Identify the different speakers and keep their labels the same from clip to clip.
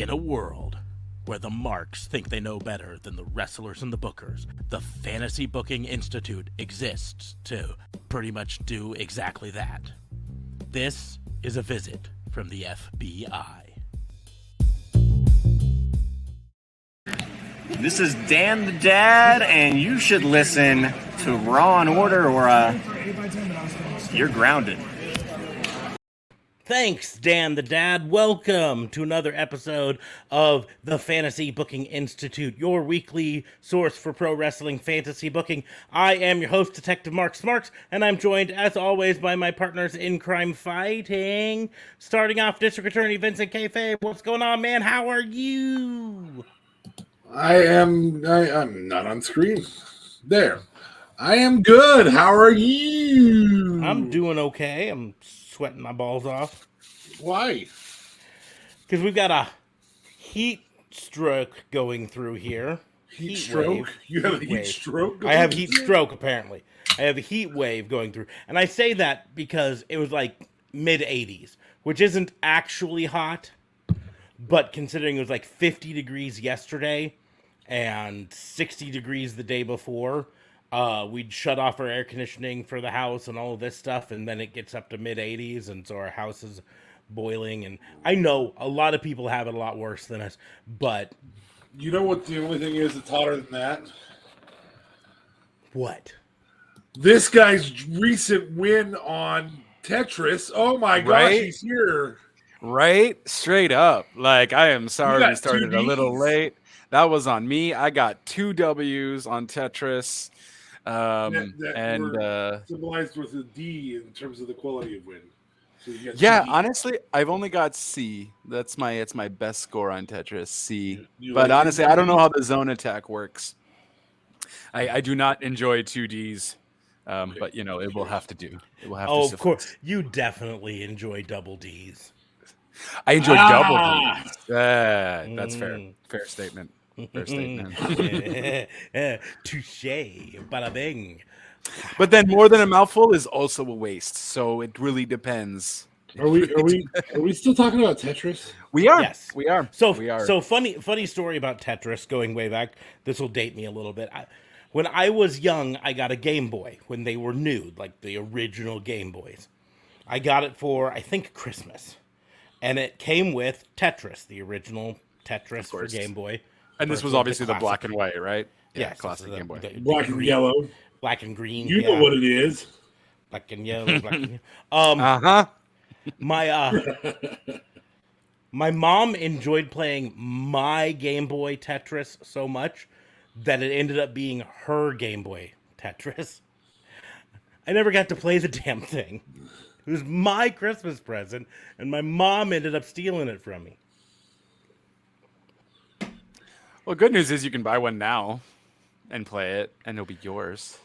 Speaker 1: In a world where the marks think they know better than the wrestlers and the bookers, the Fantasy Booking Institute exists to pretty much do exactly that. This is a visit from the FBI.
Speaker 2: This is Dan the Dad, and you should listen to Raw and Order or you're grounded.
Speaker 1: Thanks, Dan the Dad. Welcome to another episode of the Fantasy Booking Institute, your weekly source for pro wrestling fantasy booking. I am your host, Detective Mark Smarks, and I'm joined, as always, by my partners in crime fighting. Starting off, District Attorney Vincent Kayfabe. What's going on, man? How are you?
Speaker 3: I'm not on screen. There. I am good. How are you?
Speaker 1: I'm doing okay. I'm sweating my balls off.
Speaker 3: Why?
Speaker 1: Because we've got a heat stroke going through here.
Speaker 3: Heat stroke?
Speaker 1: Wave.
Speaker 3: You have a heat stroke?
Speaker 1: I have heat stroke, apparently. I have a heat wave going through. And I say that because it was like mid-80s, which isn't actually hot, but considering it was like 50 degrees yesterday and 60 degrees the day before, we'd shut off our air conditioning for the house and all of this stuff, and then it gets up to mid-80s, and so our house is boiling. And I know a lot of people have it a lot worse than us, but...
Speaker 3: You know what the only thing is that's hotter than that?
Speaker 1: What?
Speaker 3: This guy's recent win on Tetris. Oh my gosh, he's here.
Speaker 4: Right? Straight up. Like, I am sorry we started a little
Speaker 3: 2 Ds.
Speaker 4: late. That was on me. I got 2 W's on Tetris.
Speaker 3: That were symbolized with a D in terms of the quality of win. So you got
Speaker 4: yeah,
Speaker 3: 2 Ds.
Speaker 4: honestly, I've only got C. It's my best score on Tetris, C.
Speaker 3: You
Speaker 4: But
Speaker 3: like
Speaker 4: honestly,
Speaker 3: it?
Speaker 4: I don't know how the zone attack works. I do not enjoy 2 Ds. But you know, it will have to do. It will have to suffice.
Speaker 1: Of course. You definitely enjoy double Ds.
Speaker 4: I enjoy double Ds. That's fair. Fair statement. Fair statement.
Speaker 1: Touche. Bada bing.
Speaker 4: But then more than a mouthful is also a waste. So it really depends.
Speaker 3: Are we still talking about Tetris?
Speaker 4: We are.
Speaker 1: Yes.
Speaker 4: We are.
Speaker 1: So,
Speaker 4: we are.
Speaker 1: so funny story about Tetris going way back. This will date me a little bit. When I was young, I got a Game Boy when they were new, like the original Game Boys. I got it for, I think, Christmas. And it came with Tetris, the original Tetris for Game Boy.
Speaker 4: And this was obviously the black and white, right? Yeah,
Speaker 1: yes,
Speaker 4: classic Game Boy.
Speaker 3: Black and yellow.
Speaker 1: Black and green.
Speaker 3: You know what it is.
Speaker 1: Black and yellow. Black and yellow. My mom enjoyed playing my Game Boy Tetris so much that it ended up being her Game Boy Tetris. I never got to play the damn thing. It was my Christmas present, and my mom ended up stealing it from me.
Speaker 4: Well, good news is you can buy one now and play it, and it'll be yours.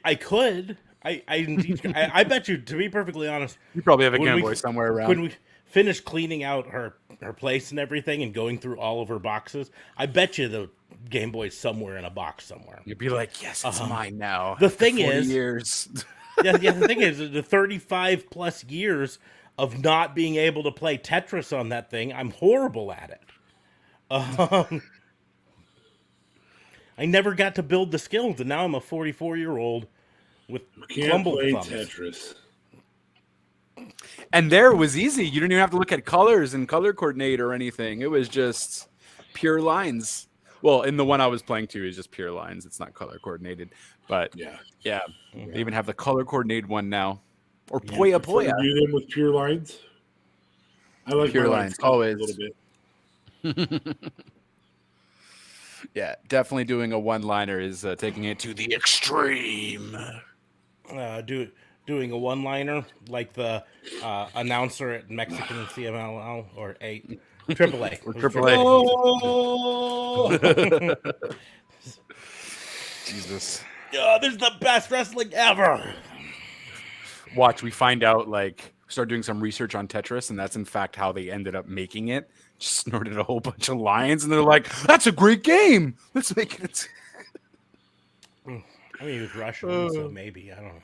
Speaker 1: I could. I bet you, to be perfectly honest,
Speaker 4: You probably have a Game Boy somewhere around.
Speaker 1: When we finished cleaning out her place and everything and going through all of her boxes, I bet you the Game Boy's somewhere in a box somewhere.
Speaker 4: You'd be like, yes, it's mine now.
Speaker 1: The thing
Speaker 4: 40
Speaker 1: is,
Speaker 4: years.
Speaker 1: the thing is, the 35 plus years of not being able to play Tetris on that thing, I'm horrible at it. I never got to build the skills, and now I'm a 44-year-old with crumbled thumbs.
Speaker 3: Tetris.
Speaker 4: And there it was easy. You didn't even have to look at colors and color coordinate or anything. It was just pure lines. Well, in the one I was playing to, is just pure lines. It's not color coordinated. But yeah. They even have the color coordinated one now. Or Poya Poya.
Speaker 3: Do them with pure lines. I like
Speaker 4: pure lines always.
Speaker 3: A little bit.
Speaker 4: Yeah, definitely doing a one-liner is taking it to the extreme.
Speaker 1: Doing a one-liner like the announcer at Mexican CMLL or AAA.
Speaker 4: Or AAA.
Speaker 3: Oh!
Speaker 4: Jesus.
Speaker 1: Oh, this is the best wrestling ever.
Speaker 4: Watch, we find out, start doing some research on Tetris, and that's in fact how they ended up making it. Just snorted a whole bunch of lines, and they're like, that's a great game. Let's make it.
Speaker 1: I mean, he was Russian, so maybe. I don't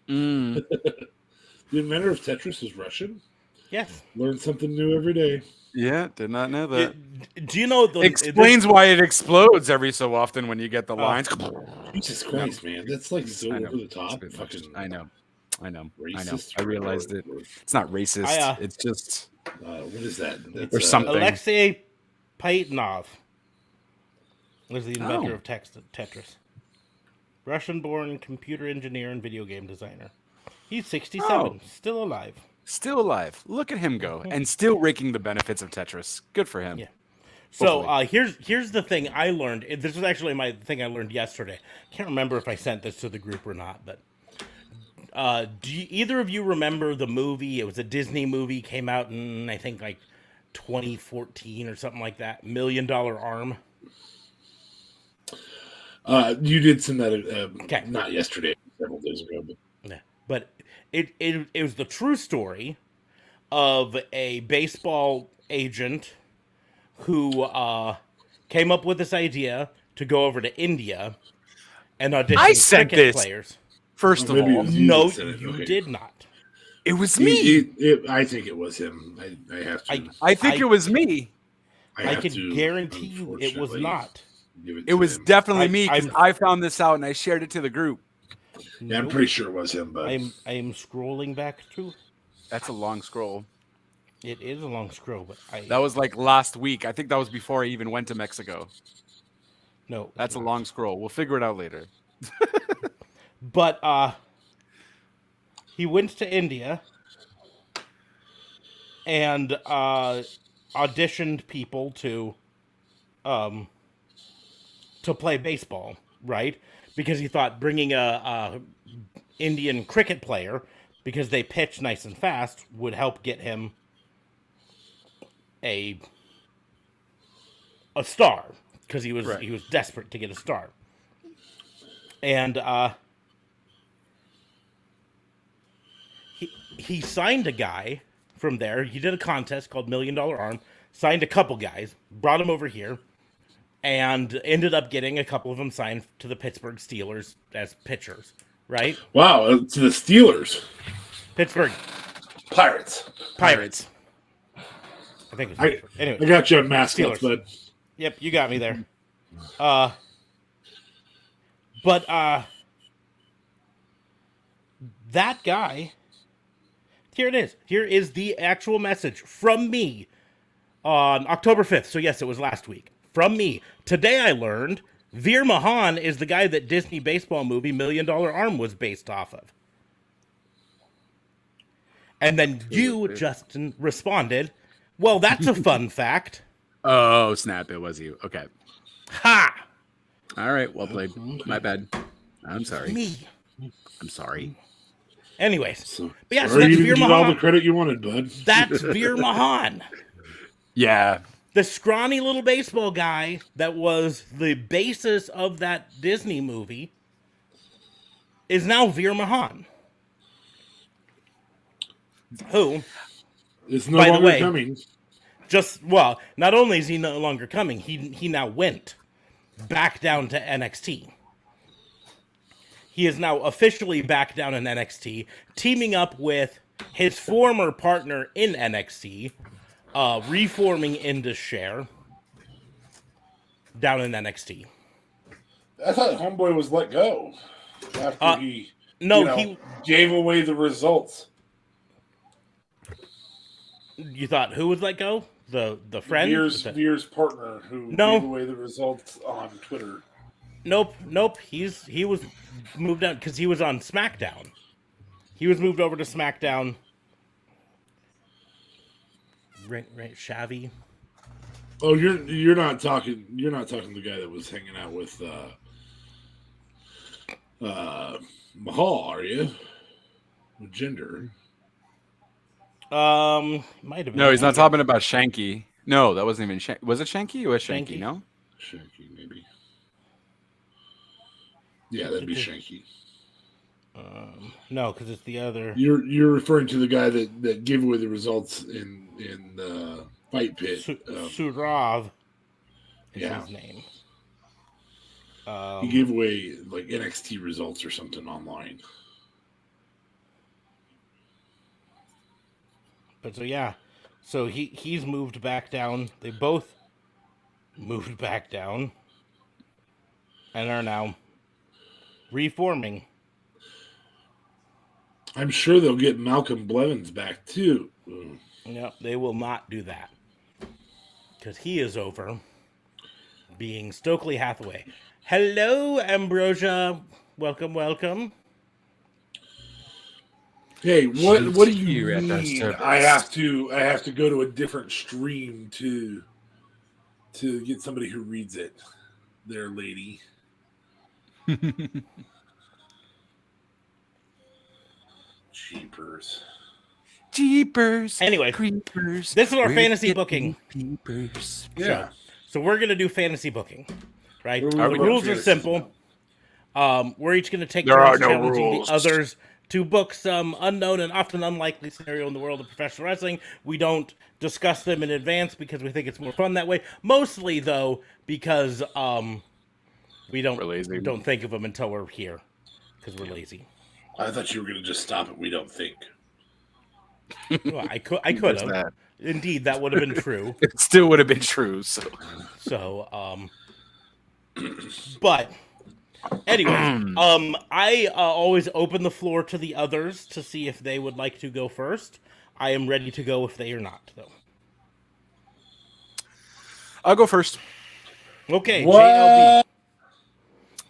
Speaker 1: know.
Speaker 3: The inventor of Tetris is Russian?
Speaker 1: Yes.
Speaker 3: Learn something new every day.
Speaker 4: Yeah, did not know that.
Speaker 1: Do you know
Speaker 4: Explains why it explodes every so often when you get the lines.
Speaker 3: Jesus Christ, man, that's like so
Speaker 4: I know.
Speaker 3: over the top.
Speaker 4: It's a bit much.
Speaker 3: Fucking
Speaker 4: I know.
Speaker 3: racist.
Speaker 4: I realized it. It's not racist. It's just
Speaker 3: what is that?
Speaker 4: or something.
Speaker 1: Alexei Paytnov was the inventor of Tetris. Russian-born computer engineer and video game designer. He's 67, still alive.
Speaker 4: Still alive. Look at him go, and still raking the benefits of Tetris. Good for him.
Speaker 1: Yeah. So here's the thing I learned. This was actually my thing I learned yesterday. Can't remember if I sent this to the group or not, but do either of you remember the movie? It was a Disney movie, came out in I think like 2014 or something like that. $1 Million Arm.
Speaker 3: You did send that not yesterday, several days ago,
Speaker 1: but it was the true story of a baseball agent who came up with this idea to go over to India and audition cricket players.
Speaker 4: First of all,
Speaker 1: no, you did not.
Speaker 4: It was me.
Speaker 3: I think it was him. I have to.
Speaker 4: I think it was me.
Speaker 1: I can guarantee you it was not.
Speaker 4: It was definitely me because I found this out and I shared it to the group.
Speaker 3: Yeah, I'm pretty sure it was him, but
Speaker 1: I am scrolling back to.
Speaker 4: That's a long scroll.
Speaker 1: It is a long scroll, but
Speaker 4: that was like last week. I think that was before I even went to Mexico.
Speaker 1: No,
Speaker 4: that's a long scroll. We'll figure it out later.
Speaker 1: But he went to India and auditioned people to play baseball, right? Because he thought bringing a Indian cricket player, because they pitch nice and fast, would help get him a star, because he was desperate to get a star. And he signed a guy from there. He did a contest called $1 Million Arm, signed a couple guys, brought them over here, and ended up getting a couple of them signed to the Pittsburgh Steelers as pitchers, right?
Speaker 3: Wow, to the Steelers.
Speaker 1: Pittsburgh
Speaker 3: Pirates.
Speaker 1: I think it's anyway.
Speaker 3: I got you on mascots, bud.
Speaker 1: Yep, you got me there. But that guy, here it is. Here is the actual message from me on October 5th. So yes, it was last week. From me. Today I learned Veer Mahan is the guy that Disney baseball movie $1 Million Arm was based off of. And then you, Justin, responded, well, that's a fun fact.
Speaker 4: Oh, snap. It was you. Okay.
Speaker 1: Ha!
Speaker 4: All right. Well played. My bad. I'm sorry.
Speaker 1: Me.
Speaker 4: I'm sorry.
Speaker 1: Anyways.
Speaker 3: So
Speaker 1: that's
Speaker 3: Veer Mahan. All the credit you wanted, bud.
Speaker 1: That's Veer Mahan.
Speaker 4: Yeah.
Speaker 1: The scrawny little baseball guy that was the basis of that Disney movie is now Veer Mahan. Who,
Speaker 3: is no longer coming.
Speaker 1: Not only is he no longer coming, he now went back down to NXT. He is now officially back down in NXT, teaming up with his former partner in NXT, reforming into Cher down in NXT.
Speaker 3: I thought Homeboy was let go after he gave away the results.
Speaker 1: You thought who would let go? The friend?
Speaker 3: Veer's partner who gave away the results on Twitter.
Speaker 1: Nope. He was moved out because he was on SmackDown. He was moved over to SmackDown. Right, Shavy.
Speaker 3: Oh, you're not talking the guy that was hanging out with Mahal, are you? With Gender.
Speaker 1: Might have been.
Speaker 4: No, he's not talking about Shanky. No, that wasn't even Shanky. Was it Shanky? It was Shanky, no?
Speaker 3: Shanky, maybe. Yeah, that'd be Shanky.
Speaker 1: No, because it's the other.
Speaker 3: You're referring to the guy that gave away the results in the fight pit.
Speaker 1: Surav is his name.
Speaker 3: He gave away like NXT results or something online.
Speaker 1: But so yeah, so he's moved back down. They both moved back down and are now reforming.
Speaker 3: I'm sure they'll get Malcolm Blevins back too.
Speaker 1: No, they will not do that because he is over being Stokely Hathaway. Hello, Ambrosia. Welcome, welcome.
Speaker 3: Hey, what do you
Speaker 4: Here at our
Speaker 3: mean?
Speaker 4: service.
Speaker 3: I have to go to a different stream to get somebody who reads it. There, lady.
Speaker 4: Jeepers.
Speaker 1: Anyway,
Speaker 4: creepers.
Speaker 1: this is our
Speaker 4: we're
Speaker 1: fantasy
Speaker 4: getting
Speaker 1: booking.
Speaker 4: Peepers.
Speaker 3: Yeah.
Speaker 1: So we're gonna do fantasy booking, right?
Speaker 3: What
Speaker 1: The
Speaker 3: are we
Speaker 1: rules
Speaker 3: doing
Speaker 1: are
Speaker 3: fantasy
Speaker 1: simple. We're each gonna take
Speaker 3: There
Speaker 1: turns
Speaker 3: are no
Speaker 1: challenging
Speaker 3: rules.
Speaker 1: the others to book some unknown and often unlikely scenario in the world of professional wrestling. We don't discuss them in advance because we think it's more fun that way. Mostly though because we don't think of them until we're here because we're lazy.
Speaker 3: I thought you were going to just stop it. We don't think.
Speaker 1: Well, I could have. Indeed, that would have been true.
Speaker 4: It still would have been true.
Speaker 1: But anyway, I always open the floor to the others to see if they would like to go first. I am ready to go if they are not, though.
Speaker 4: I'll go first.
Speaker 1: Okay,
Speaker 3: What?
Speaker 1: JLB.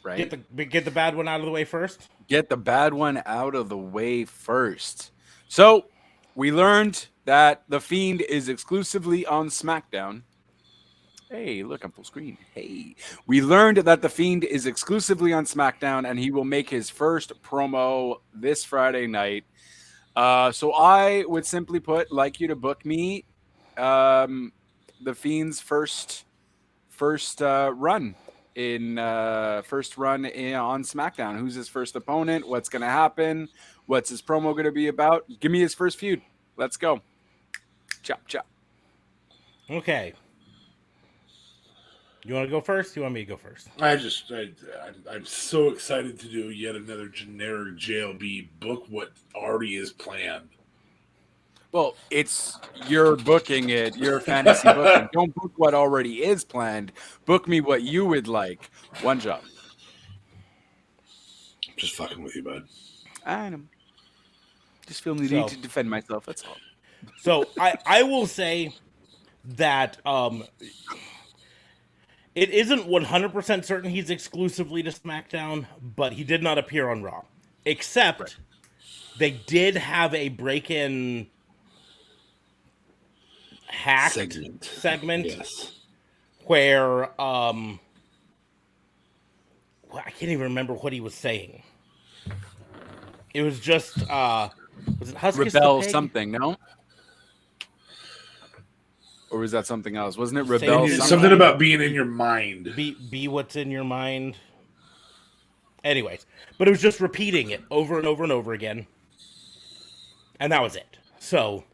Speaker 4: Right.
Speaker 1: Get the bad one out of the way first.
Speaker 4: Get the bad one out of the way first. So we learned that The Fiend is exclusively on SmackDown. Hey, look, I'm full screen. Hey. We learned that The Fiend is exclusively on SmackDown, and he will make his first promo this Friday night. So I would simply like you to book me The Fiend's first run on SmackDown. Who's his first opponent? What's going to happen? What's his promo going to be about? Give me his first feud. Let's go. Chop, chop.
Speaker 1: Okay. You want to go first? You want me to go first?
Speaker 3: I'm so excited to do yet another generic JLB book what already is planned.
Speaker 4: Well, you're booking it. You're fantasy booking. Don't book what already is planned. Book me what you would like. One job.
Speaker 3: I'm just fucking with you, bud.
Speaker 4: I know. Just feel the need to defend myself. That's all.
Speaker 1: So I will say that it isn't 100% certain he's exclusively to SmackDown, but he did not appear on Raw. Except they did have a break-in hacked segment
Speaker 3: yes.
Speaker 1: where I can't even remember what he was saying. It was just was it Huskus
Speaker 4: Rebel
Speaker 1: the Pig?
Speaker 4: something, no? Or was that something else? Wasn't it Rebel
Speaker 3: something about being in your mind?
Speaker 1: Be what's in your mind. Anyways, but it was just repeating it over and over and over again. And that was it. So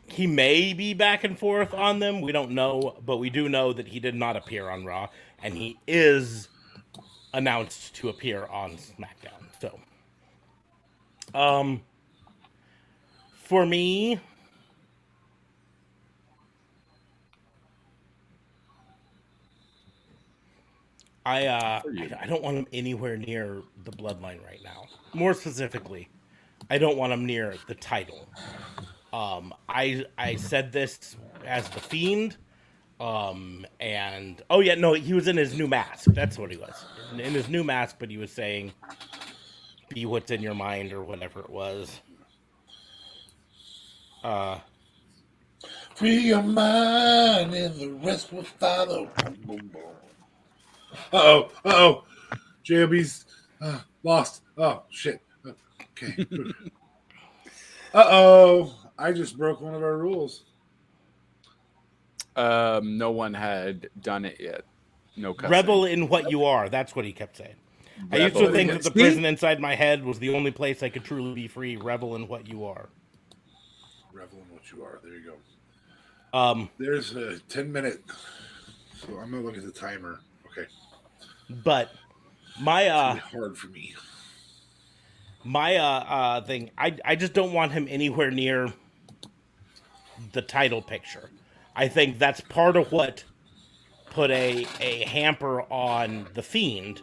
Speaker 1: he may be back and forth on them. We don't know, but we do know that he did not appear on Raw, and he is announced to appear on SmackDown. So, for me, I don't want him anywhere near the bloodline right now. More specifically, I don't want him near the title. I said this as the Fiend, and he was in his new mask. That's what he was in his new mask. But he was saying, "Be what's in your mind" or whatever it was.
Speaker 3: Free your mind and the rest will follow. Uh-oh. JLB's lost. Oh, shit. Okay. Uh-oh. I just broke one of our rules.
Speaker 4: No one had done it yet. No cussing.
Speaker 1: Rebel in what you are. That's what he kept saying. I used to think that the prison inside my head was the only place I could truly be free. Revel in what you are.
Speaker 3: Revel in what you are. There you go. There's a 10-minute. So I'm going to look at the timer. Okay.
Speaker 1: But my
Speaker 3: it's really hard for me.
Speaker 1: My thing, I just don't want him anywhere near the title picture. I think that's part of what put a hamper on the Fiend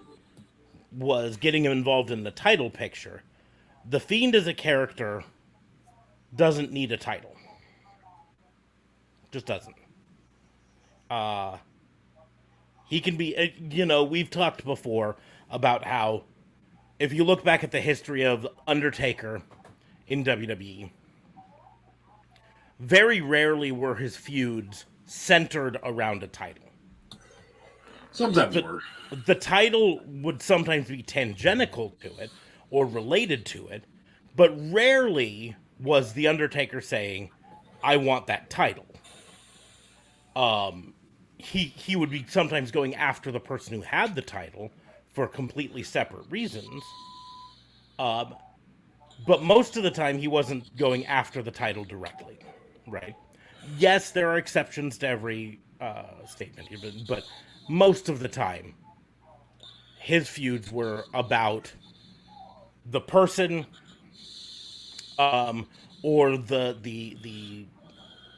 Speaker 1: was getting him involved in the title picture. The Fiend as a character doesn't need a title. Just doesn't. He can be, we've talked before about how if you look back at the history of Undertaker in WWE, very rarely were his feuds centered around a title.
Speaker 3: Sometimes were.
Speaker 1: The title would sometimes be tangential to it or related to it, but rarely was the Undertaker saying, "I want that title." He would be sometimes going after the person who had the title for completely separate reasons. But most of the time, he wasn't going after the title directly, right? Yes, there are exceptions to every statement here, but most of the time, his feuds were about the person or the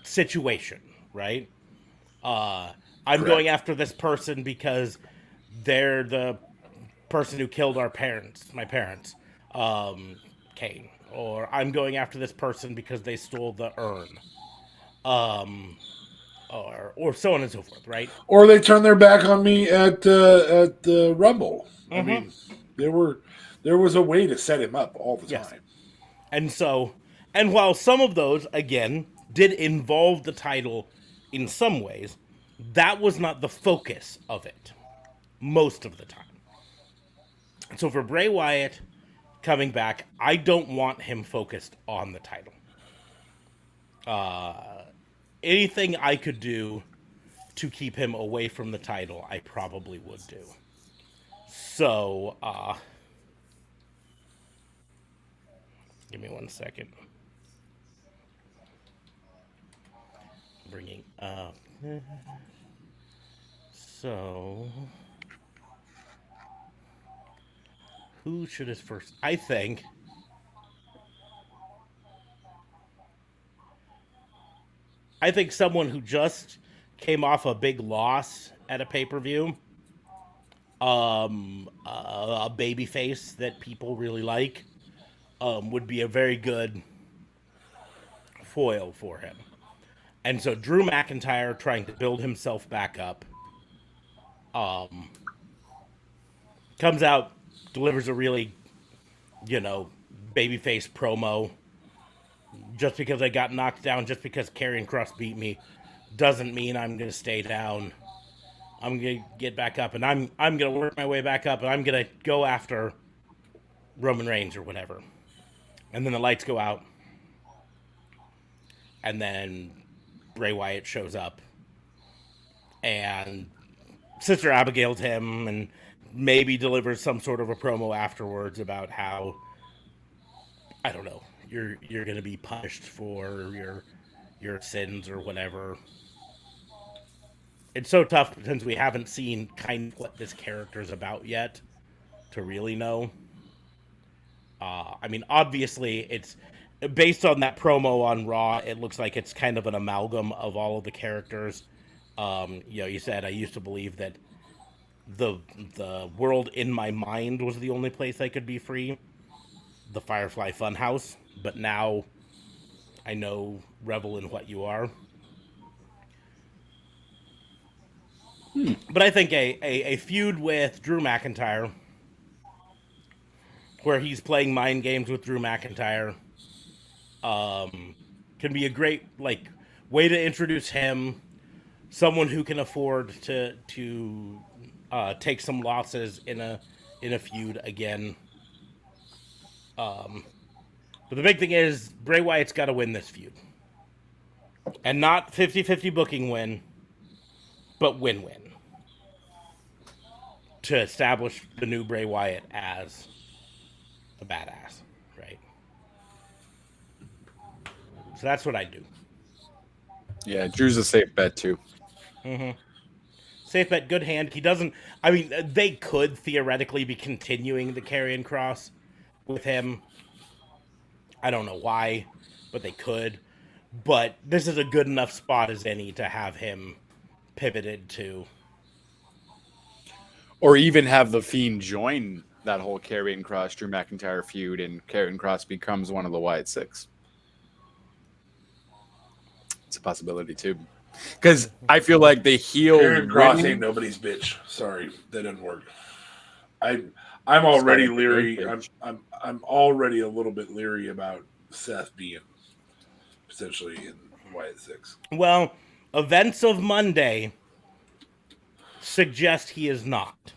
Speaker 1: situation, right? I'm going after this person because they're the person who killed my parents, Kane. Or I'm going after this person because they stole the urn. Or so on and so forth, right?
Speaker 3: Or they turned their back on me at the Rumble. Mm-hmm. I mean, there was a way to set him up all the time.
Speaker 1: And while some of those, again, did involve the title in some ways, that was not the focus of it most of the time. So for Bray Wyatt coming back, I don't want him focused on the title. Anything I could do to keep him away from the title, I probably would do. So, give me 1 second. Bringing up. So, who should his first? I think someone who just came off a big loss at a pay-per-view, a babyface that people really like, would be a very good foil for him. And so Drew McIntyre trying to build himself back up, comes out, delivers a really, babyface promo. Just because I got knocked down, just because Karrion Kross beat me, doesn't mean I'm going to stay down. I'm going to get back up, and I'm going to work my way back up, and I'm going to go after Roman Reigns or whatever. And then the lights go out, and then Bray Wyatt shows up, and Sister Abigail's him, and maybe delivers some sort of a promo afterwards about how, I don't know, you're going to be punished for your sins or whatever. It's so tough since we haven't seen kind of what this character's about yet to really know. I mean, obviously, it's based on that promo on Raw. It looks like it's kind of an amalgam of all of the characters. You said I used to believe that the world in my mind was the only place I could be free, the Firefly Funhouse. But now I know revel in what you are. But I think a feud with Drew McIntyre, where he's playing mind games with Drew McIntyre, can be a great way to introduce him, someone who can afford to take some losses in a feud again. But the big thing is Bray Wyatt's got to win this feud, and not 50-50 booking win, but win-win, to establish the new Bray Wyatt as a badass, right? So that's what I do.
Speaker 4: Yeah, Drew's a safe bet too.
Speaker 1: Mm-hmm. Safe bet, good hand. He doesn't. I mean, they could theoretically be continuing the Karrion Kross with him. I don't know why, but they could. But this is a good enough spot as any to have him pivoted to.
Speaker 4: Or even have the Fiend join that whole Karrion Kross Drew McIntyre feud, and Karrion Kross becomes one of the Wyatt Six. It's a possibility too, because I feel like the heel
Speaker 3: Karrion Kross
Speaker 4: winning-
Speaker 3: ain't nobody's bitch. Sorry, that didn't work. I'm already leery. I'm already a little bit leery about Seth being potentially in Wyatt Six.
Speaker 1: Well, events of Monday suggest he is not.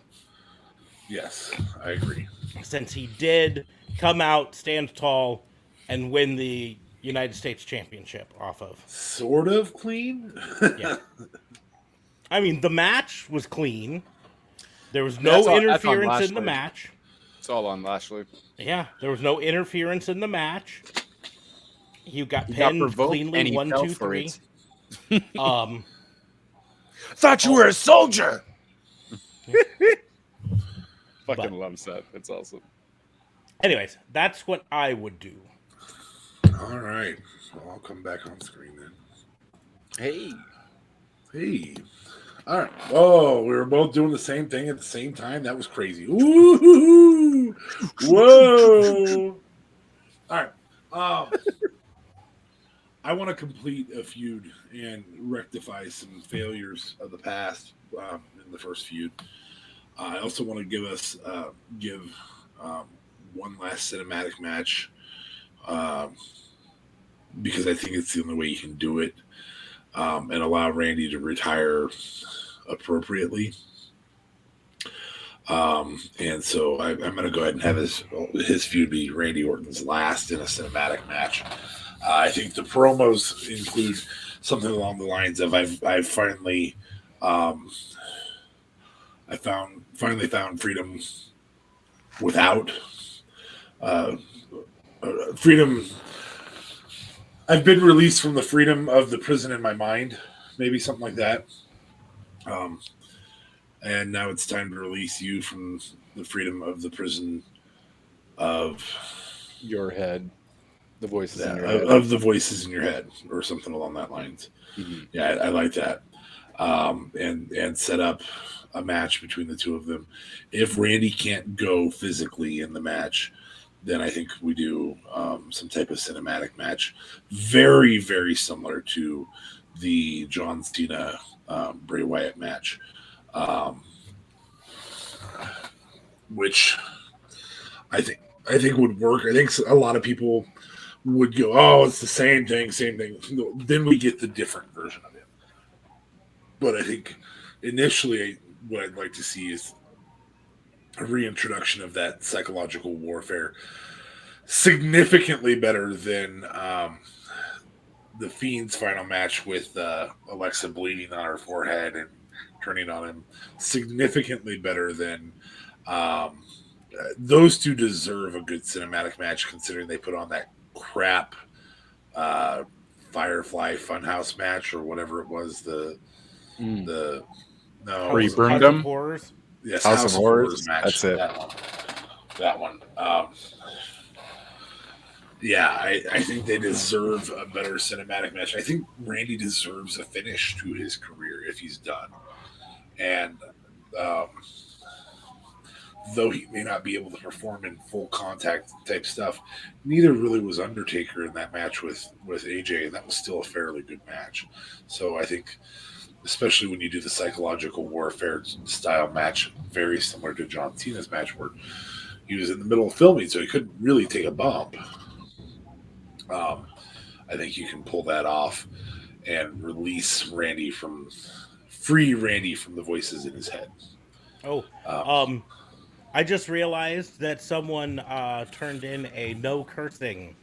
Speaker 3: Yes, I agree.
Speaker 1: Since he did come out, stand tall, and win the United States Championship off of.
Speaker 3: Sort of clean.
Speaker 1: Yeah. I mean, the match was clean. There was no interference in the match.
Speaker 4: It's all on Lashley.
Speaker 1: Yeah, there was no interference in the match. He got pinned cleanly, 1, 2, 3.
Speaker 4: Thought you were a soldier. Fucking love Seth. It's awesome.
Speaker 1: Anyways, that's what I would do.
Speaker 3: All right. Well, I'll come back on screen then. Hey. All right. Oh, we were both doing the same thing at the same time. That was crazy. Ooh. Whoa. All right. I want to complete a feud and rectify some failures of the past in the first feud. I also want to give one last cinematic match because I think it's the only way you can do it and allow Randy to retire appropriately. And so I'm going to go ahead and have his feud be Randy Orton's last in a cinematic match. I think the promos include something along the lines of I've finally finally found freedom without freedom. I've been released from the freedom of the prison in my mind, maybe something like that. And now it's time to release you from the freedom of the prison of
Speaker 4: your head, the voices in your
Speaker 3: head.
Speaker 4: head.
Speaker 3: Of the voices in your head, or something along that lines. Mm-hmm. Yeah, I like that. And set up a match between the two of them. If Randy can't go physically in the match, then I think we do some type of cinematic match. Very, very similar to the John Cena Bray Wyatt match. Which I think would work. I think a lot of people would go, "Oh, it's the same thing." No, then we get the different version of it. But I think initially, what I'd like to see is a reintroduction of that psychological warfare, significantly better than the Fiend's final match with Alexa bleeding on her forehead and turning on him. Significantly better than those two deserve a good cinematic match, considering they put on that crap Firefly Funhouse match or whatever it was.
Speaker 4: Where you burned them?
Speaker 1: Horrors?
Speaker 3: Yes,
Speaker 4: House of Horrors match.
Speaker 3: That's it. That one. Yeah, I think they deserve a better cinematic match. I think Randy deserves a finish to his career if he's done. And though he may not be able to perform in full contact type stuff, neither really was Undertaker in that match with AJ, and that was still a fairly good match. So I think, especially when you do the psychological warfare style match, very similar to John Cena's match, where he was in the middle of filming, so he couldn't really take a bump. I think you can pull that off and free Randy from the voices in his head.
Speaker 1: I just realized that someone turned in a no cursing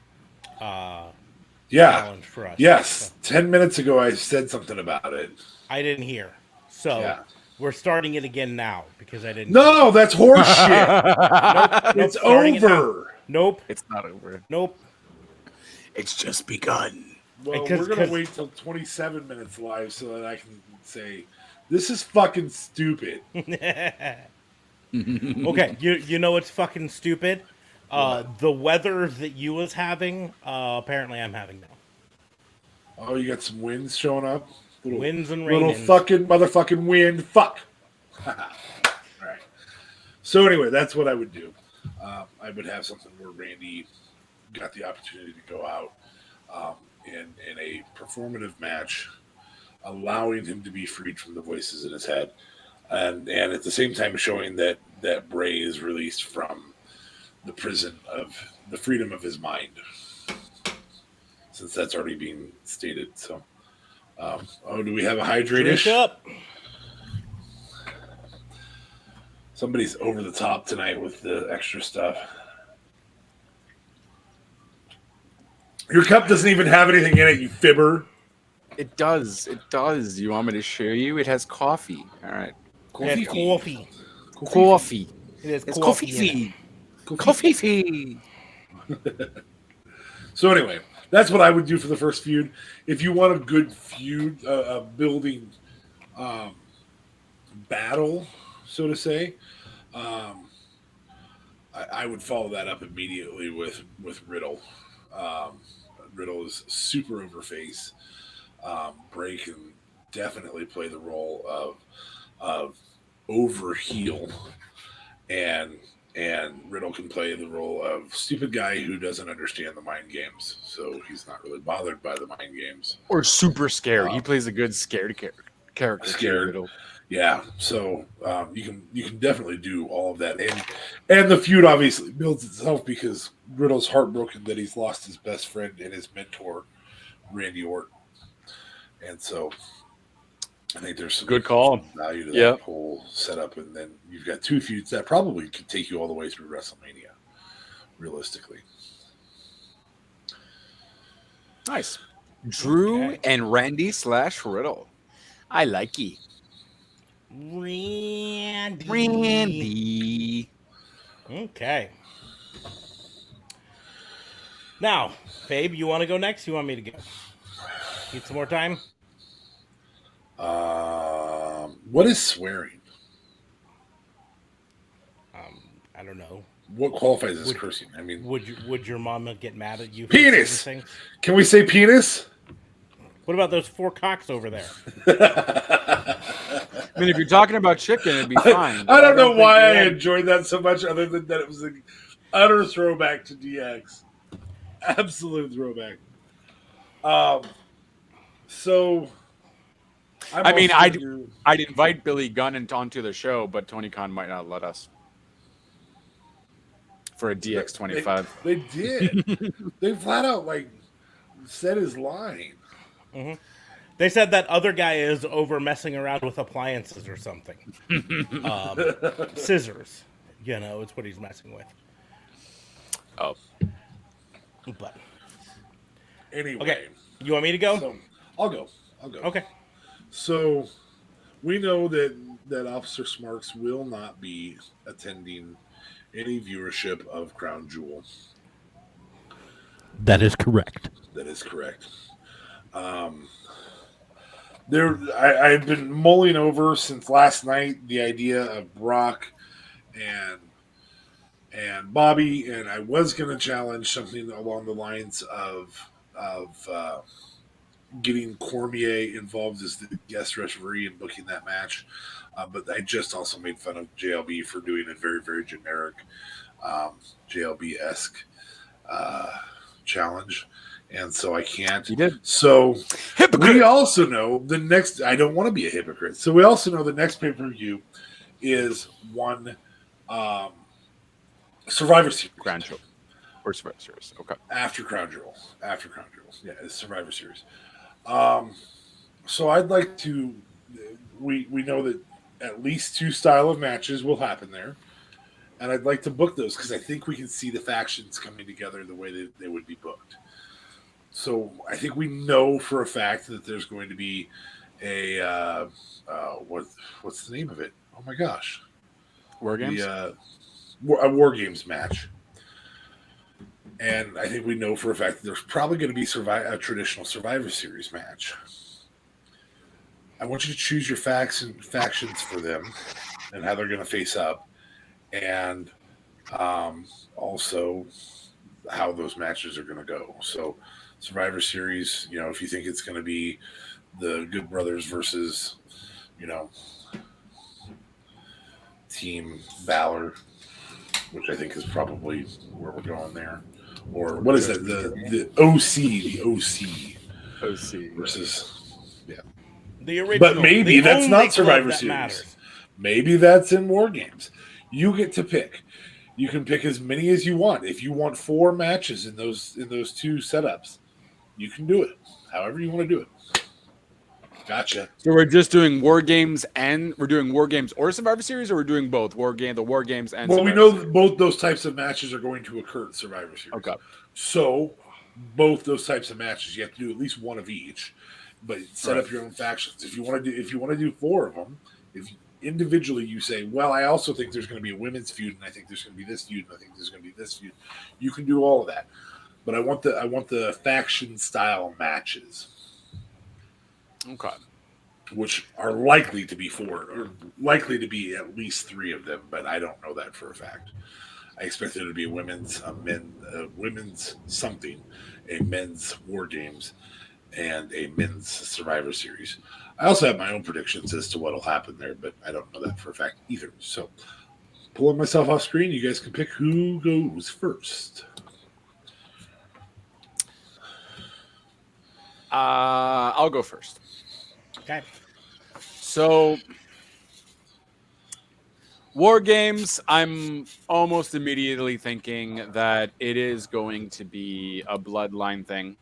Speaker 1: challenge for us.
Speaker 3: Yes.
Speaker 1: So
Speaker 3: 10 minutes ago, I said something about it.
Speaker 1: I didn't hear. So we're starting it again now because I didn't.
Speaker 3: No, that's horseshit. It's over.
Speaker 1: Nope.
Speaker 4: It's not over.
Speaker 1: Nope.
Speaker 4: It's just begun.
Speaker 3: Well, we're going to wait till 27 minutes live so that I can say, this is fucking stupid.
Speaker 1: Okay, you know what's fucking stupid? The weather that you was having, apparently I'm having now.
Speaker 3: Oh, you got some winds showing up.
Speaker 1: Winds and
Speaker 3: little
Speaker 1: rain-ins.
Speaker 3: fucking motherfucking wind. Fuck. All right. So anyway, that's what I would do. I would have something where Randy got the opportunity to go out in a performative match, allowing him to be freed from the voices in his head, and at the same time showing that Bray is released from the prison of the freedom of his mind, since that's already being stated. So, do we have a hydrate-ish?
Speaker 1: Drink up.
Speaker 3: Somebody's over the top tonight with the extra stuff. Your cup doesn't even have anything in it, you fibber.
Speaker 4: It does. It does. You want me to show you? It has coffee. All right.
Speaker 1: Coffee. Coffee.
Speaker 4: Coffee.
Speaker 1: It
Speaker 4: It's coffee. Coffee.
Speaker 3: So anyway, that's what I would do for the first feud. If you want a good feud, a building battle, so to say, I would follow that up immediately with Riddle. Riddle is super overface. Bray can definitely play the role of over heel, and Riddle can play the role of stupid guy who doesn't understand the mind games, so he's not really bothered by the mind games.
Speaker 4: Or super scared. He plays a good scared character.
Speaker 3: Scared.
Speaker 4: Riddle.
Speaker 3: Yeah, so you can definitely do all of that, and the feud obviously builds itself because Riddle's heartbroken that he's lost his best friend and his mentor, Randy Orton, and so I think there's some
Speaker 4: good call
Speaker 3: value to that whole setup, and then you've got two feuds that probably could take you all the way through WrestleMania, realistically.
Speaker 4: Nice. Drew and Randy / Riddle. I like it. Randy.
Speaker 1: Okay. Now, Fabe, you want to go next? You want me to go? Need some more time?
Speaker 3: What is swearing?
Speaker 1: I don't know.
Speaker 3: What qualifies as cursing? I mean,
Speaker 1: would your mama get mad at you? For
Speaker 3: penis. Can we say penis?
Speaker 1: What about those 4 cocks over there?
Speaker 4: I mean, if you're talking about chicken, it'd be fine.
Speaker 3: I don't know why I enjoyed that so much, other than that it was an utter throwback to DX. Absolute throwback. So,
Speaker 4: I'd invite Billy Gunn onto the show, but Tony Khan might not let us for a DX25.
Speaker 3: They did. They flat out said his line.
Speaker 1: Mm-hmm. They said that other guy is over messing around with appliances or something. Scissors. It's what he's messing with.
Speaker 4: Oh.
Speaker 1: But.
Speaker 3: Anyway.
Speaker 1: Okay. You want me to go?
Speaker 3: So, I'll go.
Speaker 1: Okay.
Speaker 3: So, we know that Officer Smarks will not be attending any viewership of Crown Jewel.
Speaker 1: That is correct.
Speaker 3: I've been mulling over since last night the idea of Brock and Bobby, and I was going to challenge something along the lines of getting Cormier involved as the guest referee and booking that match. But I just also made fun of JLB for doing a very, very generic JLB-esque challenge. And so I can't.
Speaker 4: You did.
Speaker 3: So
Speaker 4: hypocrite.
Speaker 3: We also know the next. I don't want to be a hypocrite. So we also know the next pay-per-view is one Survivor Series.
Speaker 4: Crown Jewel. Or Survivor Series. Okay.
Speaker 3: After Crown Jewel. Yeah, it's Survivor Series. So I'd like to. We know that at least 2 style of matches will happen there, and I'd like to book those because I think we can see the factions coming together the way that they would be booked. So I think we know for a fact that there's going to be a what's the name of it? Oh my gosh,
Speaker 4: War Games.
Speaker 3: A War Games match, and I think we know for a fact that there's probably going to be a traditional Survivor Series match. I want you to choose your factions for them and how they're going to face up, and Also, how those matches are going to go. So, Survivor Series, if you think it's going to be the Good Brothers versus, Team Balor, which I think is probably where we're going there. Or what is that? The OC versus
Speaker 1: the original.
Speaker 3: But maybe that's not Survivor Series. Matters. Maybe that's in War Games. You get to pick. You can pick as many as you want. If you want 4 matches in those 2 setups, you can do it. However you want to do it. Gotcha.
Speaker 4: So we're just doing War Games and we're doing War Games or Survivor Series, or we're doing both the War Games and.
Speaker 3: Well,
Speaker 4: Survivor
Speaker 3: we know
Speaker 4: Series?
Speaker 3: That both those types of matches are going to occur at Survivor Series.
Speaker 4: Okay.
Speaker 3: So both those types of matches, you have to do at least one of each, but set up your own factions. If you want to do 4 of them, if individually you say, well, I also think there's going to be a women's feud, and I think there's going to be this feud, and I think there's going to be this feud. You can do all of that, but I want the faction style matches.
Speaker 4: Okay.
Speaker 3: Which are likely to be 4, or likely to be at least 3 of them, but I don't know that for a fact. I expect there to be women's something, a men's War Games, and a men's Survivor Series. I also have my own predictions as to what will happen there, but I don't know that for a fact either. So, pulling myself off screen, you guys can pick who goes first.
Speaker 4: I'll go first.
Speaker 1: Okay.
Speaker 4: So, War Games, I'm almost immediately thinking that it is going to be a bloodline thing.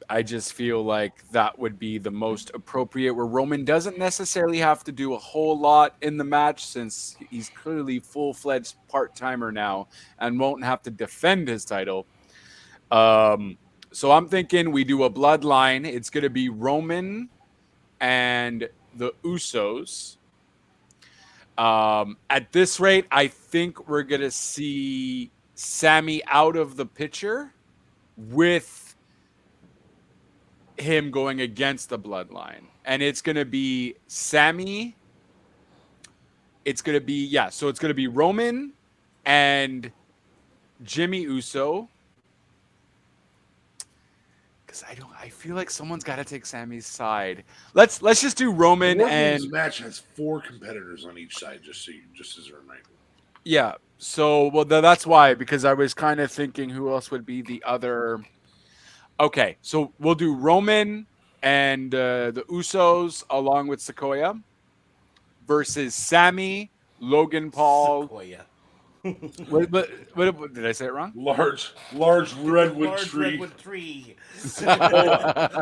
Speaker 4: I just feel like that would be the most appropriate, where Roman doesn't necessarily have to do a whole lot in the match, since he's clearly full-fledged part-timer now and won't have to defend his title. So I'm thinking we do a bloodline. It's going to be Roman and the Usos. At this rate, I think we're going to see Sammy out of the picture with him going against the bloodline. And it's going to be Sammy. It's going to be, so it's going to be Roman and Jimmy Uso. I feel like someone's got to take Sammy's side. Let's just do Roman. And
Speaker 3: this match has 4 competitors on each side, just as a reminder.
Speaker 4: Yeah. So that's why, because I was kind of thinking who else would be the other. Okay, so we'll do Roman and the Usos along with Sequoia versus Sammy, Logan Paul.
Speaker 1: Sequoia.
Speaker 4: What did I say it wrong?
Speaker 3: Large redwood tree. Sequoia.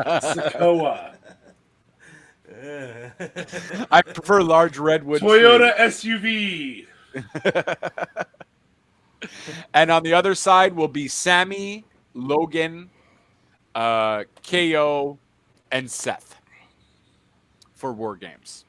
Speaker 4: I prefer large redwood
Speaker 3: Toyota
Speaker 4: tree.
Speaker 3: SUV.
Speaker 4: And on the other side will be Sammy, Logan, KO, and Seth for War Games.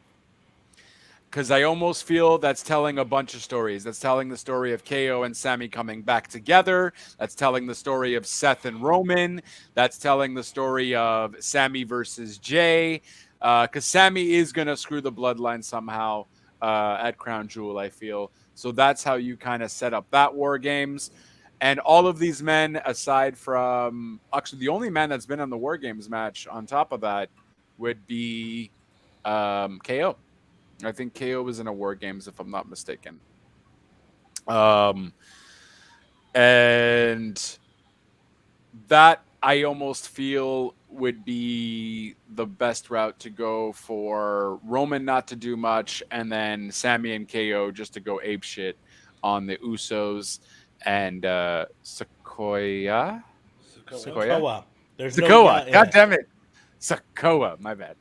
Speaker 4: Because I almost feel that's telling a bunch of stories. That's telling the story of KO and Sammy coming back together. That's telling the story of Seth and Roman. That's telling the story of Sammy versus Jay. Because Sammy is going to screw the bloodline somehow at Crown Jewel, I feel. So that's how you kind of set up that War Games. And all of these men, aside from... Actually, the only man that's been on the War Games match on top of that would be KO. I think KO was in a War Games, if I'm not mistaken. And that I almost feel would be the best route to go for Roman not to do much, and then Sammy and KO just to go apeshit on the Usos and Sequoia.
Speaker 1: There's
Speaker 4: Sequoia. God damn it. Sequoia. My bad.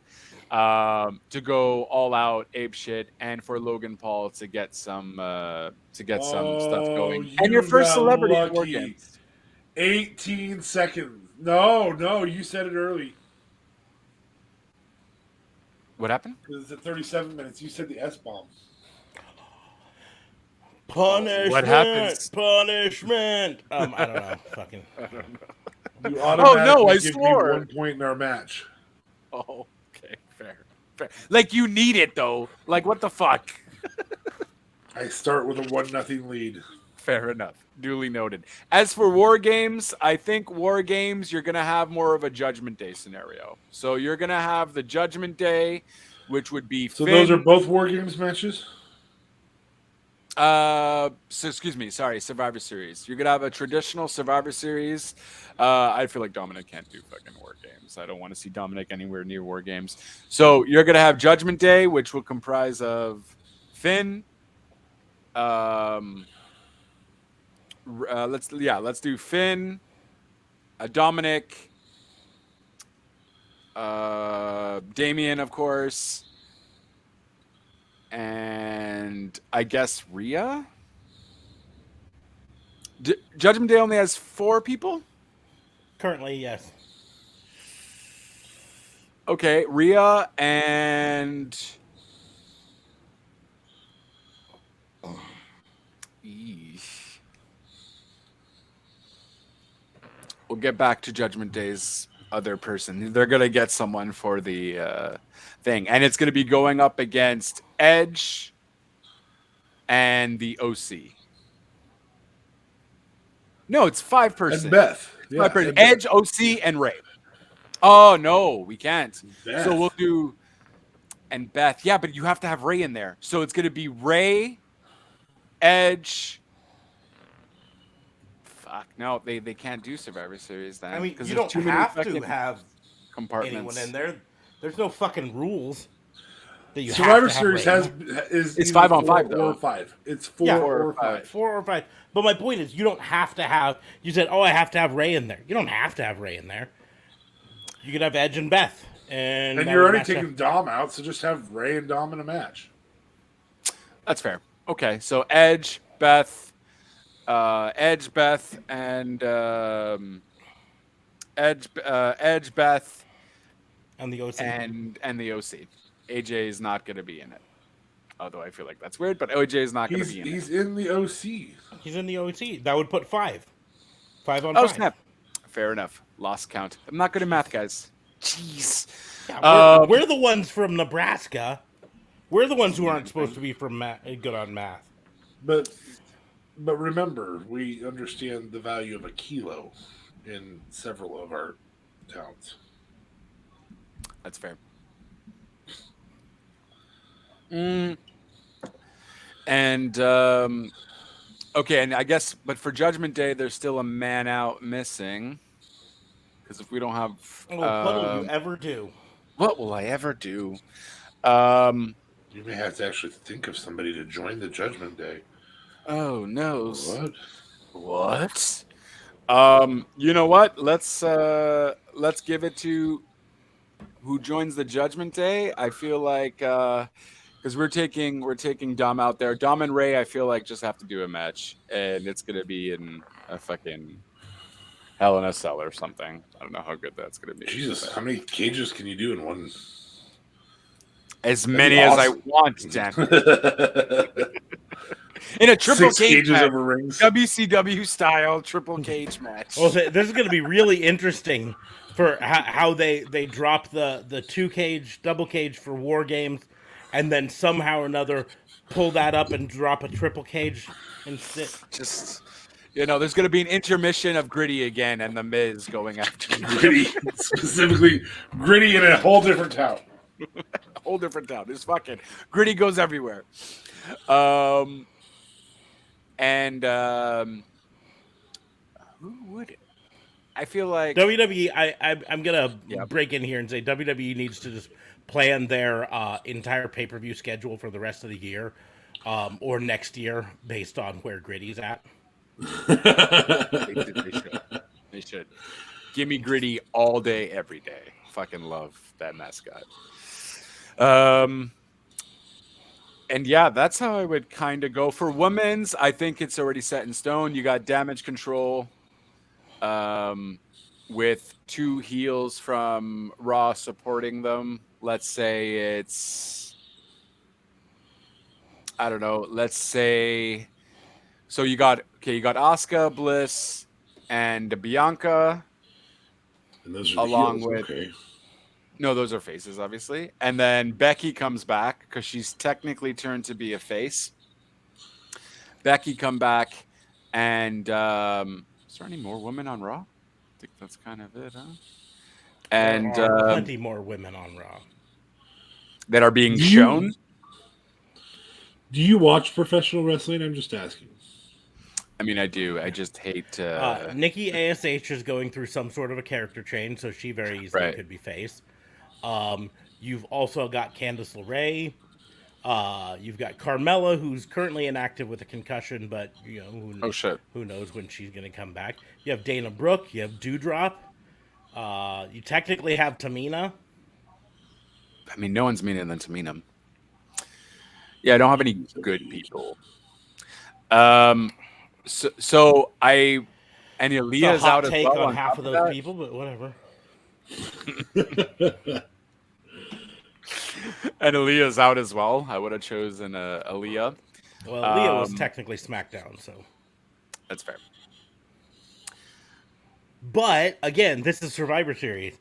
Speaker 4: To go all out ape shit, and for Logan Paul to get some stuff going. And your first celebrity in War Games.
Speaker 3: 18 seconds. No, you said it early.
Speaker 4: What happened?
Speaker 3: It's at 37 minutes. You said the S-bomb.
Speaker 1: Punishment.
Speaker 4: What happens?
Speaker 1: Punishment. I don't know. Fucking.
Speaker 3: I don't know. You automatically
Speaker 4: I
Speaker 3: give
Speaker 4: swore.
Speaker 3: me 1 point in our match.
Speaker 4: Oh, okay, fair. Like, you need it though. Like, what the fuck?
Speaker 3: I start with a 1-0 lead.
Speaker 4: Fair enough. Duly noted. As for War Games, I think War Games, you're going to have more of a Judgment Day scenario. So you're going to have the Judgment Day, which would be
Speaker 3: So
Speaker 4: Finn.
Speaker 3: those are both War Games matches?
Speaker 4: Excuse me. Sorry, Survivor Series. You're going to have a traditional Survivor Series. I feel like Dominic can't do fucking War Games. I don't want to see Dominic anywhere near War Games. So you're going to have Judgment Day, which will comprise of Finn, let's do Finn, Dominic, Damien, of course, and I guess Rhea. Judgment Day only has 4 people?
Speaker 1: Currently, yes.
Speaker 4: Okay, Rhea and we'll get back to Judgment Day's other person. They're going to get someone for the thing. And it's going to be going up against Edge and the OC. No, it's 5-person.
Speaker 3: And Beth.
Speaker 4: Yeah, and Edge, Beth. OC, and Ray. Oh, no, we can't.
Speaker 3: Beth.
Speaker 4: So we'll do... And Beth. Yeah, but you have to have Ray in there. So it's going to be Ray, Edge... Fuck, no, they can't do Survivor Series then.
Speaker 1: I mean, you don't have to have
Speaker 4: compartments.
Speaker 1: Anyone in there. There's no fucking rules that you
Speaker 3: Survivor
Speaker 1: have to
Speaker 3: Series
Speaker 4: is it's 5-on-5 though.
Speaker 3: 4 or 5. It's 4 or 5.
Speaker 1: 4 or 5. But my point is, you don't have to have. You said, "Oh, I have to have Ray in there." You don't have to have Ray in there. You could have Edge and Beth, and
Speaker 3: you're already taking Dom out, so just have Ray and Dom in a match.
Speaker 4: That's fair. Okay, so Edge, Beth. Edge, Beth, and Edge, Beth,
Speaker 1: and the OC,
Speaker 4: and the OC. AJ is not going to be in it. Although I feel like that's weird, but AJ is not going to be in it.
Speaker 3: He's in the OC.
Speaker 1: He's in the OC. That would put 5. 5 on 5.
Speaker 4: Oh, snap. Fair enough. Lost count. I'm not good at math, guys. Jeez.
Speaker 1: Yeah, we're the ones from Nebraska. We're the ones who aren't supposed to be good on math.
Speaker 3: But remember, we understand the value of a kilo in several of our towns.
Speaker 4: That's fair. And, okay, and I guess, but for Judgment Day, there's still a man out missing. Because if we don't have...
Speaker 1: what will you ever do?
Speaker 4: What will I ever do?
Speaker 3: You may have to actually think of somebody to join the Judgment Day.
Speaker 4: Oh no!
Speaker 3: What?
Speaker 4: You know what? Let's give it to who joins the Judgment Day. I feel like because we're taking Dom out there. Dom and Ray, I feel like just have to do a match, and it's gonna be in a fucking Hell in a Cell or something. I don't know how good that's gonna be.
Speaker 3: Jesus, how many cages can you do in one?
Speaker 4: As many as I want, Dan. In a triple cage match,
Speaker 3: over rings.
Speaker 4: WCW style triple cage match.
Speaker 1: Well, this is going to be really interesting for how they drop the 2-cage, double cage for War Games, and then somehow or another pull that up and drop a triple cage instead.
Speaker 4: Just, there's going to be an intermission of Gritty again, and the Miz going after
Speaker 3: Gritty, specifically Gritty in a whole different town.
Speaker 4: A whole different town. It's fucking Gritty goes everywhere. And who would it? I feel like
Speaker 1: WWE. I'm gonna break in here and say WWE needs to just plan their entire pay-per-view schedule for the rest of the year, or next year, based on where Gritty's at.
Speaker 4: They should. Give me Gritty all day, every day. Fucking love that mascot. And yeah, that's how I would kind of go. For women's, I think it's already set in stone. You got Damage Control with 2 heels from Raw supporting them. Let's say it's, I don't know, let's say, so you got Asuka, Bliss, and Bianca.
Speaker 3: And those are
Speaker 4: along
Speaker 3: heels,
Speaker 4: with...
Speaker 3: Okay.
Speaker 4: No, those are faces, obviously. And then Becky comes back because she's technically turned to be a face. Becky come back, and is there any more women on Raw? I think that's kind of it, huh? And
Speaker 1: there are plenty more women on Raw
Speaker 4: that are being shown.
Speaker 3: Do you watch professional wrestling? I'm just asking.
Speaker 4: I mean, I do. I just hate.
Speaker 1: Nikki ASH is going through some sort of a character change, so she very easily could be face. You've also got Candice LeRae. You've got Carmella, who's currently inactive with a concussion, but who knows when she's going to come back. You have Dana Brooke. You have Doudrop. You technically have Tamina.
Speaker 4: I mean, no one's meaner than Tamina. Yeah, I don't have any good people. So Aaliyah's out as well.
Speaker 1: Take on half of those people, but whatever.
Speaker 4: And Aaliyah's out as well. I would have chosen Aaliyah.
Speaker 1: Well, Aaliyah was technically SmackDown, so
Speaker 4: that's fair.
Speaker 1: But again, this is Survivor Series.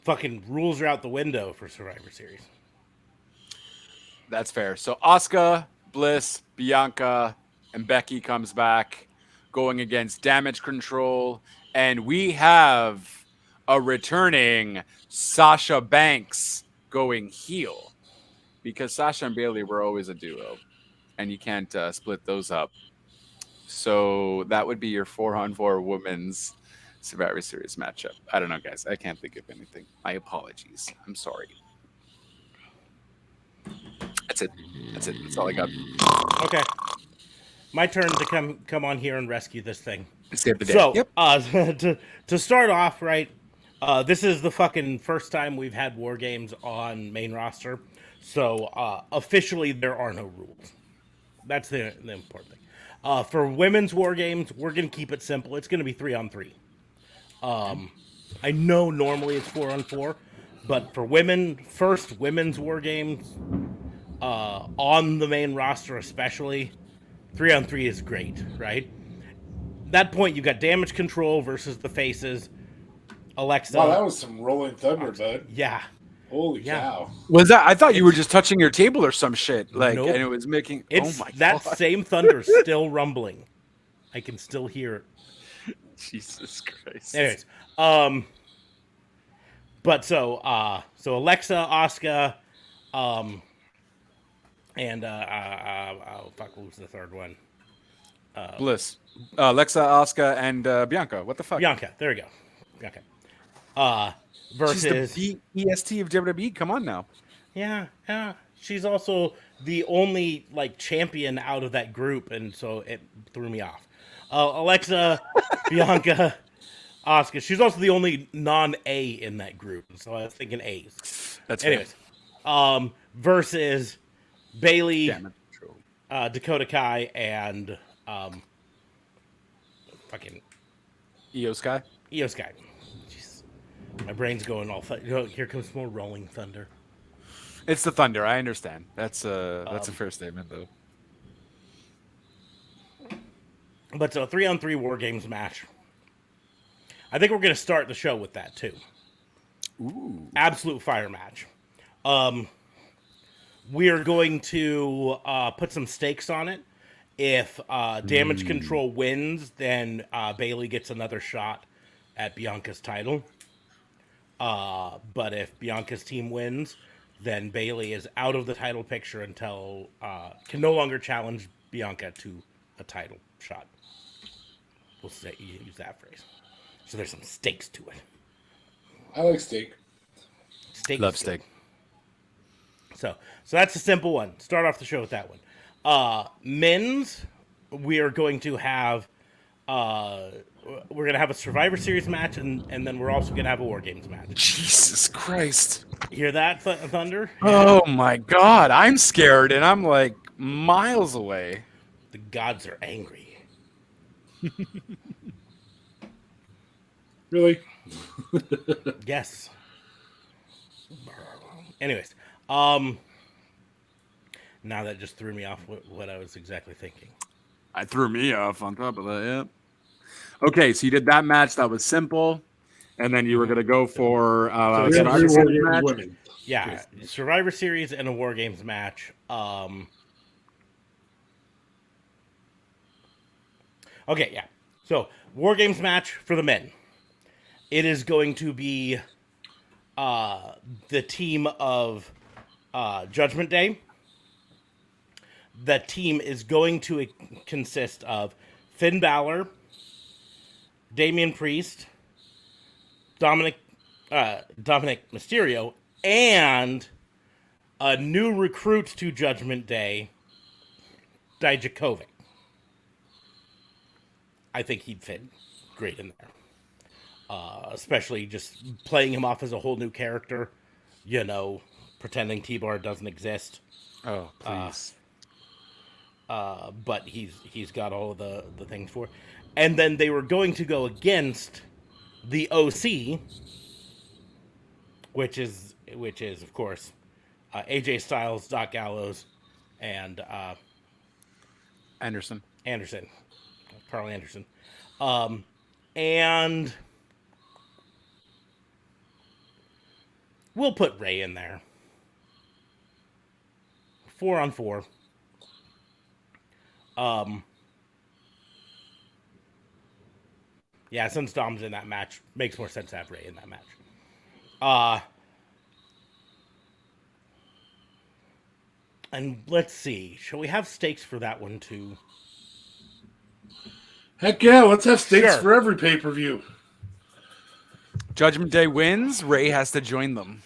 Speaker 1: Fucking rules are out the window for Survivor Series.
Speaker 4: That's fair. So Asuka, Bliss, Bianca, and Becky comes back, going against Damage Control, and we have a returning Sasha Banks going heel, because Sasha and Bayley were always a duo, and you can't split those up. So that would be your 4-on-4 women's Survivor Series matchup. I don't know, guys. I can't think of anything. My apologies. I'm sorry. That's it. That's all I got.
Speaker 1: Okay. My turn to come on here and rescue this thing.
Speaker 4: Save the day.
Speaker 1: So,
Speaker 4: yep.
Speaker 1: to start off, right, this is the fucking first time we've had War Games on main roster. So, officially, there are no rules. That's the important thing. For women's War Games, we're going to keep it simple. It's going to be 3-on-3. I know normally it's 4-on-4, but for women's War Games, on the main roster especially, 3-on-3 is great, right? At that point, you've got Damage Control versus the faces. Alexa.
Speaker 3: Wow, that was some rolling thunder, bud.
Speaker 1: Yeah.
Speaker 3: Holy cow.
Speaker 4: Was that? I thought you were just touching your table or some shit.
Speaker 1: Nope.
Speaker 4: And it was making.
Speaker 1: It's,
Speaker 4: oh my god.
Speaker 1: That same thunder is still rumbling. I can still hear it.
Speaker 4: Jesus Christ.
Speaker 1: Anyways, but so Alexa, Asuka, and what was the third one?
Speaker 4: Bliss, Alexa, Asuka, and Bianca. What the fuck?
Speaker 1: Bianca. There we go. Bianca. Versus
Speaker 4: she's the EST of WWE. Come on now.
Speaker 1: Yeah. She's also the only champion out of that group, and so it threw me off. Alexa, Bianca, Asuka. She's also the only non-A in that group, so I was thinking A's.
Speaker 4: That's
Speaker 1: anyways. Versus Bayley, Dakota Kai, and fucking
Speaker 4: Io Sky.
Speaker 1: Io Sky. Jeez. My brain's going all. Here comes more rolling thunder.
Speaker 4: It's the thunder. I understand. That's a fair statement, though.
Speaker 1: But so a 3-on-3 War Games match. I think we're going to start the show with that too.
Speaker 4: Ooh.
Speaker 1: Absolute fire match. We are going to put some stakes on it. If Damage Control wins, then Bayley gets another shot at Bianca's title. But if Bianca's team wins, then Bayley is out of the title picture until can no longer challenge Bianca to a title shot. We'll say use that phrase. So there's some stakes to it.
Speaker 3: I like steak.
Speaker 4: Love steak.
Speaker 1: So that's a simple one. Start off the show with that one. Men's, we are going to have a Survivor Series match, and then we're also gonna have a War Games match.
Speaker 4: Jesus Christ!
Speaker 1: Hear that, Thunder?
Speaker 4: Oh my God! I'm scared, and I'm like miles away.
Speaker 1: The gods are angry.
Speaker 3: Really?
Speaker 1: Yes. Anyways, now that just threw me off what I was exactly thinking.
Speaker 4: I threw me off on top of that, yeah. Okay, so you did that match. That was simple. And then you were going to go for
Speaker 1: Survivor Series match. Yeah, Survivor Series and a War Games match. Okay, yeah. So, War Games match for the men. It is going to be the team of Judgment Day. The team is going to consist of Finn Balor, Damian Priest, Dominic Mysterio, and a new recruit to Judgment Day, Dijakovic. I think he'd fit great in there. Especially just playing him off as a whole new character, pretending T-Bar doesn't exist.
Speaker 4: Oh, please.
Speaker 1: But he's got all of the things for it. And then they were going to go against the OC, which is of course AJ Styles, Doc Gallows, and
Speaker 4: Anderson,
Speaker 1: Carl Anderson, and we'll put Ray in there. 4-on-4. Yeah, since Dom's in that match, makes more sense to have Ray in that match. And let's see, shall we have stakes for that one too?
Speaker 3: Heck yeah, let's have stakes
Speaker 1: Sure.
Speaker 3: for every pay-per-view.
Speaker 4: Judgment Day wins. Ray has to join them.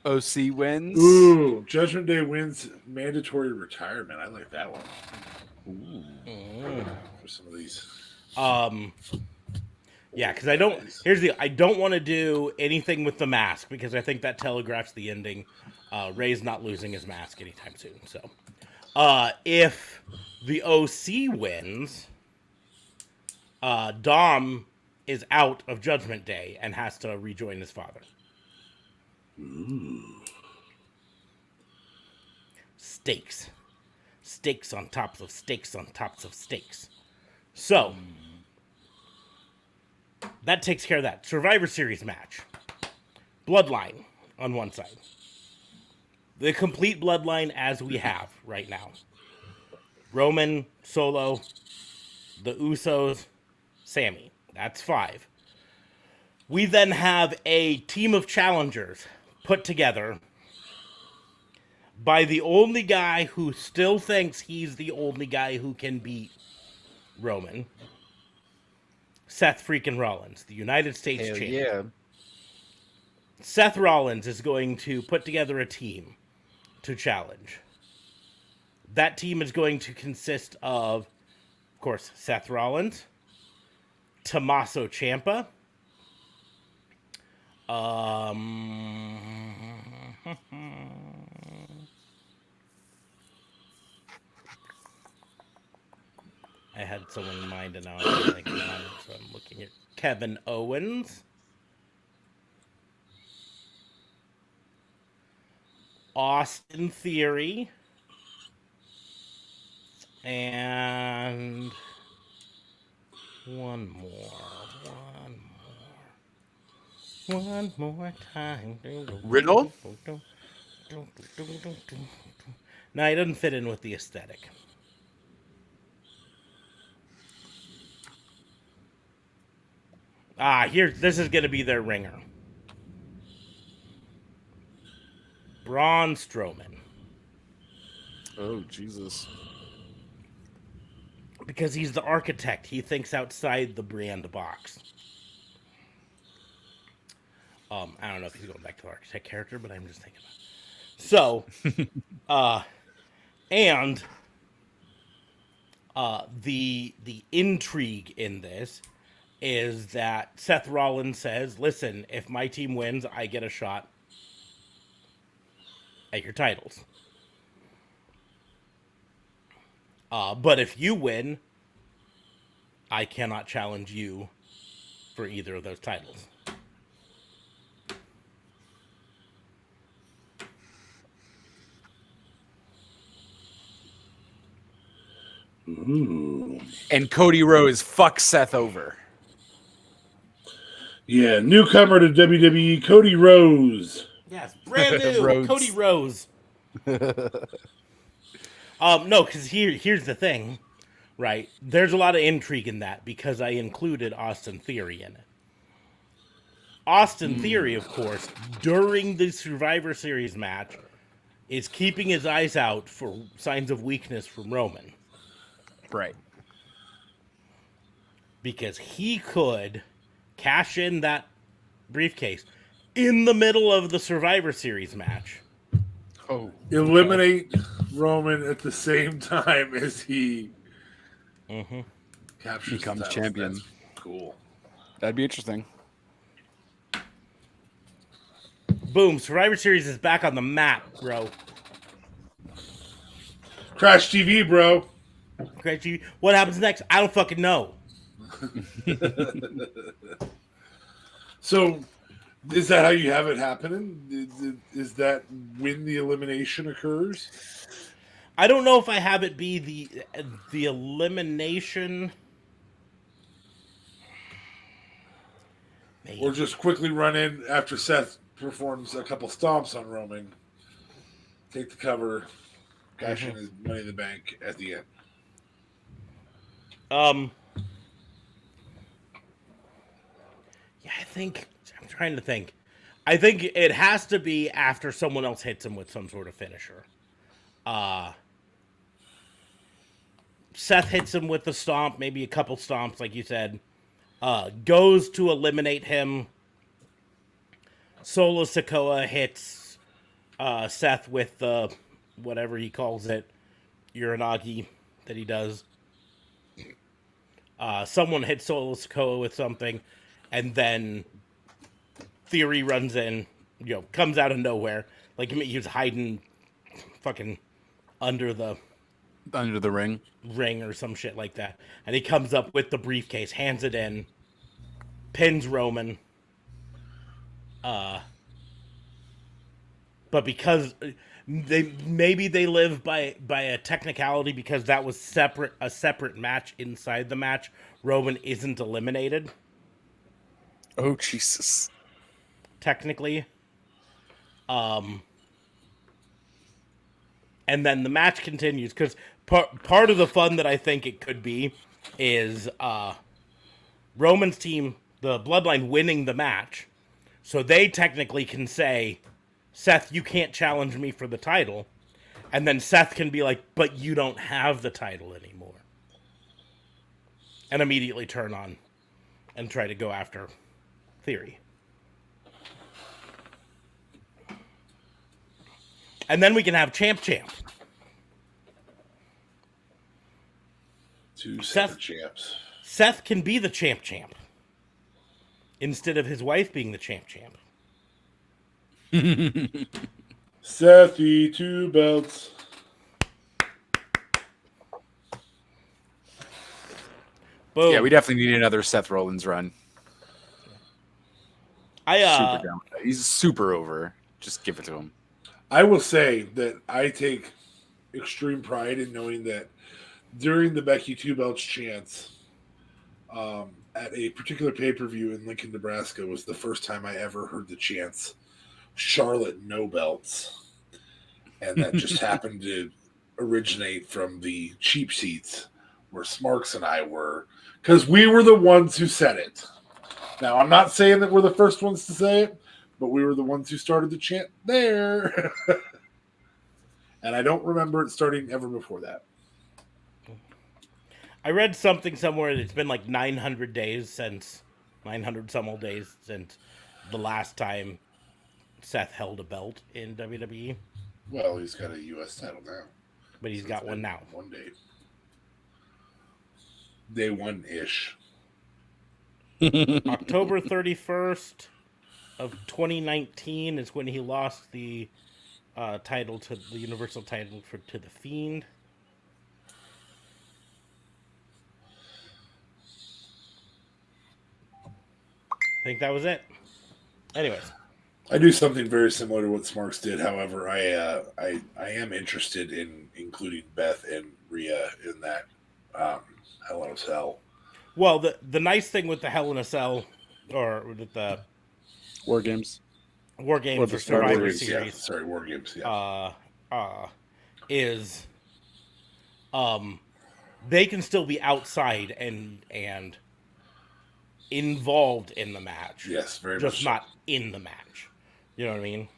Speaker 4: OC wins.
Speaker 3: Ooh, Judgment Day wins mandatory retirement. I like that one. Ooh. For some of these.
Speaker 1: Yeah, because I don't want to do anything with the mask because I think that telegraphs the ending. Ray's not losing his mask anytime soon. So, if the OC wins, Dom is out of Judgment Day and has to rejoin his father.
Speaker 3: Ooh.
Speaker 1: Stakes on tops of stakes on tops of stakes. So that takes care of that. Survivor Series match. Bloodline on one side. The complete bloodline as we have right now. Roman, Solo, the Usos, Sammy. That's 5. We then have a team of challengers put together by the only guy who still thinks he's the only guy who can beat Roman. Seth freaking Rollins, the United States champion.
Speaker 4: Yeah.
Speaker 1: Seth Rollins is going to put together a team to challenge. That team is going to consist of course, Seth Rollins, Tommaso Ciampa, I had someone in mind and now I'm thinking on it, so I'm looking at Kevin Owens, Austin Theory, and one more time.
Speaker 4: Riddle?
Speaker 1: No, he doesn't fit in with the aesthetic. This is going to be their ringer. Braun Strowman.
Speaker 4: Oh, Jesus.
Speaker 1: Because he's the architect. He thinks outside the brand box. I don't know if he's going back to the architect character, but I'm just thinking about it. So, and the intrigue in this is that Seth Rollins says, listen, if my team wins, I get a shot at your titles. But if you win, I cannot challenge you for either of those titles.
Speaker 3: Ooh.
Speaker 4: And Cody Rose fucks Seth over.
Speaker 3: Yeah, newcomer to WWE, Cody Rose.
Speaker 1: Yes, brand new, Cody Rose. No, because here's the thing, right? There's a lot of intrigue in that because I included Austin Theory in it. Austin Theory, of course, during the Survivor Series match, is keeping his eyes out for signs of weakness from Roman.
Speaker 4: Right.
Speaker 1: Because he could cash in that briefcase in the middle of the Survivor Series match.
Speaker 4: Oh.
Speaker 3: Eliminate Roman at the same time as he captures
Speaker 4: Becomes
Speaker 3: the titles.
Speaker 4: champion.
Speaker 3: That's cool.
Speaker 4: That'd be interesting.
Speaker 1: Boom, Survivor Series is back on the map, bro.
Speaker 3: Crash TV, bro.
Speaker 1: Great, what happens next? I don't fucking know.
Speaker 3: So, is that how you have it happening? Is that when the elimination occurs?
Speaker 1: I don't know if I have it be the elimination, maybe.
Speaker 3: Or just quickly run in after Seth performs a couple stomps on Roman, take the cover, cash in his Money in the Bank at the end.
Speaker 1: Yeah, I'm trying to think. I think it has to be after someone else hits him with some sort of finisher. Seth hits him with the stomp, maybe a couple stomps, like you said. Goes to eliminate him. Solo Sikoa hits Seth with the whatever he calls it, Uranagi that he does. Someone hits Solo Sikoa with something, and then Theory runs in, comes out of nowhere. Like he was hiding fucking under the ring or some shit like that. And he comes up with the briefcase, hands it in, pins Roman. But because they live by a technicality, because that was a separate match inside the match, Roman isn't eliminated.
Speaker 4: Oh Jesus.
Speaker 1: Technically. And then the match continues, because part of the fun that I think it could be is Roman's team, the Bloodline, winning the match. So they technically can say, Seth, you can't challenge me for the title. And then Seth can be like, but you don't have the title anymore. And immediately turn on and try to go after Theory. And then we can have Champ.
Speaker 3: Two separate champs.
Speaker 1: Seth can be the Champ. Instead of his wife being the Champ.
Speaker 3: Sethy, 2 belts.
Speaker 1: Boom.
Speaker 4: Yeah, we definitely need another Seth Rollins run. Super down. He's super over. Just give it to him.
Speaker 3: I will say that I take extreme pride in knowing that during the Becky 2 belts chants at a particular pay-per-view in Lincoln, Nebraska was the first time I ever heard the chants Charlotte no belts. And that just happened to originate from the cheap seats where Smarks and I were, because we were the ones who said it. Now, I'm not saying that we're the first ones to say it, but we were the ones who started the chant there. And I don't remember it starting ever before that.
Speaker 1: I read something somewhere that it's been like 900 some old days since the last time Seth held a belt in WWE.
Speaker 3: Well, he's got a U.S. title now.
Speaker 1: But he's got one now.
Speaker 3: One day. Day one-ish.
Speaker 1: October 31st of 2019 is when he lost the title to the Universal title to the Fiend. I think that was it. Anyways.
Speaker 3: I do something very similar to what Smarks did. However, I am interested in including Beth and Rhea in that Hell in a Cell.
Speaker 1: Well, the nice thing with the Hell in a Cell, or with the
Speaker 4: War Games
Speaker 1: or Survivor Series,
Speaker 3: War Games,
Speaker 1: is they can still be outside and involved in the match.
Speaker 3: Yes, very
Speaker 1: just
Speaker 3: much
Speaker 1: not in the match. You know what I mean?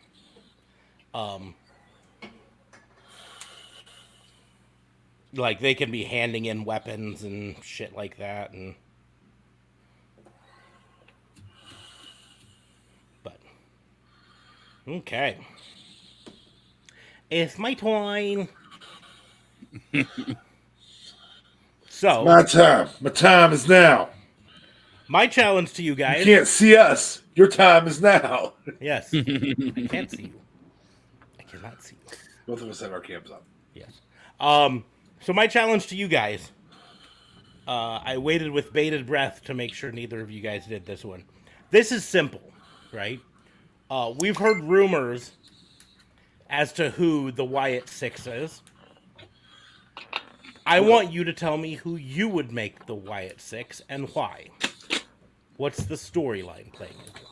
Speaker 1: Like they can be handing in weapons and shit like that, and but okay, it's my turn. So
Speaker 3: my time. My time is now.
Speaker 1: my challenge to you
Speaker 3: You
Speaker 1: guys.
Speaker 3: can't see us. Your time is now.
Speaker 1: Yes, I can't see you. I cannot see you.
Speaker 3: Both of us have our cams up.
Speaker 1: Yes. So my challenge to you guys. I waited with bated breath to make sure neither of you guys did this one. This is simple, right? We've heard rumors as to who the Wyatt Six is. I want you to tell me who you would make the Wyatt Six and why. What's the storyline playing into it?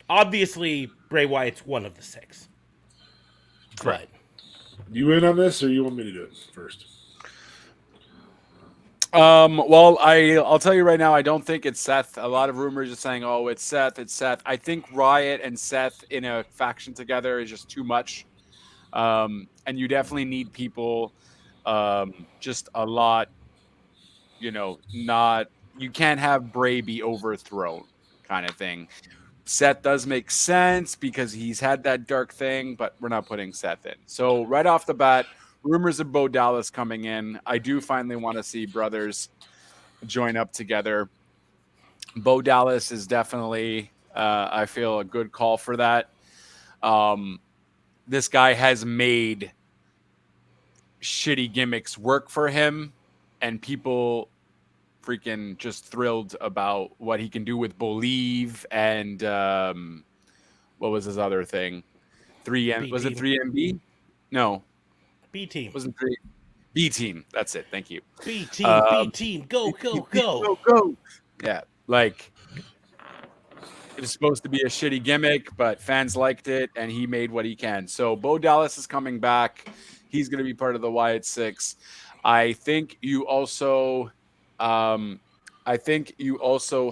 Speaker 1: Obviously, Bray Wyatt's one of the six.
Speaker 4: Correct.
Speaker 3: You in on this, or you want me to do it first?
Speaker 4: Well, I'll tell you right now, I don't think it's Seth. A lot of rumors are saying, "Oh, it's Seth. It's Seth." I think Riot and Seth in a faction together is just too much, and you definitely need people, just a lot. Not you can't have Bray be overthrown, kind of thing. Seth does make sense because he's had that dark thing, but we're not putting Seth in. So right off the bat, rumors of Bo Dallas coming in. I do finally want to see brothers join up together. Bo Dallas is definitely, I feel, a good call for that. This guy has made shitty gimmicks work for him, and people freaking just thrilled about what he can do with Believe and what was his other thing? 3M was it 3MB? No.
Speaker 1: B team.
Speaker 4: Wasn't 3 B team. That's it. Thank you.
Speaker 1: B team, go, go, go.
Speaker 4: Go, go. Yeah. Like it was supposed to be a shitty gimmick, but fans liked it and he made what he can. So Bo Dallas is coming back. He's going to be part of the Wyatt Six. I think you also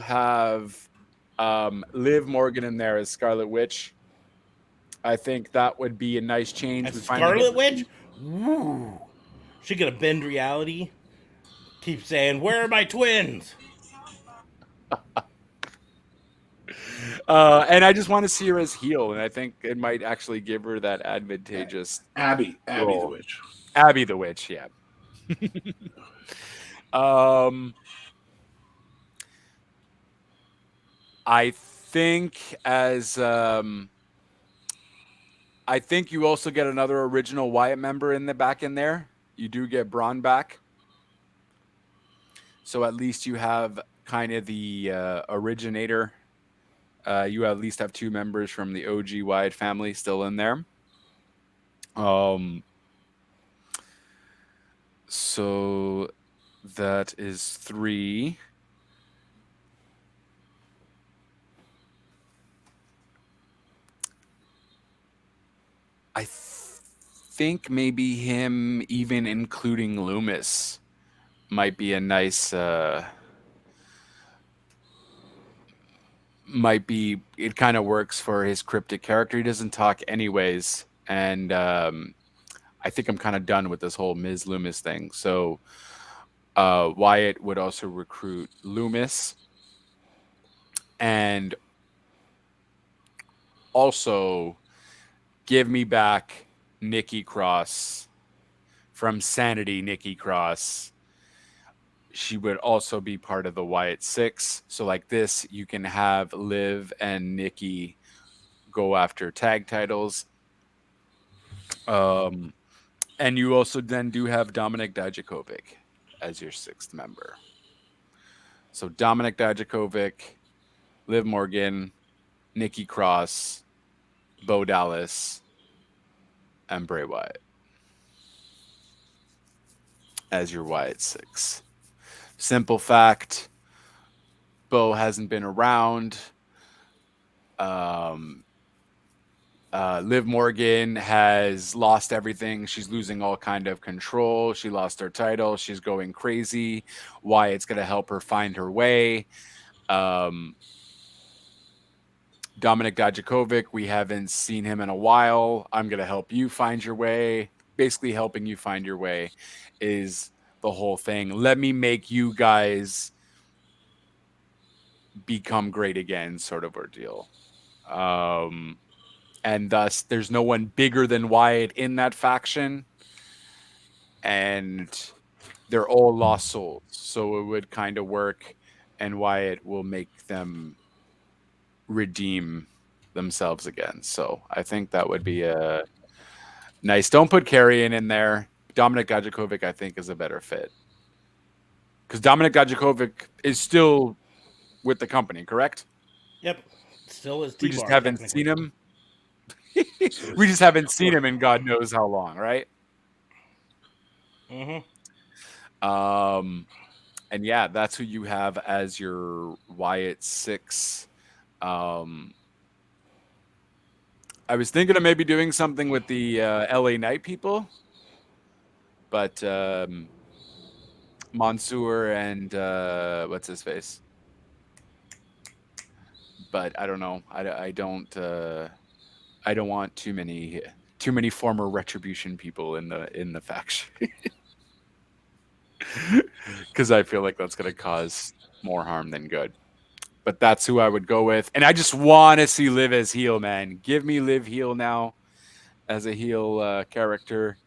Speaker 4: have Liv Morgan in there as Scarlet Witch. I think that would be a nice change.
Speaker 1: As Scarlet Witch? Woo. She gonna bend reality. Keep saying, "Where are my twins?"
Speaker 4: And I just want to see her as heel, and I think it might actually give her that advantageous
Speaker 3: Abby
Speaker 4: role.
Speaker 3: the Witch.
Speaker 4: Abby the Witch, yeah. I think I think you also get another original Wyatt member in the back in there. You do get Braun back. So at least you have kind of the originator. You at least have two members from the OG Wyatt family still in there. So that is 3. I think maybe him even including Loomis might be a nice it kind of works for his cryptic character. He doesn't talk anyways, and I think I'm kind of done with this whole Miz Loomis thing. So Wyatt would also recruit Loomis and also give me back Nikki Cross from Sanity. Nikki Cross. She would also be part of the Wyatt Six. So like this, you can have Liv and Nikki go after tag titles. And you also then do have Dominik Dijakovic as your 6th member. So Dominik Dijakovic, Liv Morgan, Nikki Cross, Bo Dallas, and Bray Wyatt as your Wyatt Six. Simple fact, Bo hasn't been around. Liv Morgan has lost everything. She's losing all kind of control. She lost her title. She's going crazy. Wyatt's going to help her find her way. Dominic Dijakovic, we haven't seen him in a while. I'm going to help you find your way. Basically helping you find your way is the whole thing. Let me make you guys become great again, sort of ordeal. And thus there's no one bigger than Wyatt in that faction. And they're all lost souls. So it would kind of work, and Wyatt will make them redeem themselves again. So I think that would be a nice. Don't put Karrion in there. Dominic Dijakovic, I think, is a better fit. Because Dominic Dijakovic is still with the company, correct?
Speaker 1: Yep. Still is
Speaker 4: We
Speaker 1: T-Bar,
Speaker 4: just haven't seen him. We just haven't seen him in God knows how long, right?
Speaker 1: Mm-hmm.
Speaker 4: And yeah, that's who you have as your Wyatt 6. I was thinking of maybe doing something with the LA Knight people, but Mansoor and what's his face? But I don't know. I don't want too many former Retribution people in the faction. Because I feel like that's going to cause more harm than good. But that's who I would go with. And I just want to see Liv as heel, man. Give me Liv heel now as a heel character.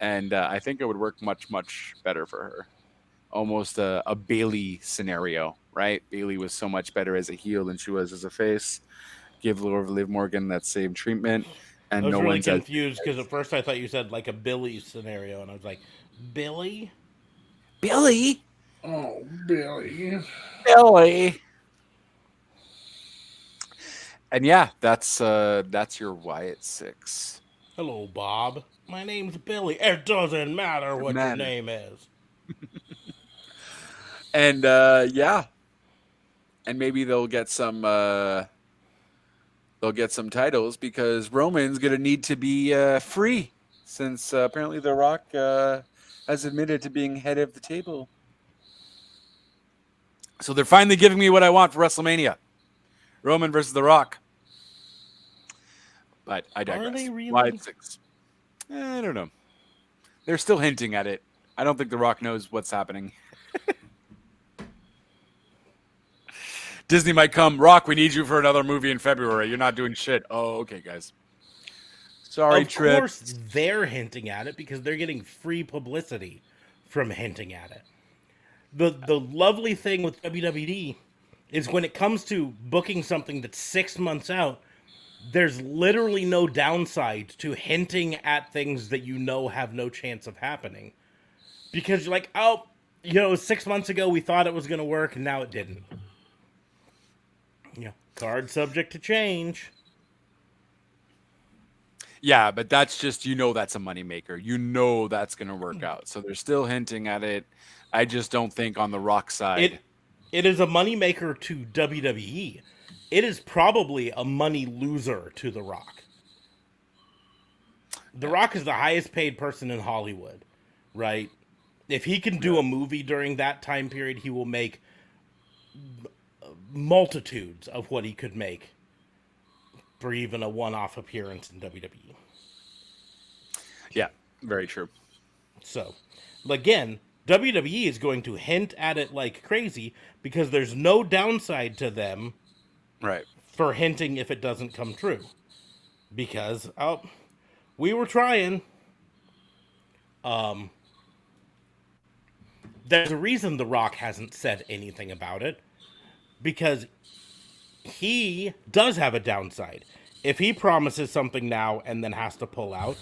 Speaker 4: And I think it would work much, much better for her. Almost a Bailey scenario, right? Bailey was so much better as a heel than she was as a face. Give Liv Morgan that same treatment. And
Speaker 1: I was
Speaker 4: no
Speaker 1: really
Speaker 4: one's
Speaker 1: confused because at first I thought you said like a Billy scenario, and I was like, Billy?
Speaker 4: Billy?
Speaker 3: Oh, Billy.
Speaker 4: Billy. And yeah, that's your Wyatt 6.
Speaker 1: Hello, Bob. My name's Billy. It doesn't matter what your name is.
Speaker 4: And yeah. And maybe they'll get some titles because Roman's gonna need to be free since apparently The Rock has admitted to being head of the table. So they're finally giving me what I want for WrestleMania. Roman versus The Rock. But I digress.
Speaker 1: Are they really?
Speaker 4: Wyatt 6. I don't know. They're still hinting at it. I don't think The Rock knows what's happening. Disney might come. Rock, we need you for another movie in February. You're not doing shit. Oh, okay, guys. Sorry, Trip.
Speaker 1: Of course they're hinting at it because they're getting free publicity from hinting at it. The lovely thing with WWE is when it comes to booking something that's 6 months out, there's literally no downside to hinting at things that you know have no chance of happening. Because you're like, oh, 6 months ago we thought it was going to work and now it didn't. Card subject to change.
Speaker 4: Yeah, but that's just, that's a moneymaker. That's going to work out. So they're still hinting at it. I just don't think on the Rock side.
Speaker 1: It is a moneymaker to WWE. It is probably a money loser to The Rock. The Rock is the highest paid person in Hollywood, right? If he can do a movie during that time period, he will make multitudes of what he could make for even a one-off appearance in WWE.
Speaker 4: Yeah, very true.
Speaker 1: So, again, WWE is going to hint at it like crazy because there's no downside to them for hinting if it doesn't come true. Because, we were trying. There's a reason The Rock hasn't said anything about it. Because he does have a downside. If he promises something now and then has to pull out,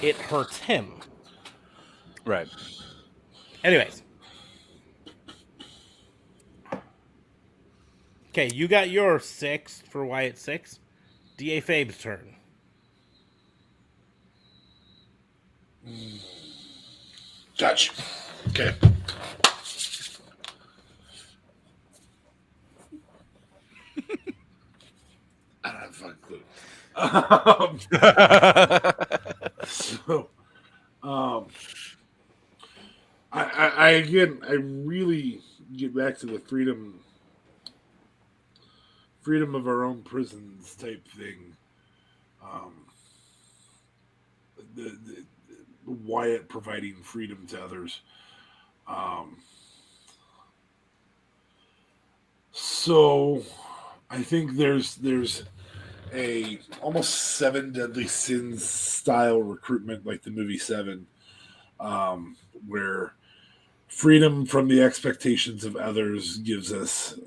Speaker 1: it hurts him.
Speaker 4: Right.
Speaker 1: Anyways. Okay, you got your 6 for Wyatt 6. D.A. Fabe's turn.
Speaker 3: Gotcha. Okay. I don't have a fucking clue. So, I again, I really get back to the freedom of our own prisons type thing. The Wyatt providing freedom to others. So I think there's a almost Seven Deadly Sins style recruitment, like the movie Seven, where freedom from the expectations of others gives us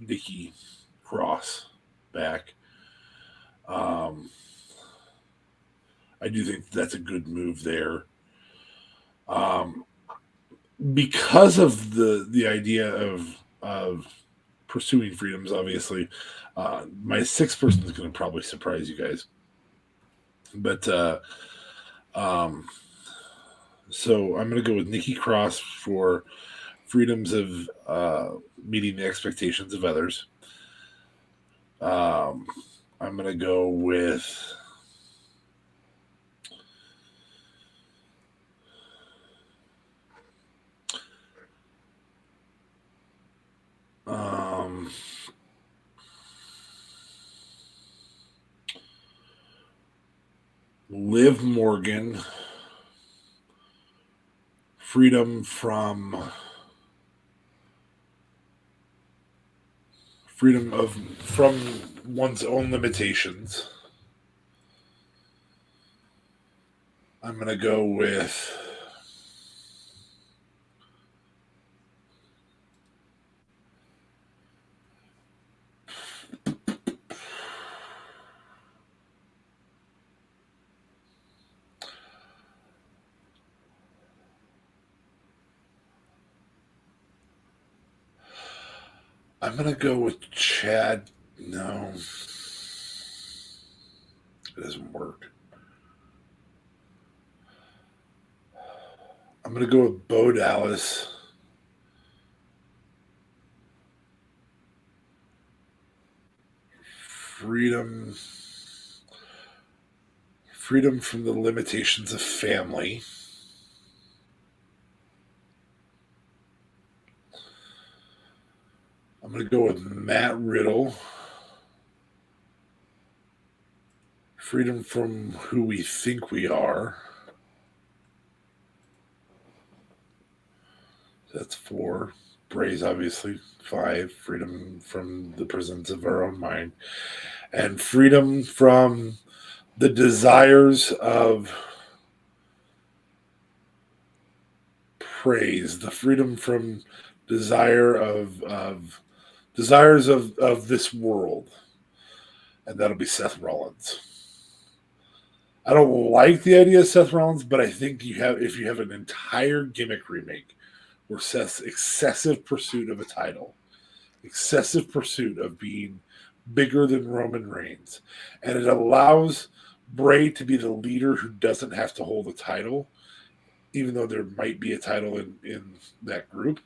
Speaker 3: Nikki Cross back. I do think that's a good move there. Because of the idea of pursuing freedoms, obviously, my sixth person is going to probably surprise you guys. But so I'm going to go with Nikki Cross for freedoms of meeting the expectations of others. I'm going to go with Liv Morgan, freedom from one's own limitations. I'm going to go with Chad. No, it doesn't work. I'm going to go with Bo Dallas. Freedom from the limitations of family. I'm going to go with Matt Riddle. Freedom from who we think we are. That's 4. Bray's obviously 5. Freedom from the prisons of our own mind. And freedom from the desires of praise. The freedom from desires of this world. And that'll be Seth Rollins. I don't like the idea of Seth Rollins, but I think if you have an entire gimmick remake where Seth's excessive pursuit of a title, excessive pursuit of being bigger than Roman Reigns, and it allows Bray to be the leader who doesn't have to hold a title, even though there might be a title in that group,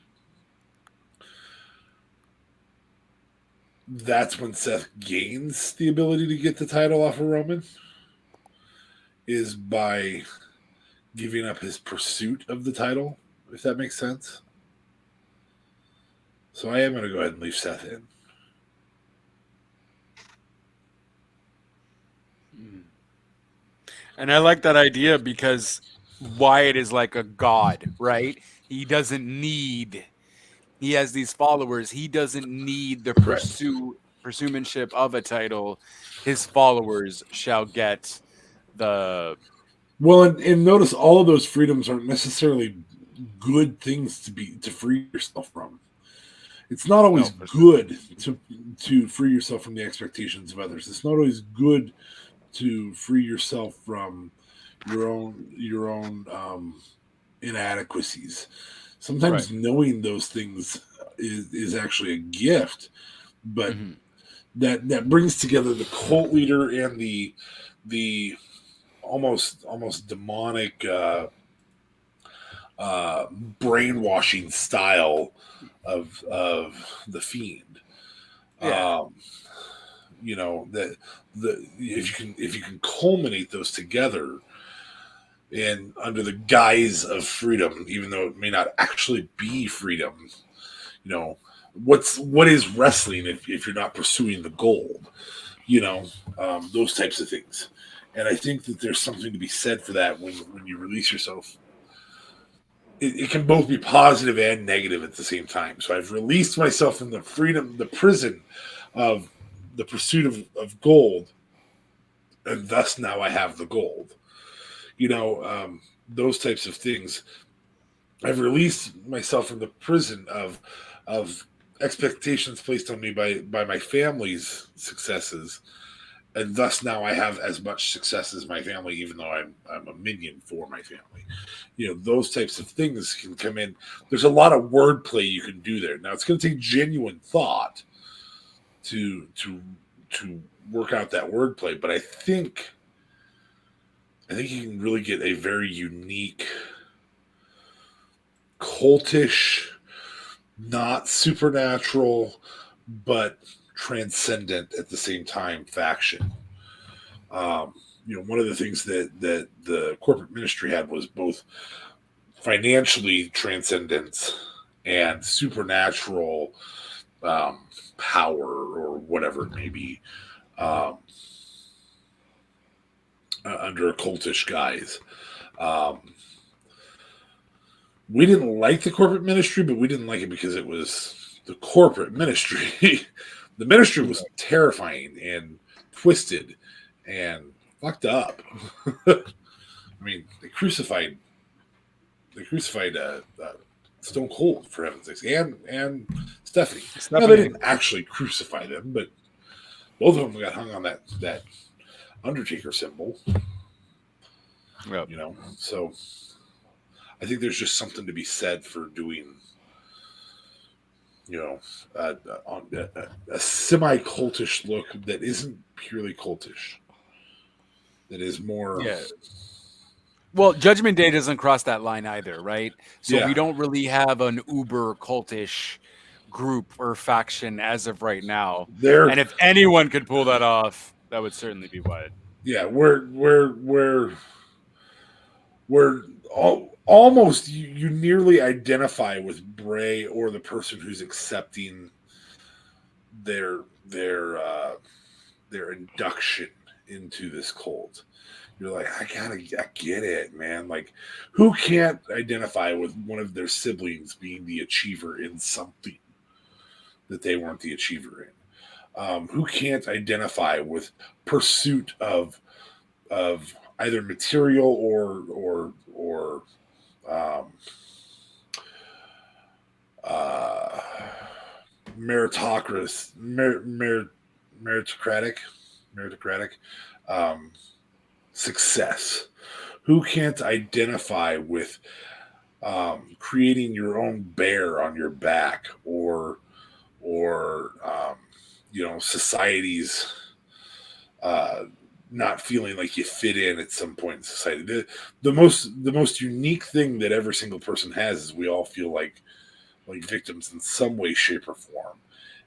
Speaker 3: that's when Seth gains the ability to get the title off of Roman, is by giving up his pursuit of the title, if that makes sense. So I am going to go ahead and leave Seth in.
Speaker 4: And I like that idea because Wyatt is like a god, right? He has these followers. He doesn't need the pursuitmanship of a title. His followers shall get the...
Speaker 3: Well, and notice all of those freedoms aren't necessarily good things to free yourself from. It's not always good to free yourself from the expectations of others. It's not always good to free yourself from your own inadequacies. Sometimes knowing those things is actually a gift, but that brings together the cult leader and the almost demonic brainwashing style of the Fiend. you know, that if you can culminate those together and under the guise of freedom, even though it may not actually be freedom, you know, what is wrestling if you're not pursuing the gold, you know, those types of things. And I think that there's something to be said for that when you release yourself. It can both be positive and negative at the same time. So I've released myself from the freedom, the prison of the pursuit of gold, and thus now I have the gold. You know, those types of things. I've released myself from the prison of expectations placed on me by my family's successes, and thus now I have as much success as my family, even though I'm a minion for my family. You know, those types of things can come in. There's a lot of wordplay you can do there. Now it's going to take genuine thought to work out that wordplay, but I think you can really get a very unique, cultish, not supernatural, but transcendent at the same time faction. You know, one of the things that the corporate ministry had was both financially transcendence and supernatural power, or whatever it may be, under a cultish guise. We didn't like the corporate ministry, but we didn't like it because it was the corporate ministry. The ministry was terrifying and twisted and fucked up. I mean, they crucified Stone Cold, for heaven's sakes, and Stephanie. Now, they didn't actually crucify them, but both of them got hung on that Undertaker symbol.
Speaker 4: Yep.
Speaker 3: You know, so I think there's just something to be said for doing, you know, a semi-cultish look that isn't purely cultish. That is more.
Speaker 4: Yeah. Well, Judgment Day doesn't cross that line either, right? So we don't really have an uber cultish group or faction as of right now. And if anyone could pull that off, that would certainly be Wyatt.
Speaker 3: Yeah, we're almost you nearly identify with Bray or the person who's accepting their induction into this cult. You're like, I get it, man. Like, who can't identify with one of their siblings being the achiever in something that they weren't the achiever in? Who can't identify with pursuit of either material or meritocratic success? Who can't identify with creating your own bear on your back, or you know, society's not feeling like you fit in at some point in society? The most unique thing that every single person has is we all feel like victims in some way, shape, or form.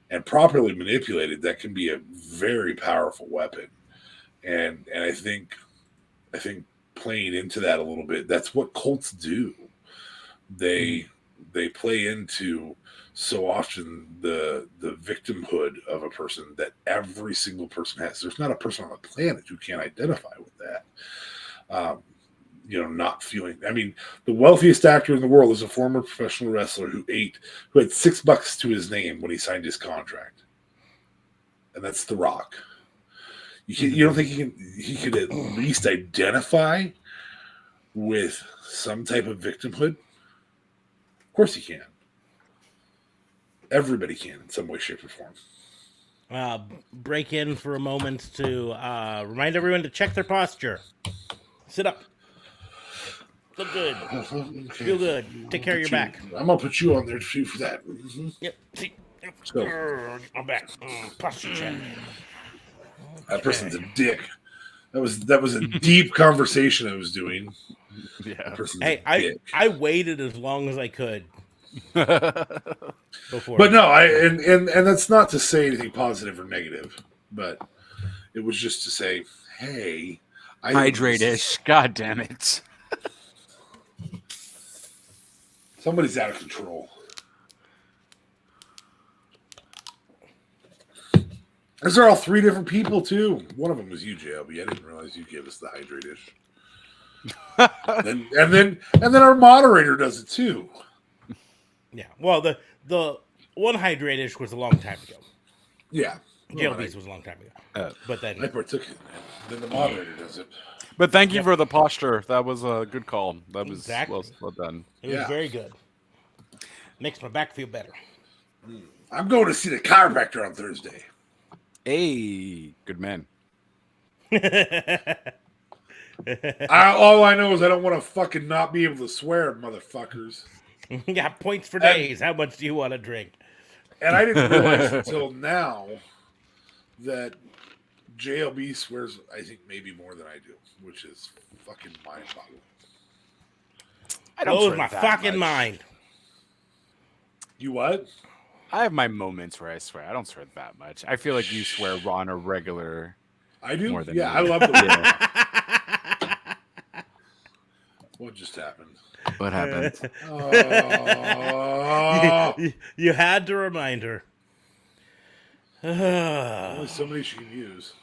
Speaker 3: And properly manipulated, that can be a very powerful weapon. And I think playing into that a little bit, that's what cults do. They play into so often the victimhood of a person that every single person has. There's not a person on the planet who can't identify with that. You know, not feeling. I mean, the wealthiest actor in the world is a former professional wrestler who had $6 to his name when he signed his contract, and that's The Rock. You don't think he could at least identify with some type of victimhood? Of course he can. Everybody can in some way, shape, or form.
Speaker 1: Break in for a moment to remind everyone to check their posture. Sit up. Look good. Okay. Feel good. Take care of your back.
Speaker 3: I'm going to put you on there too for that. Mm-hmm.
Speaker 1: Yep. See. My back. Posture check.
Speaker 3: That person's a dick. That was a deep conversation I was doing.
Speaker 4: Yeah.
Speaker 1: Hey, I waited as long as I could.
Speaker 3: Before. But no, and that's not to say anything positive or negative, but it was just to say, hey,
Speaker 4: Hydrate-ish. God damn it.
Speaker 3: Somebody's out of control. Those are all three different people, too. One of them was you, JLB. I didn't realize you gave us the hydrate-ish. and then our moderator does it, too.
Speaker 1: Yeah. Well, the one hydrate-ish was a long time ago.
Speaker 3: Yeah.
Speaker 1: JLB's was a long time ago. But then
Speaker 3: I partook in it. Then the moderator does it.
Speaker 4: But thank you for the posture. That was a good call. That was well done.
Speaker 1: It was very good. Makes my back feel better.
Speaker 3: I'm going to see the chiropractor on Thursday.
Speaker 4: Hey, good man.
Speaker 3: All I know is I don't want to fucking not be able to swear, motherfuckers.
Speaker 1: Yeah, points for days. How much do you want to drink?
Speaker 3: And I didn't realize until now that JLB swears, I think, maybe more than I do, which is fucking mind-boggling.
Speaker 4: I don't
Speaker 1: blows
Speaker 4: swear
Speaker 1: my
Speaker 4: that
Speaker 1: fucking
Speaker 4: much.
Speaker 1: mind.
Speaker 3: You what?
Speaker 4: I have my moments where I swear. I don't swear that much. I feel like you swear on a regular.
Speaker 3: I do?
Speaker 4: More than
Speaker 3: Yeah,
Speaker 4: me.
Speaker 3: I love the What just happened?
Speaker 4: What happened?
Speaker 1: You had to remind her.
Speaker 3: Only so many she can use.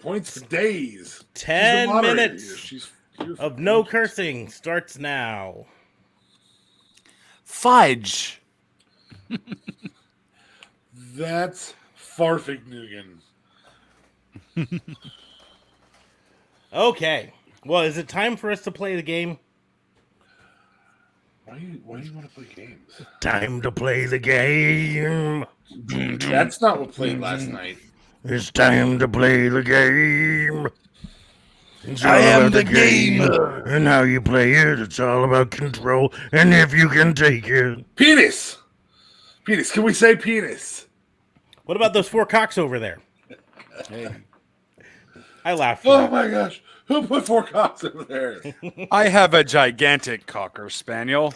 Speaker 3: Points for days.
Speaker 1: 10
Speaker 3: She's the moderator
Speaker 1: minutes
Speaker 3: here. She's here for
Speaker 1: of no
Speaker 3: points.
Speaker 1: cursing starts now.
Speaker 4: Fudge.
Speaker 3: That's Farfignugan.
Speaker 1: Okay. Well, is it time for us to play the game?
Speaker 3: Why do you want to play games?
Speaker 1: Time to play the game.
Speaker 3: That's not what played last night.
Speaker 1: It's time to play the game. It's
Speaker 5: I
Speaker 1: all
Speaker 5: am
Speaker 1: about
Speaker 5: the gamer.
Speaker 1: and how you play it. It's all about control and if you can take it.
Speaker 3: Penis! Penis. Can we say penis?
Speaker 1: What about those four cocks over there?
Speaker 4: Hey.
Speaker 1: I laughed.
Speaker 3: Oh my gosh. Who put four cocks over there?
Speaker 4: I have a gigantic cocker spaniel.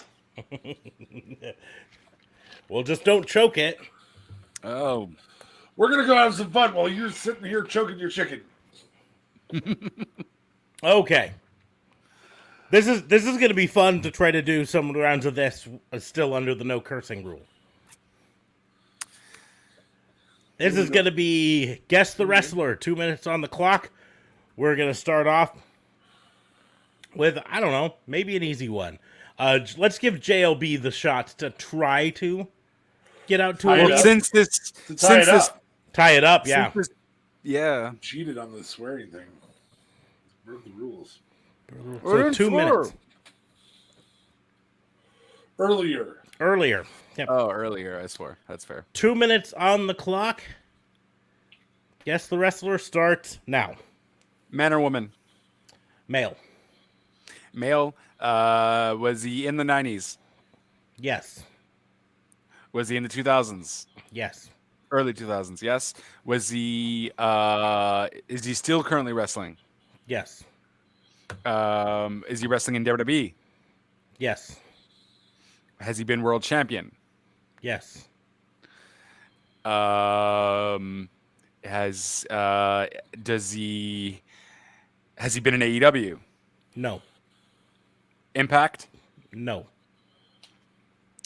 Speaker 1: Well, just don't choke it.
Speaker 4: Oh.
Speaker 3: We're going to go have some fun while you're sitting here choking your chicken.
Speaker 1: Okay. This is going to be fun to try to do some rounds of this still under the no cursing rule. This is going to be Guess the Wrestler, 2 minutes on the clock. We're going to start off with, I don't know, maybe an easy one. Let's give JLB the shot to try to get out to
Speaker 3: Tie
Speaker 1: a
Speaker 3: it
Speaker 1: lead.
Speaker 3: up.
Speaker 1: Tie it up, yeah.
Speaker 4: Yeah.
Speaker 3: Cheated on the swearing thing. Broke the rules.
Speaker 1: So 2 minutes.
Speaker 3: Earlier.
Speaker 1: Yep.
Speaker 4: Oh, earlier, I swear. That's fair.
Speaker 1: 2 minutes on the clock. Guess the Wrestler starts now.
Speaker 4: Man or woman?
Speaker 1: Male.
Speaker 4: Male. Was he in the 90s?
Speaker 1: Yes.
Speaker 4: Was he in the 2000s?
Speaker 1: Yes.
Speaker 4: Early 2000s, yes. Was he, is he still currently wrestling?
Speaker 1: Yes.
Speaker 4: Is he wrestling in WWE?
Speaker 1: Yes.
Speaker 4: Has he been world champion?
Speaker 1: Yes.
Speaker 4: Has he been in AEW?
Speaker 1: No.
Speaker 4: Impact?
Speaker 1: No.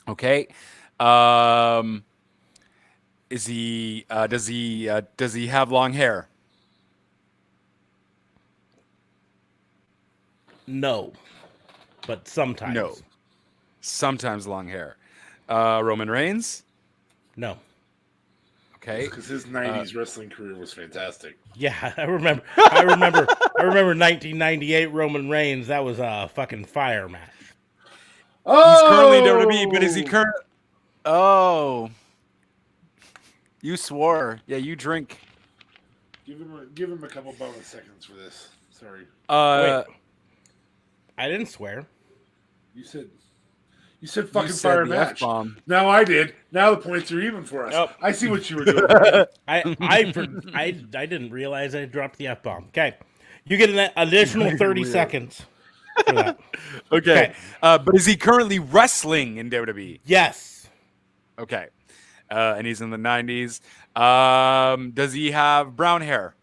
Speaker 4: Okay. Is he does he have long hair?
Speaker 1: No. But sometimes.
Speaker 4: No. Sometimes long hair. Roman Reigns?
Speaker 1: No.
Speaker 4: Okay.
Speaker 3: Because his 90s wrestling career was fantastic.
Speaker 1: Yeah, I remember 1998 Roman Reigns. That was a fucking fire match.
Speaker 4: He's currently in WWE, but is he current? Oh. You swore. Yeah, you drink.
Speaker 3: Give him a couple bonus seconds for this. Sorry.
Speaker 1: Wait. I didn't swear.
Speaker 3: You said fucking
Speaker 4: said
Speaker 3: fire
Speaker 4: the
Speaker 3: match.
Speaker 4: F-bomb.
Speaker 3: Now I did. Now the points are even for us.
Speaker 1: Nope.
Speaker 3: I see what you were doing.
Speaker 1: I didn't realize I dropped the F-bomb. Okay. You get an additional 30 seconds for that.
Speaker 4: Okay. But is he currently wrestling in WWE?
Speaker 1: Yes.
Speaker 4: Okay. and he's in the 90s. Does he have brown hair?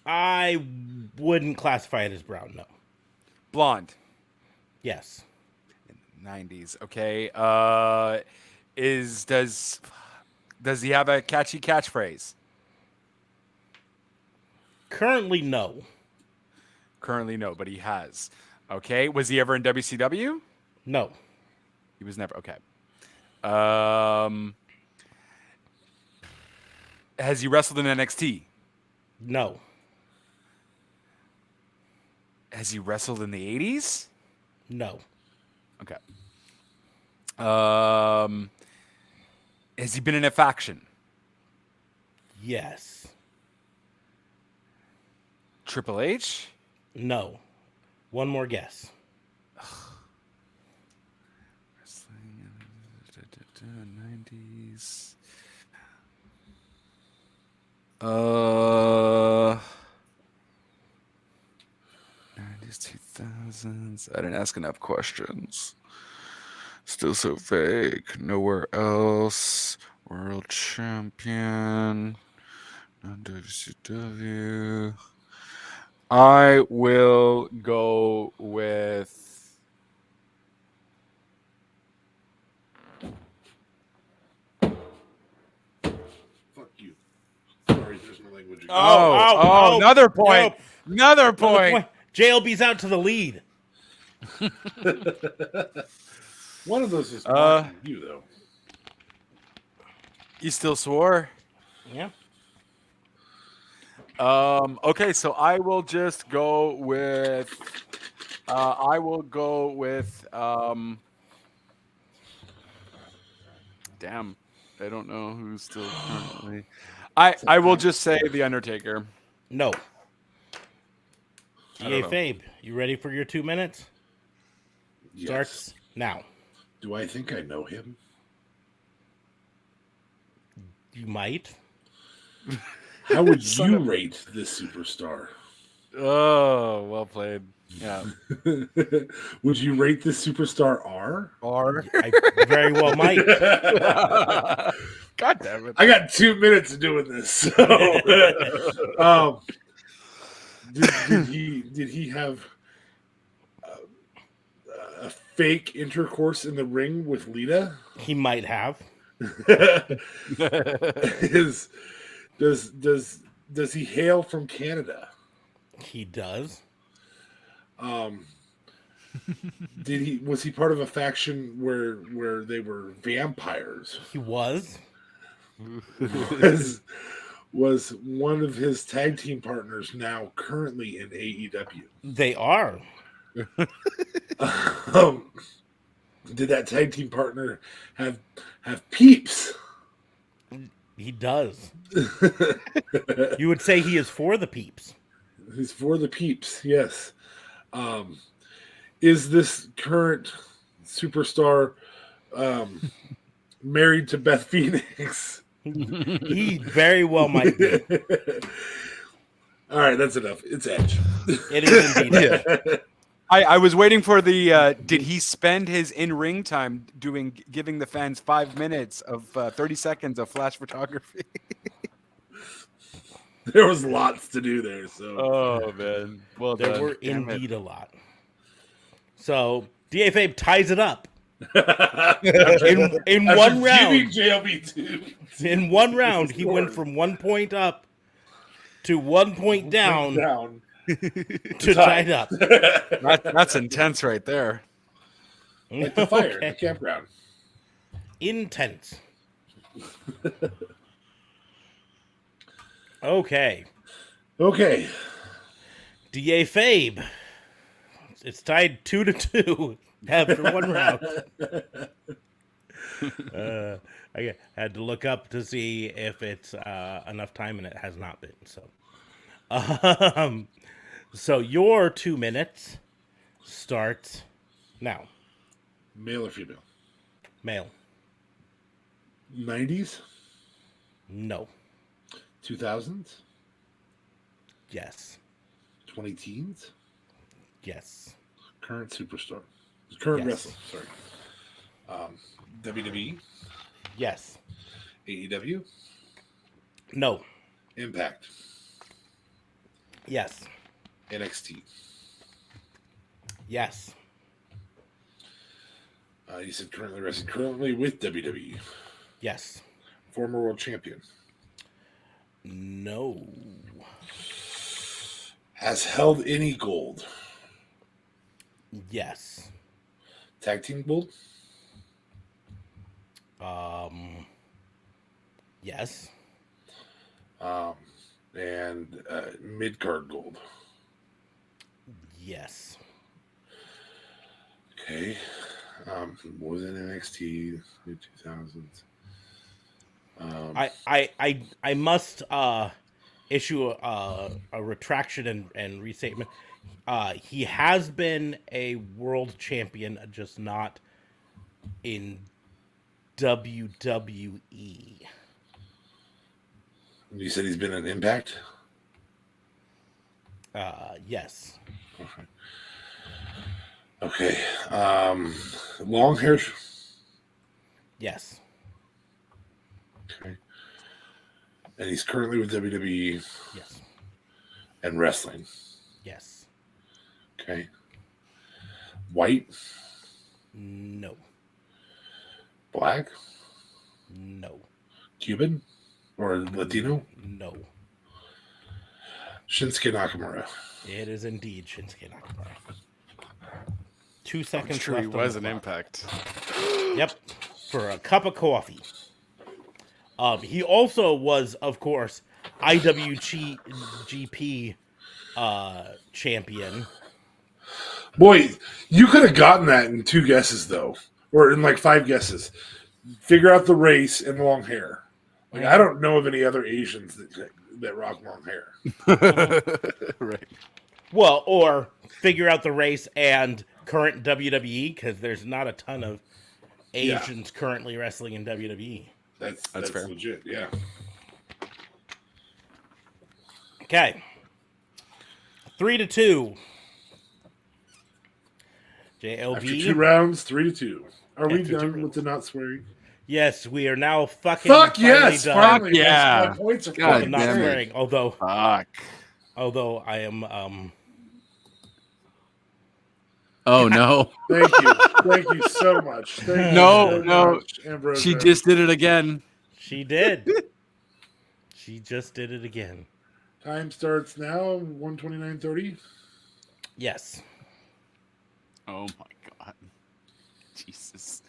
Speaker 1: I wouldn't classify it as brown. No.
Speaker 4: Blonde.
Speaker 1: Yes.
Speaker 4: 90s. Okay. Does he have a catchy catchphrase?
Speaker 1: Currently, no.
Speaker 4: Currently, no, but he has. Okay. Was he ever in WCW?
Speaker 1: No.
Speaker 4: He was never. Okay. Has he wrestled in NXT?
Speaker 1: No.
Speaker 4: Has he wrestled in the 80s?
Speaker 1: No.
Speaker 4: Okay. Has he been in a faction?
Speaker 1: Yes.
Speaker 4: Triple H?
Speaker 1: No. One more guess.
Speaker 4: Wrestling in 90s. 90s, 2000s. I didn't ask enough questions. Still so vague. Nowhere else. World champion. Non-WCW. I will go with.
Speaker 3: Fuck you. Sorry, there's no language. Again.
Speaker 1: Oh,
Speaker 4: another point.
Speaker 1: no.
Speaker 4: Another point.
Speaker 1: JLB's out to the lead.
Speaker 3: One of those is mocking you, though.
Speaker 4: You still swore?
Speaker 1: Yeah.
Speaker 4: Okay, so I will just go with. Damn, I don't know who's still currently. I will just say the Undertaker.
Speaker 1: No.
Speaker 4: I don't
Speaker 1: DA
Speaker 4: know.
Speaker 1: Fabe, you ready for your 2 minutes?
Speaker 3: Yes.
Speaker 1: Starts now.
Speaker 3: Do I think I know him?
Speaker 1: You might.
Speaker 3: How would you rate this superstar?
Speaker 4: Oh, well played. Yeah.
Speaker 3: Would you rate this superstar R?
Speaker 4: R.
Speaker 1: I very well might.
Speaker 4: God damn it.
Speaker 3: I got 2 minutes doing this. So, did he have a fake intercourse in the ring with Lita?
Speaker 1: He might have.
Speaker 3: Does he hail from Canada?
Speaker 1: He does.
Speaker 3: Was he part of a faction where they were vampires?
Speaker 1: He was.
Speaker 3: Was one of his tag team partners now currently in AEW?
Speaker 1: They are.
Speaker 3: Did that tag team partner have peeps?
Speaker 1: He does. You would say he is for the peeps.
Speaker 3: He's for the peeps, yes. Is this current superstar married to Beth Phoenix?
Speaker 1: He very well might be.
Speaker 3: All right, that's enough. It's Edge.
Speaker 1: It is indeed.
Speaker 4: Yeah. I was waiting for the. Did he spend his in-ring time giving the fans 5 minutes of 30 seconds of flash photography?
Speaker 3: There was lots to do there. So.
Speaker 4: Oh man, well
Speaker 1: There
Speaker 4: done.
Speaker 1: were
Speaker 4: Damn
Speaker 1: indeed
Speaker 4: it.
Speaker 1: a lot. So DA Fabe ties it up in one round. In one round, he went from 1 point up to 1 point down to tied up.
Speaker 4: That's intense right there.
Speaker 3: Like the fire in the campground.
Speaker 1: Intense. Okay. DA Fabe. It's tied 2-2 after one round. I had to look up to see if it's enough time, and it has not been. So your 2 minutes starts now.
Speaker 3: Male or female?
Speaker 1: Male.
Speaker 3: 90s?
Speaker 1: No.
Speaker 3: 2000s?
Speaker 1: Yes.
Speaker 3: 20 teens?
Speaker 1: Yes.
Speaker 3: Current superstar. Current
Speaker 1: Yes.
Speaker 3: wrestler, sorry. WWE,
Speaker 1: Yes.
Speaker 3: AEW,
Speaker 1: No.
Speaker 3: Impact,
Speaker 1: Yes.
Speaker 3: NXT.
Speaker 1: Yes.
Speaker 3: You said currently wrestling. Currently with WWE.
Speaker 1: Yes.
Speaker 3: Former world champion.
Speaker 1: No.
Speaker 3: Has held any gold.
Speaker 1: Yes.
Speaker 3: Tag team gold.
Speaker 1: Yes.
Speaker 3: And mid card gold.
Speaker 1: Yes.
Speaker 3: Okay. More than NXT mid 2000s.
Speaker 1: I must issue a retraction and restatement. He has been a world champion, just not in WWE.
Speaker 3: You said he's been an Impact.
Speaker 1: Yes.
Speaker 3: Okay. Long hair.
Speaker 1: Yes.
Speaker 3: Okay. And he's currently with WWE.
Speaker 1: Yes.
Speaker 3: And wrestling.
Speaker 1: Yes.
Speaker 3: Okay. White.
Speaker 1: No.
Speaker 3: Black.
Speaker 1: No.
Speaker 3: Cuban or Latino.
Speaker 1: No.
Speaker 3: Shinsuke Nakamura.
Speaker 1: It is indeed Shinsuke Nakamura. 2 seconds
Speaker 4: Sure,
Speaker 1: left.
Speaker 4: he was
Speaker 1: on
Speaker 4: an
Speaker 1: the clock.
Speaker 4: Impact.
Speaker 1: Yep, for a cup of coffee. He also was, of course, IWGP champion.
Speaker 3: Boy, you could have gotten that in 2 guesses though, or in like 5 guesses. Figure out the race and long hair. Like I don't know of any other Asians that rock long hair.
Speaker 4: Right.
Speaker 1: Well, or figure out the race and current WWE, because there's not a ton of Asians currently wrestling in WWE.
Speaker 3: That's
Speaker 4: fair.
Speaker 3: legit. Yeah.
Speaker 1: Okay. 3-2. JLB.
Speaker 3: After 2 rounds, 3-2. Are we
Speaker 1: After 2
Speaker 3: done with the not swearing?
Speaker 1: Yes, we are now fucking.
Speaker 3: Fuck
Speaker 1: finally
Speaker 3: yes!
Speaker 1: done
Speaker 3: Finally,
Speaker 4: Fuck yeah.
Speaker 3: My points are
Speaker 4: God
Speaker 1: with
Speaker 3: fucking
Speaker 1: the not
Speaker 4: damn it.
Speaker 1: swearing.
Speaker 4: Fuck.
Speaker 1: Although I am
Speaker 4: Oh no.
Speaker 3: Thank you. Thank you so much. Thank
Speaker 4: No,
Speaker 3: you so
Speaker 4: no.
Speaker 3: much, Ambrose.
Speaker 4: She just did it again.
Speaker 1: She did. She just did it again.
Speaker 3: Time starts now, 1:29:30.
Speaker 1: Yes.
Speaker 4: Oh my god. Jesus.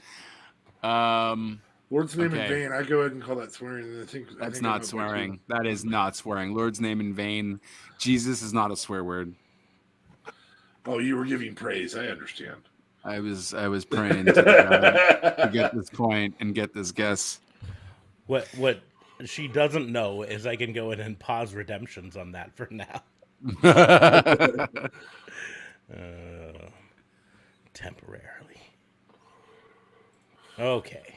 Speaker 3: Lord's name in
Speaker 4: Okay.
Speaker 3: vain. I go ahead and call that swearing. And I think
Speaker 4: That's
Speaker 3: I'm
Speaker 4: not
Speaker 3: up
Speaker 4: swearing.
Speaker 3: by
Speaker 4: That is not swearing. Lord's name in vain. Jesus is not a swear word.
Speaker 3: 2. Oh, you were giving praise. I understand.
Speaker 4: I was praying to get this point and get this guess.
Speaker 1: What she doesn't know is I can go in and pause redemptions on that for now. Temporarily. Okay.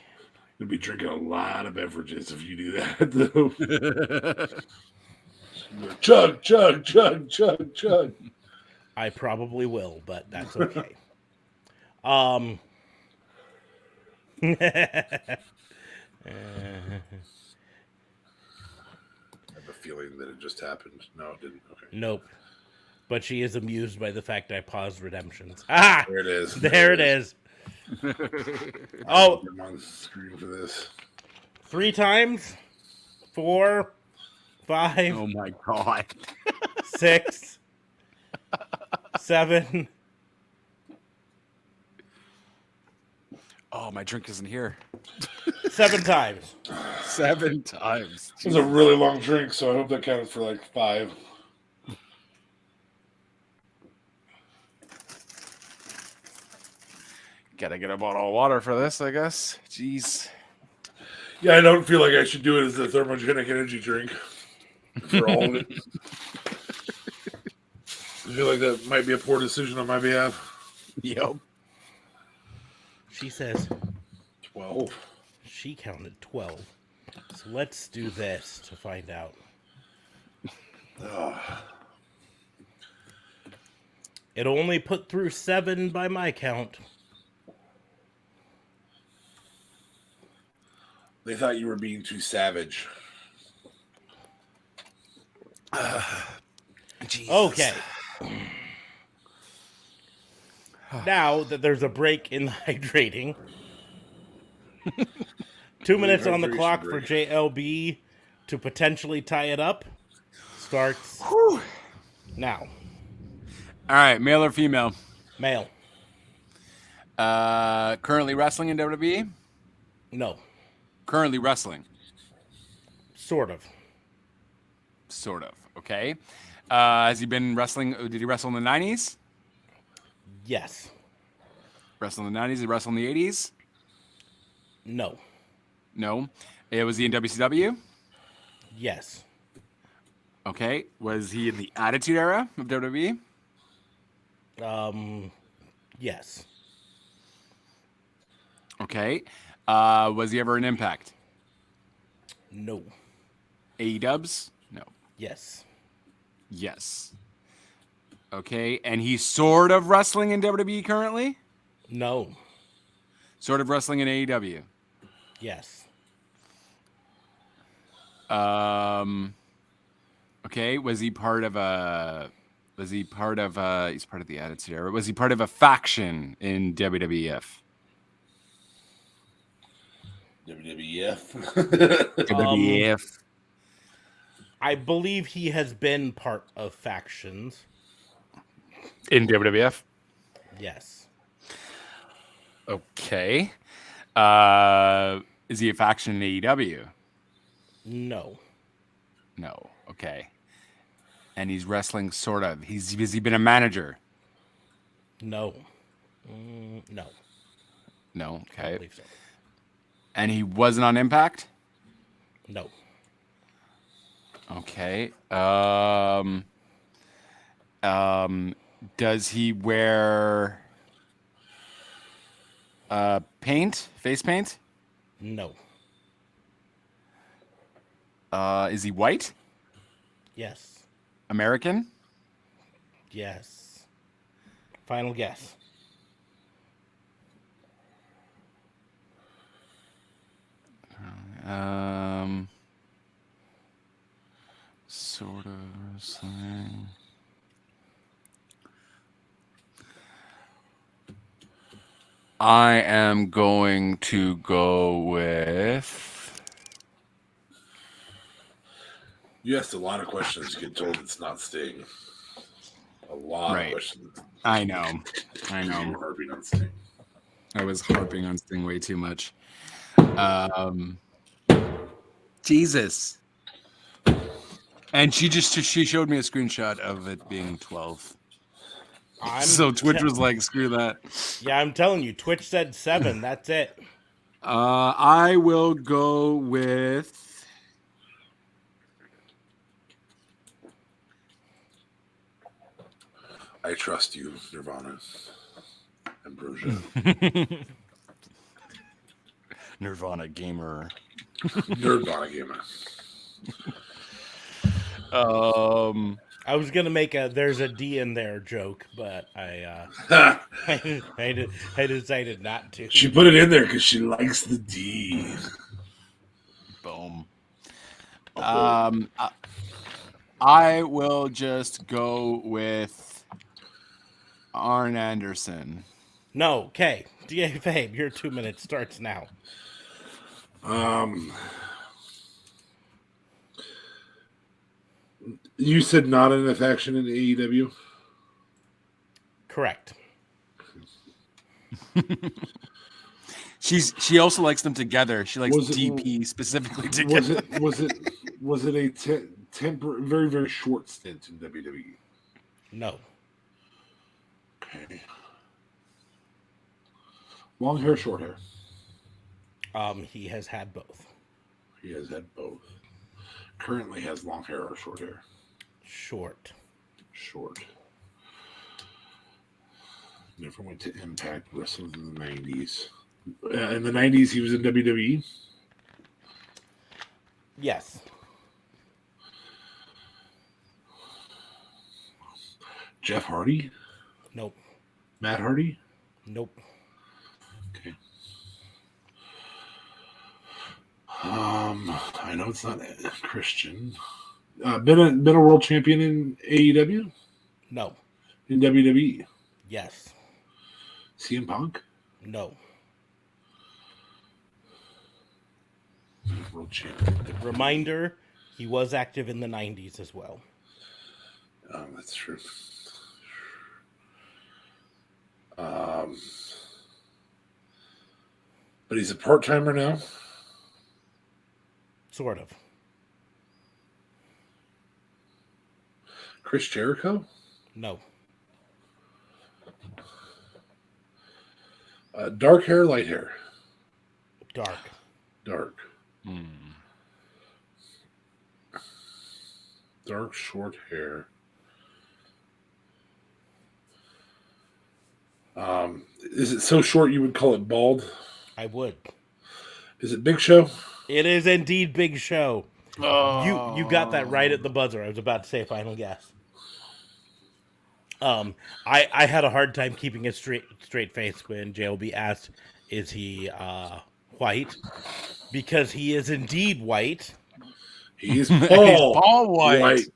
Speaker 3: You'll be drinking a lot of beverages if you do that, though. Chug, chug, chug, chug, chug.
Speaker 1: I probably will, but that's okay. I
Speaker 3: have a feeling that it just happened. No, it didn't. Okay.
Speaker 1: Nope. But she is amused by the fact I paused redemptions. Ah!
Speaker 3: There it is.
Speaker 1: There it is. Oh,
Speaker 3: I'm on screen for this.
Speaker 1: 3 times? 4, 5,
Speaker 4: Oh my god.
Speaker 1: 6, 7.
Speaker 4: Oh, my drink isn't here.
Speaker 1: 7 times.
Speaker 4: 7 times.
Speaker 3: It was a really long drink, so I hope that counted for like 5.
Speaker 4: Gotta get a bottle of water for this, I guess. Jeez.
Speaker 3: Yeah, I don't feel like I should do it as a thermogenic energy drink for all of it. I feel like that might be a poor decision on my behalf.
Speaker 4: Yep.
Speaker 1: She says
Speaker 3: 12.
Speaker 1: she counted 12. So let's do this to find out. It only put through 7 by my count.
Speaker 3: They thought you were being too savage.
Speaker 1: Okay. Now that there's a break in hydrating, 2 minutes on the clock for JLB to potentially tie it up. Starts now.
Speaker 4: All right, male or female?
Speaker 1: Male.
Speaker 4: Currently wrestling in WWE?
Speaker 1: No.
Speaker 4: Currently wrestling?
Speaker 1: Sort of.
Speaker 4: Sort of. Okay. Has he been wrestling? Did he wrestle in the 90s?
Speaker 1: Yes.
Speaker 4: Wrestle in the 90s? Did he wrestle in the 80s?
Speaker 1: No.
Speaker 4: No. Was he in WCW?
Speaker 1: Yes.
Speaker 4: Okay. Was he in the Attitude Era of WWE?
Speaker 1: Yes.
Speaker 4: Okay. Was he ever in Impact?
Speaker 1: No.
Speaker 4: AEWs? No.
Speaker 1: Yes.
Speaker 4: Yes. Okay. And he's sort of wrestling in WWE currently?
Speaker 1: No.
Speaker 4: Sort of wrestling in AEW?
Speaker 1: Yes.
Speaker 4: Okay. Was he part of a... he's part of the Attitude Era. Was he part of a faction in WWF?
Speaker 3: WWF.
Speaker 1: I believe he has been part of factions.
Speaker 4: In WWF?
Speaker 1: Yes.
Speaker 4: Okay. Is he a faction in AEW?
Speaker 1: No.
Speaker 4: No. Okay. And he's wrestling sort of. Has he been a manager?
Speaker 1: No. No.
Speaker 4: No.
Speaker 1: I don't
Speaker 4: Okay.
Speaker 1: believe so.
Speaker 4: And he wasn't on Impact?
Speaker 1: No.
Speaker 4: Okay. Does he wear paint? Face paint?
Speaker 1: No.
Speaker 4: Is he white?
Speaker 1: Yes.
Speaker 4: American?
Speaker 1: Yes. Final guess.
Speaker 4: Sort of wrestling. I am going to go with.
Speaker 3: You asked a lot of questions. You get told it's not Sting. A lot of questions.
Speaker 4: I know.
Speaker 3: You were harping on Sting.
Speaker 4: I was harping on Sting way too much. Jesus. And she showed me a screenshot of it being 12. So Twitch was like, screw that.
Speaker 1: Yeah, I'm telling you, Twitch said 7. That's it.
Speaker 4: I will go with.
Speaker 3: I trust you, Nirvana. Ambrosia.
Speaker 4: Nirvana Gamer.
Speaker 3: Nirvana Gamer.
Speaker 1: I was gonna make a "there's a D in there" joke, but I decided not to.
Speaker 3: She put it in there because she likes the D.
Speaker 4: Boom. I will just go with Arn Anderson.
Speaker 1: No, okay. DA Babe, your 2 minutes starts now.
Speaker 3: You said not in a faction in AEW?
Speaker 1: Correct.
Speaker 4: She also likes them together. She likes DP specifically together.
Speaker 3: Was it a very, very short stint in WWE?
Speaker 1: No.
Speaker 3: Okay. Long hair, short hair?
Speaker 1: He has had both.
Speaker 3: He has had both. Currently has long hair or short hair?
Speaker 1: Short.
Speaker 3: Short. Never went to Impact, wrestled in the 90s. In the 90s, he was in WWE?
Speaker 1: Yes.
Speaker 3: Jeff Hardy?
Speaker 1: Nope.
Speaker 3: Matt Hardy?
Speaker 1: Nope.
Speaker 3: Okay. I know it's not Christian. Been a world champion in AEW?
Speaker 1: No.
Speaker 3: In WWE?
Speaker 1: Yes.
Speaker 3: CM Punk?
Speaker 1: No.
Speaker 3: World champion.
Speaker 1: Reminder, he was active in the 90s as well.
Speaker 3: Oh, that's true. But he's a part-timer now?
Speaker 1: Sort of.
Speaker 3: Chris Jericho?
Speaker 1: No.
Speaker 3: Dark hair, light hair?
Speaker 1: Dark.
Speaker 3: Dark. Dark, short hair. Is it so short you would call it bald?
Speaker 1: I would.
Speaker 3: Is it Big Show?
Speaker 1: It is indeed Big Show. Oh. You got that right at the buzzer. I was about to say final guess. I had a hard time keeping a straight face when JLB asked, "Is he white?" Because he is indeed white.
Speaker 3: He's Paul.
Speaker 4: He's Paul White.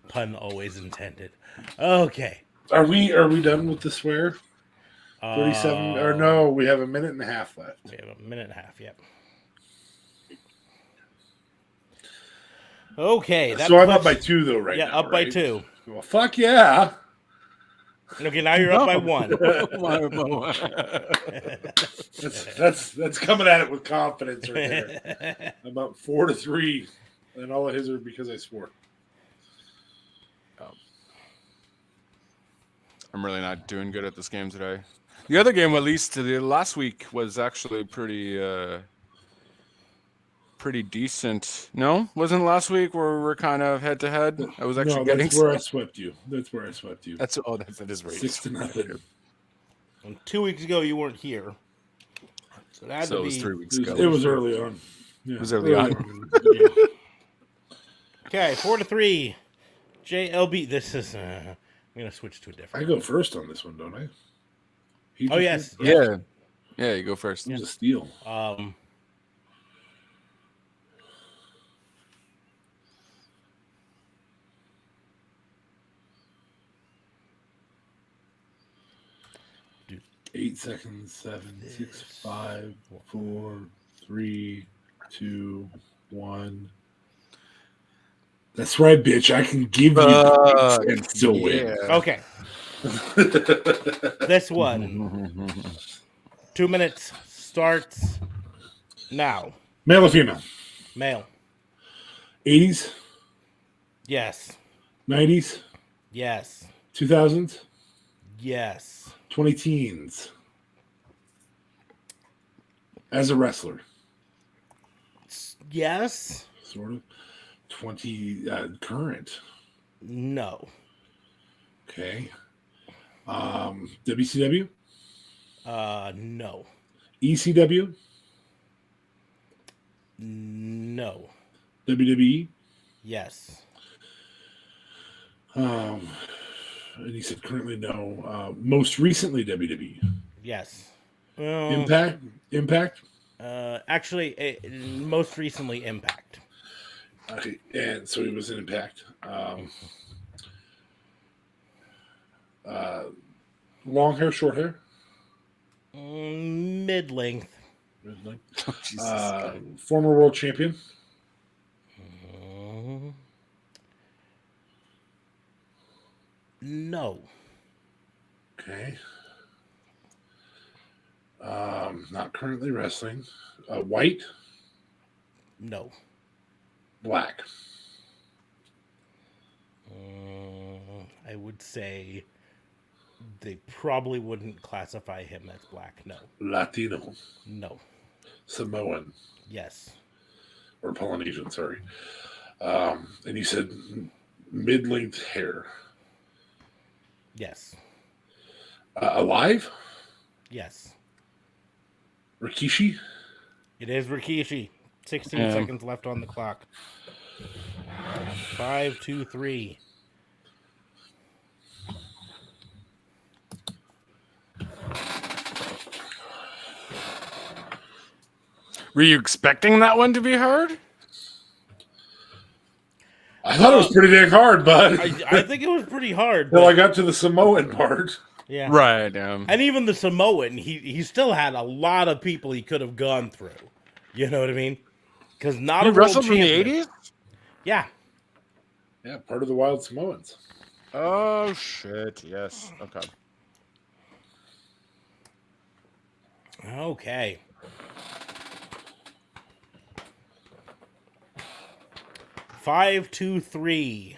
Speaker 1: Pun always intended. Okay.
Speaker 3: Are we done with the swear? 37 or no, we have a minute and a half left.
Speaker 1: We have a minute and a half, yep. Okay,
Speaker 3: so I'm up by 2 though right now.
Speaker 1: Yeah, up by 2.
Speaker 3: Well, fuck yeah.
Speaker 1: Okay, now you're up by 1.
Speaker 3: that's coming at it with confidence right there. I'm up 4-3, and all of his are because I swore.
Speaker 4: I'm really not doing good at this game today. The other game, at least the last week, was actually pretty decent. No, wasn't last week where we were kind of head to head? I was actually getting.
Speaker 3: That's where I swept you. That
Speaker 4: is right.
Speaker 3: 6-0.
Speaker 1: And 2 weeks ago, you weren't here. So that
Speaker 4: it was 3 weeks ago.
Speaker 3: It was early on.
Speaker 4: Yeah, it was early on.
Speaker 1: Yeah. Okay, 4-3. JLB. This is. I'm gonna switch to a different.
Speaker 3: I go first on this one, don't I?
Speaker 1: Oh yes.
Speaker 4: Yeah, you go first.
Speaker 3: It was a steal. 8 seconds. 7, 6, 5, 4, 3, 2, 1. That's right, bitch. I can give you and still win.
Speaker 1: Okay. This one. 2 minutes starts now.
Speaker 3: Male or female?
Speaker 1: Male.
Speaker 3: 80s?
Speaker 1: Yes.
Speaker 3: 90s?
Speaker 1: Yes.
Speaker 3: 2000s?
Speaker 1: Yes.
Speaker 3: 20 teens? As a wrestler?
Speaker 1: Yes.
Speaker 3: Sort of. 20 current?
Speaker 1: No.
Speaker 3: Okay. WCW?
Speaker 1: No.
Speaker 3: ECW?
Speaker 1: No.
Speaker 3: WWE?
Speaker 1: Yes.
Speaker 3: And you said currently no. Most recently WWE?
Speaker 1: Yes.
Speaker 3: Impact?
Speaker 1: Actually, most recently Impact.
Speaker 3: Okay, and so he was in Impact. Long hair, short hair?
Speaker 1: Mid-length.
Speaker 3: Former world champion?
Speaker 1: No.
Speaker 3: Okay. Not currently wrestling. White?
Speaker 1: No.
Speaker 3: Black?
Speaker 1: I would say they probably wouldn't classify him as black. No.
Speaker 3: Latino?
Speaker 1: No.
Speaker 3: Samoan?
Speaker 1: Yes.
Speaker 3: Or Polynesian, sorry. And you said mid-length hair?
Speaker 1: Yes.
Speaker 3: Alive?
Speaker 1: Yes.
Speaker 3: Rikishi?
Speaker 1: It is Rikishi. 16 seconds left on the clock. 5, 2, 3.
Speaker 4: Were you expecting that one to be hard?
Speaker 3: I thought it was pretty dang hard, but
Speaker 1: I think it was pretty hard.
Speaker 3: Till
Speaker 1: But,
Speaker 3: I got to the Samoan part.
Speaker 1: yeah.
Speaker 4: Right.
Speaker 1: And even the Samoan, he still had a lot of people he could have gone through. You know what I mean? Because not
Speaker 4: He
Speaker 1: a world
Speaker 4: wrestled in
Speaker 1: champion.
Speaker 4: the 80s?
Speaker 1: Yeah.
Speaker 3: Yeah, part of the Wild Samoans.
Speaker 4: Oh, shit. Yes. Okay.
Speaker 1: Okay. Five, 2, 3.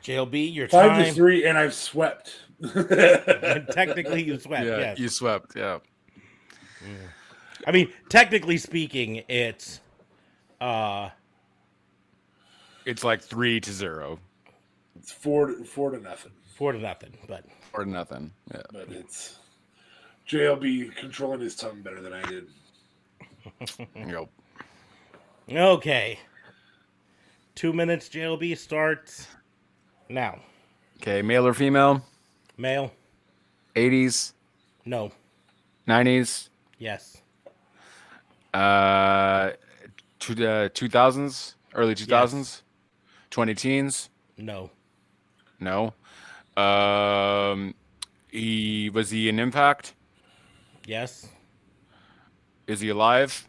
Speaker 1: JLB, your time.
Speaker 3: 5-3, and I've swept.
Speaker 1: And technically, you swept.
Speaker 4: Yeah,
Speaker 1: yes.
Speaker 4: you swept. Yeah.
Speaker 1: I mean, technically speaking, it's
Speaker 4: It's like 3-0.
Speaker 3: It's 4-0.
Speaker 1: 4-0, but
Speaker 4: 4-0. Yeah.
Speaker 3: But it's JLB controlling his tongue better than I did.
Speaker 4: Yep.
Speaker 1: okay. 2 minutes. JLB starts now.
Speaker 4: Okay, male or female?
Speaker 1: Male?
Speaker 4: 80s,
Speaker 1: No.
Speaker 4: 90s,
Speaker 1: Yes.
Speaker 4: 2000s, early 2000s,
Speaker 1: Yes.
Speaker 4: 20 teens.
Speaker 1: No.
Speaker 4: No. He was he in Impact?
Speaker 1: Yes.
Speaker 4: Is he alive?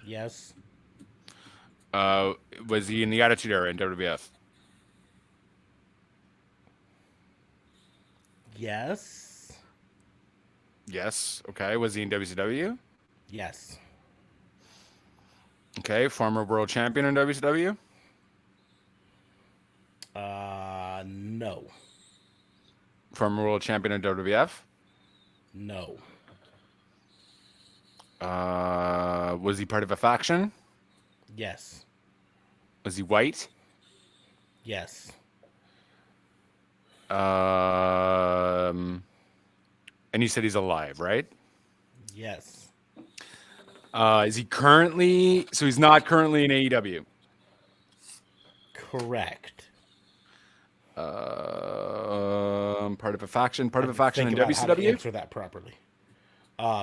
Speaker 1: Yes.
Speaker 4: Was he in the Attitude Era in WWF?
Speaker 1: Yes.
Speaker 4: Yes. Okay. Was he in WCW?
Speaker 1: Yes.
Speaker 4: Okay. Former world champion in WCW?
Speaker 1: No.
Speaker 4: Former world champion in WWF?
Speaker 1: No.
Speaker 4: Was he part of a faction?
Speaker 1: Yes.
Speaker 4: Was he white?
Speaker 1: Yes.
Speaker 4: And you said he's alive, right?
Speaker 1: Yes.
Speaker 4: Is he currently? So he's not currently in AEW.
Speaker 1: Correct.
Speaker 4: Part of a faction. Part of a faction
Speaker 1: Think
Speaker 4: in
Speaker 1: about how to
Speaker 4: WCW.
Speaker 1: answer that properly.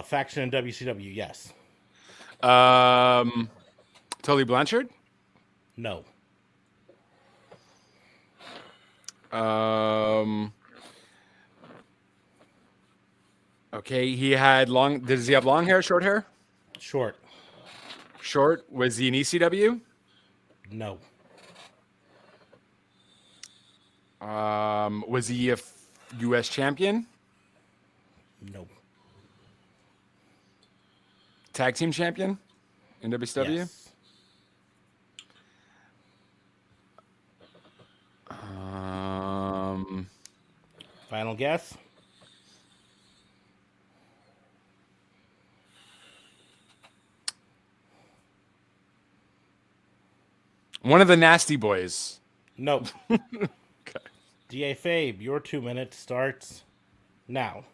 Speaker 1: Faction in WCW. Yes.
Speaker 4: Tully Blanchard.
Speaker 1: No.
Speaker 4: Okay, he had long. Does he have long hair, short hair?
Speaker 1: Short.
Speaker 4: Short. Was he in ECW?
Speaker 1: No.
Speaker 4: Was he a U.S. champion?
Speaker 1: No.
Speaker 4: Tag team champion in WCW?
Speaker 1: Yes. Final guess.
Speaker 4: One of the Nasty Boys.
Speaker 1: No.
Speaker 4: Okay.
Speaker 1: DA Fabe, your 2 minutes starts now.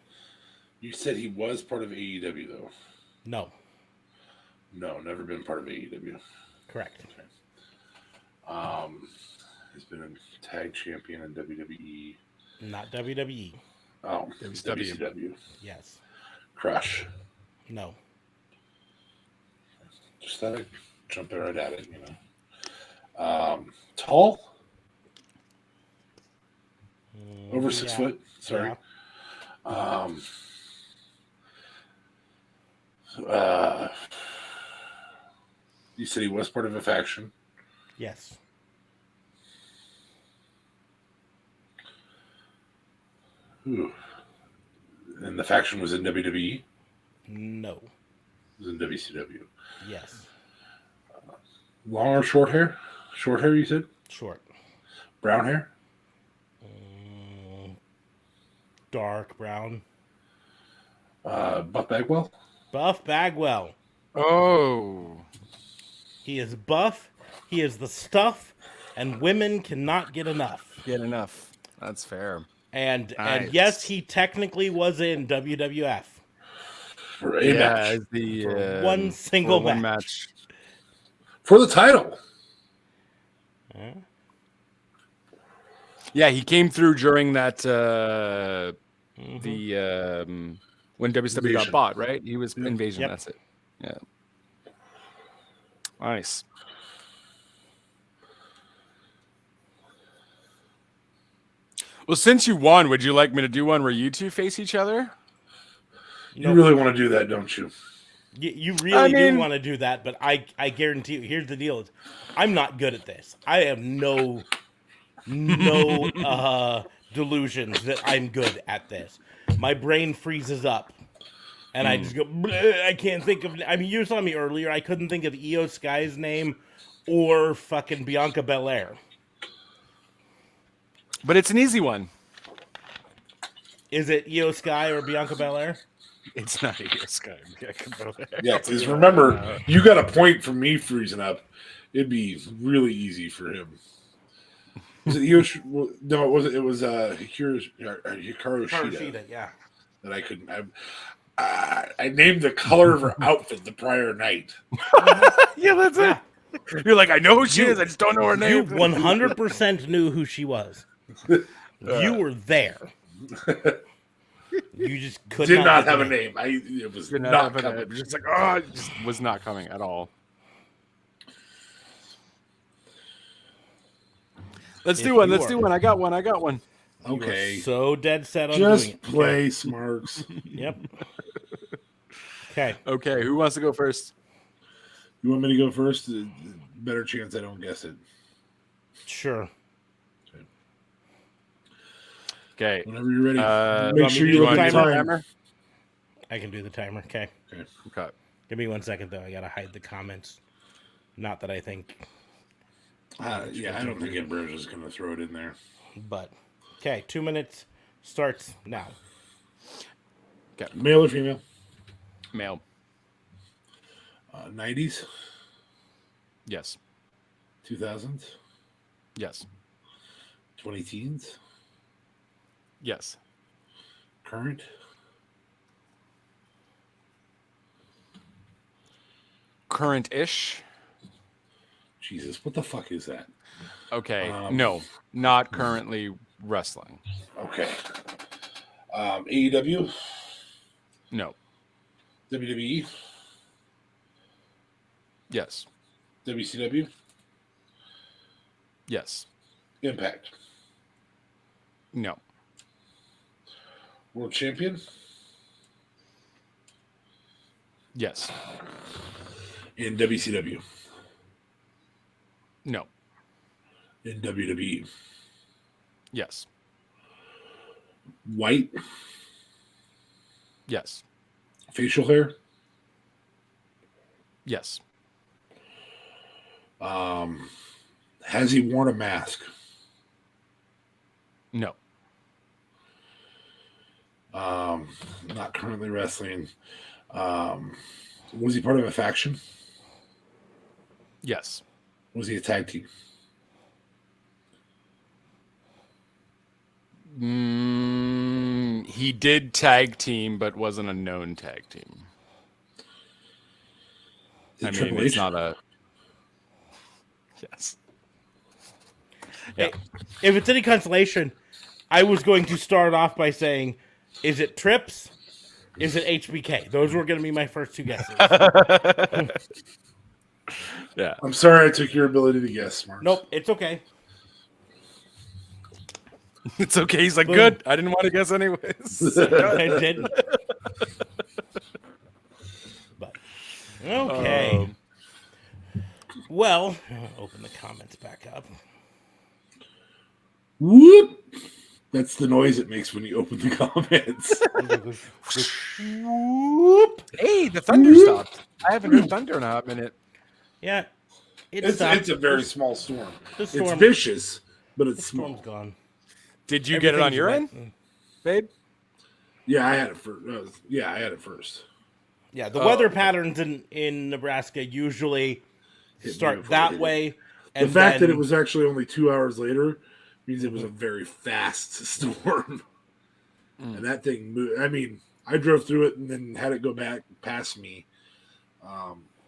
Speaker 3: You said he was part of AEW, though.
Speaker 1: No.
Speaker 3: No, never been part of AEW.
Speaker 1: Correct.
Speaker 3: Okay. He's been a tag champion in WWE.
Speaker 1: Not WWE.
Speaker 3: Oh,
Speaker 4: WCW.
Speaker 3: WCW.
Speaker 1: Yes.
Speaker 3: Crush.
Speaker 1: No.
Speaker 3: Just thought I'd jump right at it, you know. Tall? Over 6 foot. Sorry.
Speaker 1: Yeah.
Speaker 3: You said he was part of a faction.
Speaker 1: Yes.
Speaker 3: Ooh. And the faction was in WWE?
Speaker 1: No.
Speaker 3: It was in WCW.
Speaker 1: Yes.
Speaker 3: Long or short hair? Short hair, you said?
Speaker 1: Short.
Speaker 3: Brown hair?
Speaker 1: Dark brown.
Speaker 3: Buff Bagwell?
Speaker 1: Buff Bagwell.
Speaker 4: Oh.
Speaker 1: He is buff. He is the stuff, and women cannot get enough.
Speaker 4: Get enough. That's fair.
Speaker 1: And
Speaker 4: Nice.
Speaker 1: and yes, he technically was in WWF.
Speaker 3: For a match.
Speaker 4: The
Speaker 1: one single
Speaker 4: for one
Speaker 1: match.
Speaker 3: For the title.
Speaker 4: Yeah, he came through during that the when WCW got
Speaker 3: Invasion.
Speaker 4: bought, right? He was Invasion.
Speaker 1: Yep.
Speaker 4: That's it. Yeah. Nice. Well, since you won, would you like me to do one where you two face each other?
Speaker 3: You really want to do that, don't you?
Speaker 1: You really do want to do that, but I guarantee you, here's the deal: I'm not good at this. I have no delusions that I'm good at this. My brain freezes up, and I just go. I can't think of. I mean, you saw me earlier. I couldn't think of Io Sky's name or fucking Bianca Belair.
Speaker 4: But it's an easy one.
Speaker 1: Is it Io Sky or Bianca Belair?
Speaker 4: It's not Io Sky.
Speaker 3: Yeah, because remember, you got a point for me freezing up. It'd be really easy for him. Was it Io? No, it wasn't. It was Hikaru Shida.
Speaker 1: Yeah.
Speaker 3: That I couldn't. I named the color of her outfit the prior night.
Speaker 4: Yeah, that's it. You're like, I know who she is. I just don't know her name.
Speaker 1: You 100% knew who she was. You were there. You just
Speaker 3: did not have a name. It was not coming.
Speaker 4: Just like, oh, it just was not coming at all. Let's do one. Let's do one. I got one.
Speaker 3: Okay.
Speaker 1: So dead set on doing it.
Speaker 3: Just play, Smarks.
Speaker 1: Yep. Okay.
Speaker 4: Okay. Who wants to go first?
Speaker 3: You want me to go first? Better chance I don't guess it.
Speaker 1: Sure.
Speaker 4: Okay.
Speaker 3: Whenever you're ready.
Speaker 1: Make sure you
Speaker 3: look at the
Speaker 4: timer.
Speaker 1: I can do the timer. Okay.
Speaker 4: Okay.
Speaker 1: Give me 1 second, though. I gotta hide the comments. Not that I think.
Speaker 3: Yeah, I don't think Ambrose is going to throw it in there.
Speaker 1: But okay, 2 minutes starts now.
Speaker 3: Okay. Male or female?
Speaker 4: Male.
Speaker 3: 90s?
Speaker 4: Yes.
Speaker 3: 2000s?
Speaker 4: Yes.
Speaker 3: 20 teens?
Speaker 4: Yes.
Speaker 3: Current?
Speaker 4: Current-ish.
Speaker 3: Jesus, what the fuck is that?
Speaker 4: Okay. No, not currently wrestling.
Speaker 3: Okay. AEW?
Speaker 4: No.
Speaker 3: WWE?
Speaker 4: Yes.
Speaker 3: WCW?
Speaker 4: Yes.
Speaker 3: Impact?
Speaker 4: No.
Speaker 3: World champion?
Speaker 4: Yes.
Speaker 3: In WCW?
Speaker 4: No.
Speaker 3: In WWE?
Speaker 4: Yes.
Speaker 3: White?
Speaker 4: Yes.
Speaker 3: Facial hair?
Speaker 4: Yes.
Speaker 3: Has he worn a mask?
Speaker 4: No.
Speaker 3: Not currently wrestling. Was he part of a faction?
Speaker 4: Yes.
Speaker 3: Was he a tag team?
Speaker 4: He did tag team, but wasn't a known tag team. It's not a... Yes.
Speaker 1: Hey, if it's any consolation, I was going to start off by saying, is it Trips? Is it HBK? Those were going to be my first two guesses.
Speaker 4: Yeah.
Speaker 3: I'm sorry I took your ability to guess, Mark.
Speaker 1: Nope, it's okay.
Speaker 4: It's okay. He's like, good. I didn't want to guess anyways.
Speaker 1: I didn't. But, okay. Well, I'll open the comments back up.
Speaker 3: Whoop! That's the noise it makes when you open the comments.
Speaker 4: Hey, the thunder stopped. I haven't heard thunder in a hot minute.
Speaker 1: Yeah.
Speaker 3: It's a very small storm.
Speaker 1: It's
Speaker 3: It's vicious, but it's small.
Speaker 1: Storm's gone.
Speaker 4: Did you get it on your end, babe?
Speaker 3: Yeah, I had it first. I had it first.
Speaker 1: Yeah, the weather patterns in Nebraska usually start that way.
Speaker 3: And the fact that it was actually only 2 hours later means it was a very fast storm. And that thing moved. I mean, I drove through it and then had it go back past me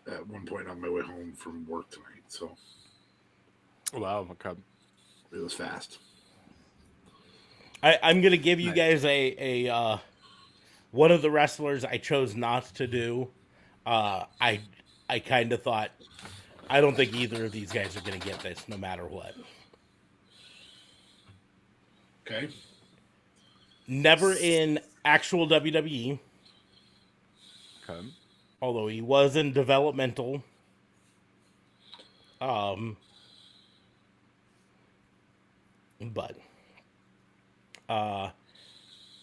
Speaker 3: at one point on my way home from work tonight. So,
Speaker 4: wow, okay.
Speaker 3: It was fast.
Speaker 1: I'm gonna give you guys a One of the wrestlers I chose not to do. I kind of thought, I don't think either of these guys are going to get this, no matter what.
Speaker 3: Okay.
Speaker 1: Never in actual WWE.
Speaker 4: Okay.
Speaker 1: Although he was in developmental. But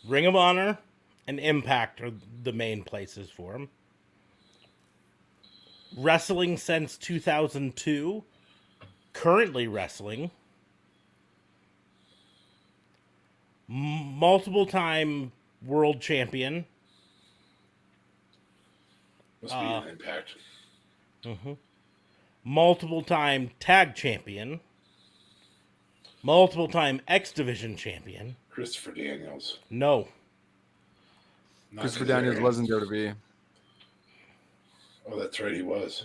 Speaker 1: Ring of Honor and Impact are the main places for him. Wrestling since 2002. Currently wrestling. Multiple time world champion.
Speaker 3: Must be an Impact.
Speaker 1: Multiple time tag champion. Multiple time X Division champion.
Speaker 3: Christopher Daniels.
Speaker 1: No.
Speaker 3: Not
Speaker 4: Christopher
Speaker 3: his
Speaker 4: Daniels
Speaker 3: area.
Speaker 4: wasn't WWE.
Speaker 3: Oh, that's right, he was.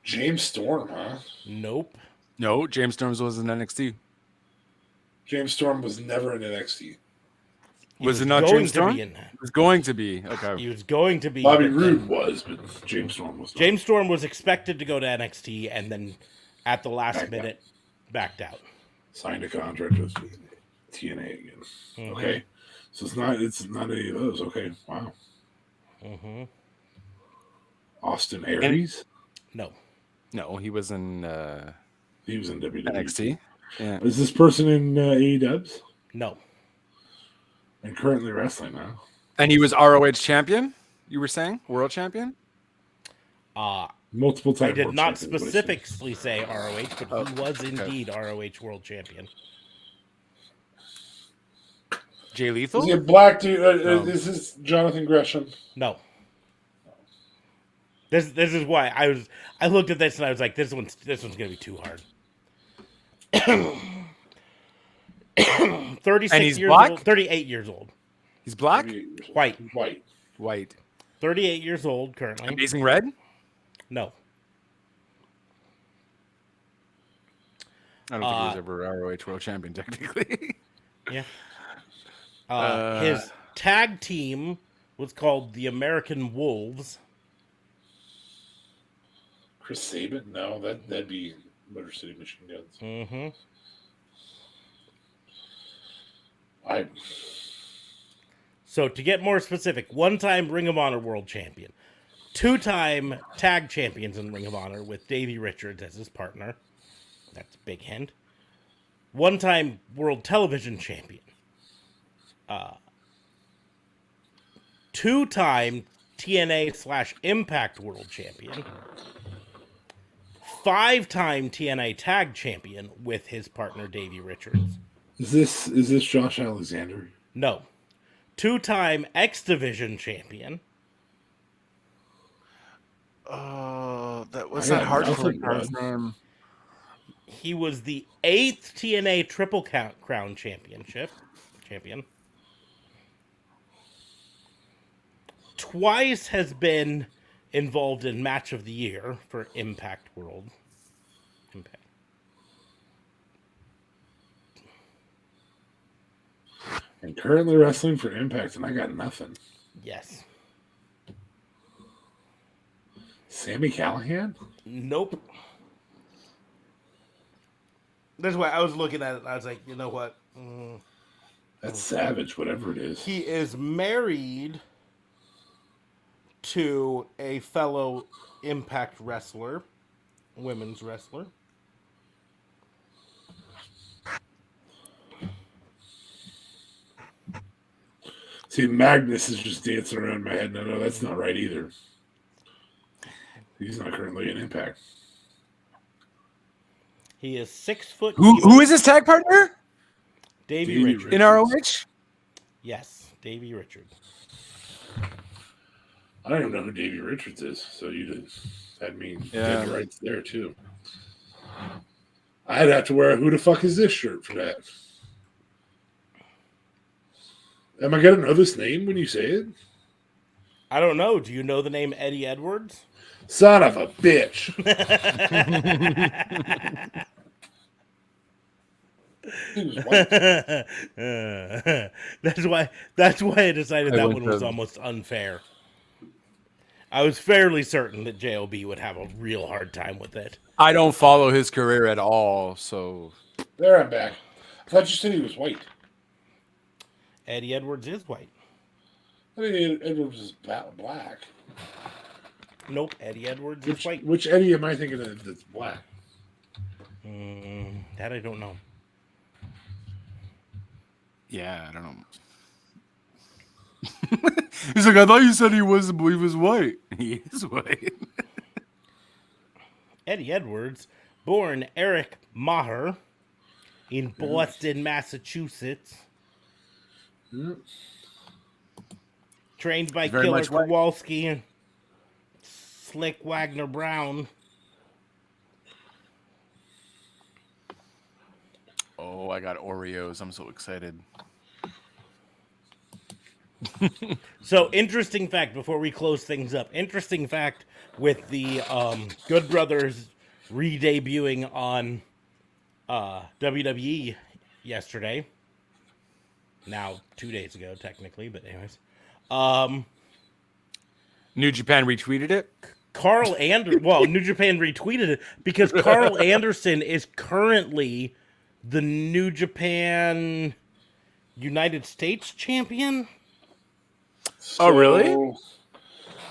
Speaker 3: James Storm, huh?
Speaker 1: Nope.
Speaker 4: No, James Storm was in NXT.
Speaker 3: James Storm was never in NXT.
Speaker 1: He
Speaker 4: Was it not
Speaker 1: going
Speaker 4: James
Speaker 1: to
Speaker 4: Storm?
Speaker 1: be in that.
Speaker 4: It was going to be. Okay.
Speaker 1: He was going to be.
Speaker 3: Bobby
Speaker 1: but
Speaker 3: Roode
Speaker 1: then
Speaker 3: was, but James Storm was not.
Speaker 1: James Storm was expected to go to NXT and then at the last
Speaker 3: Backed
Speaker 1: minute backed out.
Speaker 3: Signed a contract with TNA again. Okay. So it's not any of those. Okay. Wow. Austin Aries?
Speaker 1: No.
Speaker 4: No, he was in
Speaker 3: He was in WWE.
Speaker 4: NXT. Yeah.
Speaker 3: Is this person in AEWs?
Speaker 1: No.
Speaker 3: And currently wrestling now.
Speaker 4: And he was ROH champion, you were saying? World champion?
Speaker 3: Multiple times.
Speaker 1: I did not specifically say ROH, but he was indeed ROH world champion.
Speaker 4: Jay
Speaker 3: Is
Speaker 4: Lethal?
Speaker 3: he a black dude? Is this Jonathan Gresham?
Speaker 1: No. This is why I looked at this and I was like, this one's gonna be too hard. 36
Speaker 4: And he's
Speaker 1: years
Speaker 4: black?
Speaker 1: old, 38 years old.
Speaker 4: He's black?
Speaker 1: White.
Speaker 4: White.
Speaker 1: 38 years old currently.
Speaker 4: Amazing Red?
Speaker 1: No.
Speaker 4: I don't think he was ever ROH world champion, technically.
Speaker 1: Yeah. His tag team was called the American Wolves.
Speaker 3: Chris Sabin? No, that'd be Motor City Machine Guns.
Speaker 1: Mm-hmm. So to get more specific, one-time Ring of Honor world champion, two-time tag champions in Ring of Honor with Davey Richards as his partner. That's a big hint. One-time world television champion. Two-time TNA/Impact world champion. Five-time TNA tag champion with his partner Davey Richards.
Speaker 3: Is this Josh Alexander?
Speaker 1: No. Two-time X Division champion.
Speaker 4: That was
Speaker 3: I
Speaker 4: that
Speaker 3: got
Speaker 4: hard for
Speaker 3: nothing,
Speaker 4: guy's
Speaker 3: bud.
Speaker 4: name.
Speaker 1: He was the 8th TNA Triple Crown champion. Twice has been involved in Match of the Year for Impact World. Impact.
Speaker 3: And currently wrestling for Impact, and I got nothing.
Speaker 1: Yes.
Speaker 3: Sammy Callahan?
Speaker 1: Nope. That's why I was looking at it and I was like, you know what?
Speaker 3: That's Savage, whatever it is.
Speaker 1: He is married to a fellow Impact wrestler, women's wrestler.
Speaker 3: See, Magnus is just dancing around in my head. No, that's not right either. He's not currently in Impact.
Speaker 1: He is 6 foot.
Speaker 4: Who is his tag partner?
Speaker 1: Davey Richards.
Speaker 4: In ROH?
Speaker 1: Yes, Davey Richards.
Speaker 3: I don't even know who Davey Richards is, so you just had me dead right there too. I'd have to wear a "Who the fuck is this" shirt for that. Am I gonna know this name when you say it?
Speaker 1: I don't know. Do you know the name Eddie Edwards?
Speaker 3: Son of a bitch. He was white.
Speaker 1: That's why I decided that one was almost unfair. I was fairly certain that JOB would have a real hard time with it.
Speaker 4: I don't follow his career at all, so
Speaker 3: There, I'm back. I thought you said he was white.
Speaker 1: Eddie Edwards is white.
Speaker 3: I mean, Edwards is black.
Speaker 1: Nope, Eddie Edwards is white.
Speaker 3: Which Eddie am I thinking of that's black?
Speaker 1: That I don't know.
Speaker 4: yeah, I don't know. He's like, I thought you said he was white. He is white.
Speaker 1: Eddie Edwards, born Eric Maher in Boston, Massachusetts. Trained by Killer Kowalski and Slick Wagner Brown.
Speaker 4: Oh, I got Oreos. I'm so excited.
Speaker 1: So, interesting fact before we close things up. Interesting fact with the Good Brothers re-debuting on WWE yesterday. Now, 2 days ago, technically, but anyways.
Speaker 4: New Japan retweeted it?
Speaker 1: Carl Anderson, well, New Japan retweeted it because Carl Anderson is currently the New Japan United States champion.
Speaker 3: So,
Speaker 4: oh, really?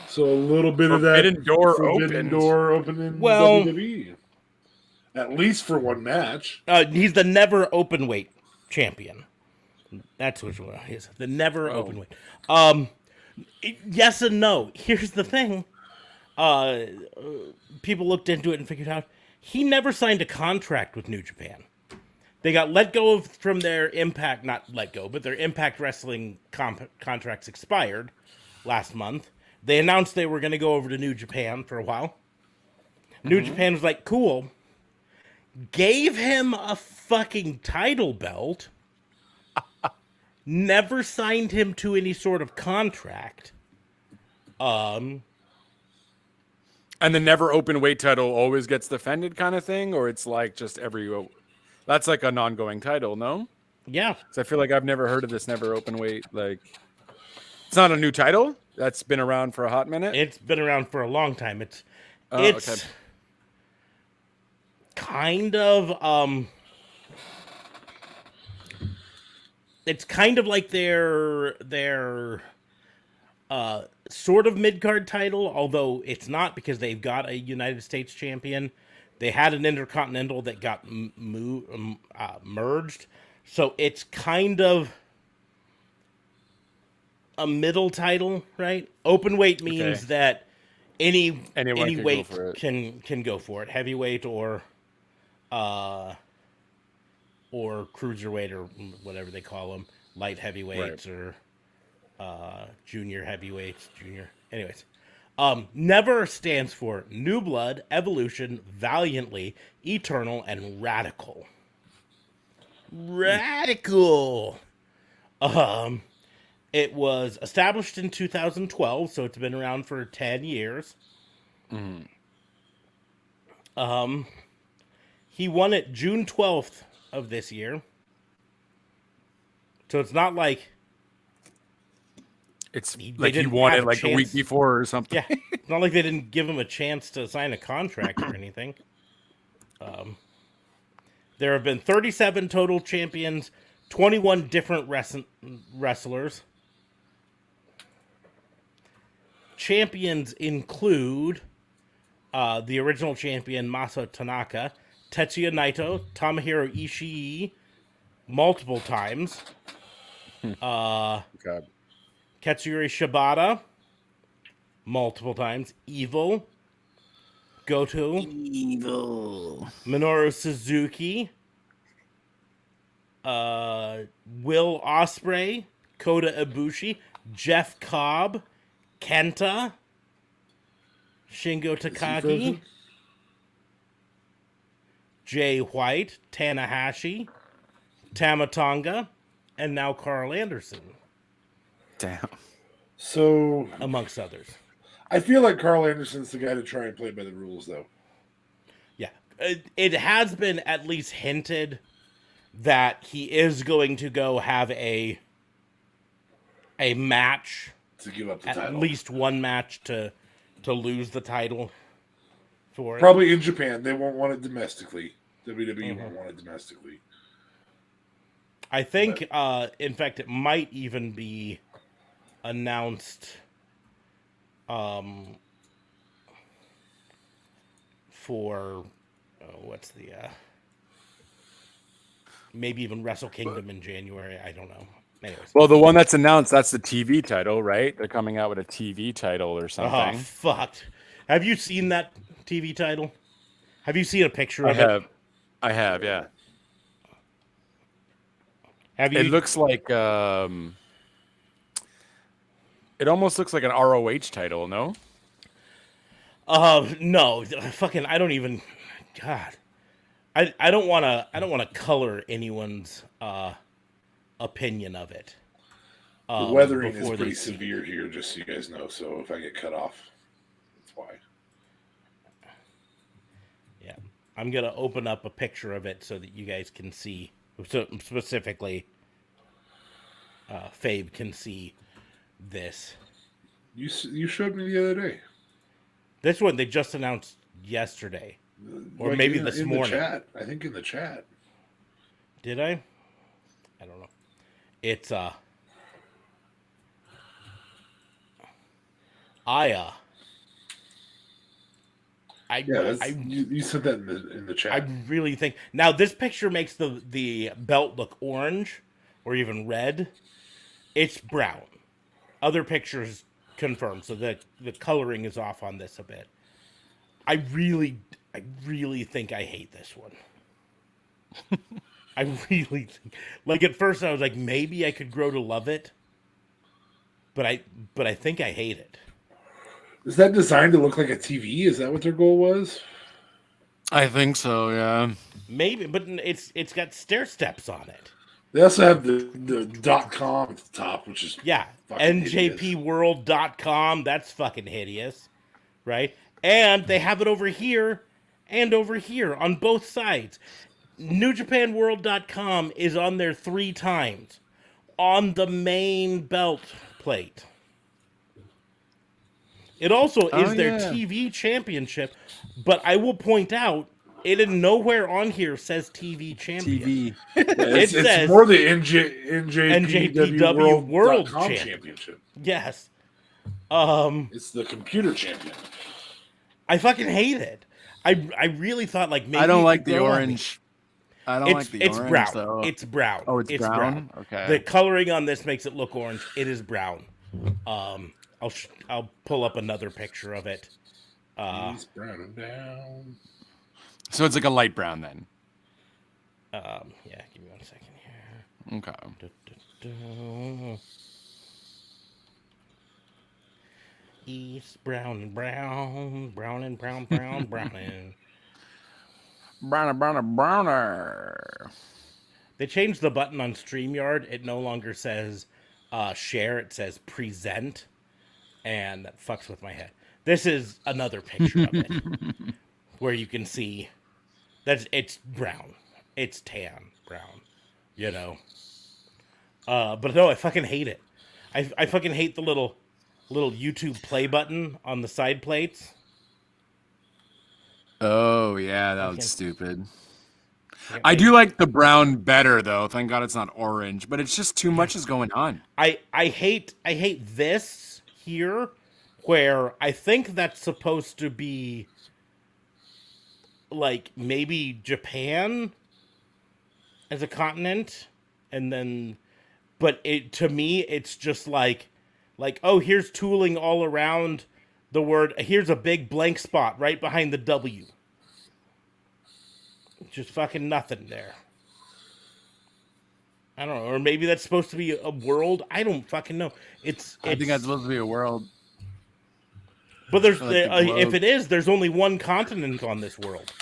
Speaker 3: So a little bit of that
Speaker 4: Forbidden door
Speaker 3: open in
Speaker 1: well,
Speaker 3: WWE. At least for one match.
Speaker 1: He's the never openweight champion. That's which one he is. The never openweight. Yes and no. Here's the thing. People looked into it and figured out he never signed a contract with New Japan. They got let go from their Impact, not let go, but their Impact Wrestling contracts expired last month. They announced they were going to go over to New Japan for a while. New Japan was like, cool. Gave him a fucking title belt. Never signed him to any sort of contract.
Speaker 4: And the never open weight title always gets defended kind of thing? Or it's like just every... That's like an ongoing title, no?
Speaker 1: Yeah.
Speaker 4: So I feel like I've never heard of this never open weight. Like, it's not a new title? That's been around for a hot minute?
Speaker 1: It's been around for a long time. It's
Speaker 4: okay.
Speaker 1: kind of it's kind of like their sort of mid-card title, although it's not because they've got a United States champion. They had an Intercontinental that got merged. So it's kind of a middle title, right? Open weight means that any weight can go for it. Heavyweight or cruiserweight or whatever they call them. Light heavyweights or junior heavyweights, anyways. Never stands for New Blood, Evolution, Valiantly, Eternal, and Radical. Radical! It was established in 2012, so it's been around for 10 years. He won it June 12th of this year. So it's not like...
Speaker 4: It's like he won it like the week before or something.
Speaker 1: Yeah, it's not like they didn't give him a chance to sign a contract or anything. There have been 37 total champions, 21 different wrestlers. Champions include the original champion Masato Tanaka, Tetsuya Naito, Tomohiro Ishii, multiple times.
Speaker 4: God.
Speaker 1: Katsuyori Shibata, multiple times. Evil. Goto.
Speaker 2: Evil.
Speaker 1: Minoru Suzuki. Will Ospreay. Kota Ibushi. Jeff Cobb. Kenta. Shingo Takagi. Jay White. Tanahashi. Tama Tonga. And now Carl Anderson.
Speaker 4: Damn.
Speaker 3: So,
Speaker 1: amongst others.
Speaker 3: I feel like Carl Anderson's the guy to try and play by the rules, though.
Speaker 1: Yeah. It has been at least hinted that he is going to go have a match,
Speaker 3: to give up the
Speaker 1: at
Speaker 3: title.
Speaker 1: least one match to lose the title for it.
Speaker 3: Probably in Japan. They won't want it domestically. WWE won't want it domestically.
Speaker 1: I think, in fact, it might even be announced for what's the maybe even Wrestle Kingdom in January. I don't know. Anyways.
Speaker 4: Well, the one that's announced, that's the TV title, right? They're coming out with a TV title or
Speaker 1: Oh,
Speaker 4: something.
Speaker 1: fuck. Have you seen that TV title? Have you seen a picture of it?
Speaker 4: I have, yeah.
Speaker 1: Have you?
Speaker 4: It looks like it almost looks like an ROH title, no?
Speaker 1: No. Fucking, I don't even. God, I don't want to color anyone's opinion of it.
Speaker 3: The weathering is
Speaker 1: before
Speaker 3: pretty
Speaker 1: they see
Speaker 3: severe here, just so you guys know. So if I get cut off, that's why.
Speaker 1: Yeah, I'm gonna open up a picture of it so that you guys can see. So specifically, Fabe can see this.
Speaker 3: You showed me the other day.
Speaker 1: This one they just announced yesterday, or
Speaker 3: Like
Speaker 1: maybe
Speaker 3: in
Speaker 1: this
Speaker 3: the
Speaker 1: morning.
Speaker 3: chat. I think in the chat.
Speaker 1: Did I? I don't know. It's
Speaker 3: You said that in the chat.
Speaker 1: I really think now this picture makes the belt look orange or even red. It's brown. Other pictures confirm, so the coloring is off on this a bit. I really think I hate this one. I really think, like, at first I was like, maybe I could grow to love it, but I think I hate it.
Speaker 3: Is that designed to look like a TV? Is that what their goal was?
Speaker 4: I think so, yeah.
Speaker 1: Maybe, but it's got stair steps on it.
Speaker 3: They also have the .com at the top, which is
Speaker 1: njpworld.com. That's fucking hideous, right? And they have it over here and over here on both sides. NewJapanWorld.com is on there 3 times on the main belt plate. It also is their TV championship, but I will point out, it in nowhere on here says TV champion.
Speaker 3: It says
Speaker 1: says
Speaker 3: more the NJPW World Championship.
Speaker 1: Yes.
Speaker 3: It's the computer champion.
Speaker 1: I fucking hate it. I really thought, like, maybe
Speaker 4: I don't like the orange. I don't like the orange.
Speaker 1: It's brown.
Speaker 4: Though.
Speaker 1: It's brown.
Speaker 4: Oh, it's brown? Okay.
Speaker 1: The coloring on this makes it look orange. It is brown. I'll pull up another picture of it.
Speaker 3: He's browning down.
Speaker 4: So it's like a light brown then.
Speaker 1: Yeah, give me 1 second here.
Speaker 4: Okay.
Speaker 1: East brown and brown, brown and brown, brown, brown and
Speaker 4: browner.
Speaker 1: They changed the button on StreamYard. It no longer says share. It says present, and that fucks with my head. This is another picture of it where you can see that it's brown. It's tan brown, you know. But no, I fucking hate it. I fucking hate the little YouTube play button on the side plates.
Speaker 4: Oh yeah, that was stupid. I do like the brown better though. Thank God it's not orange, but it's just too much is going on.
Speaker 1: I hate this here, where I think that's supposed to be like maybe Japan as a continent, and then, but to me it's just like oh, here's tooling all around the word. Here's a big blank spot right behind the W. Just fucking nothing there. I don't know, or maybe that's supposed to be a world. I don't fucking know. I
Speaker 4: think that's supposed to be a world.
Speaker 1: But there's if it is, there's only one continent on this world.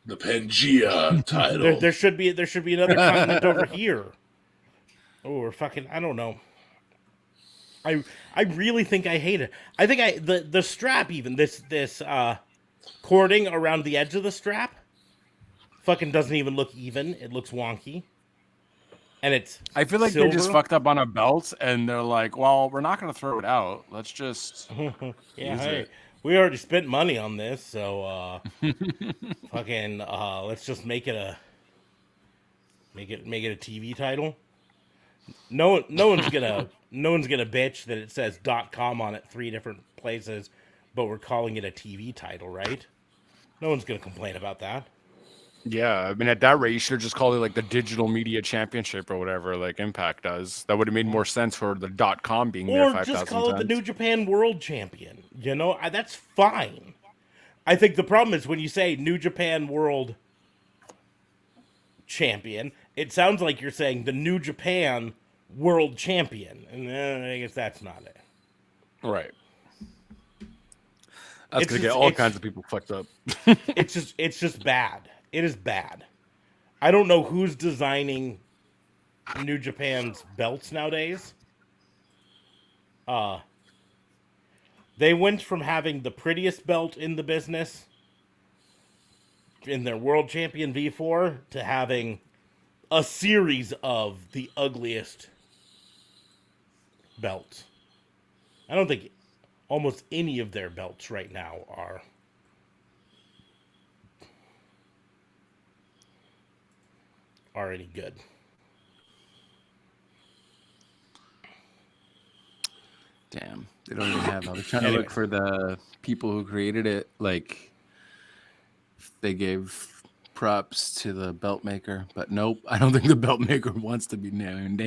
Speaker 3: The Pangea title.
Speaker 1: There should be another continent over here. Or fucking, I don't know. I really think I hate it. I think the strap, even this cording around the edge of the strap fucking doesn't even look even. It looks wonky. And it's
Speaker 4: I feel like
Speaker 1: silver.
Speaker 4: they just fucked up on a belt, and they're like, "Well, we're not going to throw it out. Let's just use it."
Speaker 1: We already spent money on this, so fucking let's just make it a TV title. No one's gonna bitch that it says .com on it 3 different places, but we're calling it a TV title, right? No one's gonna complain about that.
Speaker 4: Yeah, I mean, at that rate, you should have just called it like the Digital Media Championship or whatever, like Impact does. That would have made more sense for the .com being there 5,000
Speaker 1: Or just call it the
Speaker 4: times.
Speaker 1: New Japan World Champion. You know, that's fine. I think the problem is when you say New Japan World Champion, it sounds like you're saying the New Japan World Champion, and I guess that's not it.
Speaker 4: Right. That's going to get all kinds of people fucked up.
Speaker 1: it's just bad. It is bad. I don't know who's designing New Japan's belts nowadays. They went from having the prettiest belt in the business in their World Champion V4 to having a series of the ugliest belts. I don't think almost any of their belts right now are any good.
Speaker 4: Damn, they don't even have. I was trying to look for the people who created it. Like, they gave props to the belt maker, but nope, I don't think the belt maker wants to be named.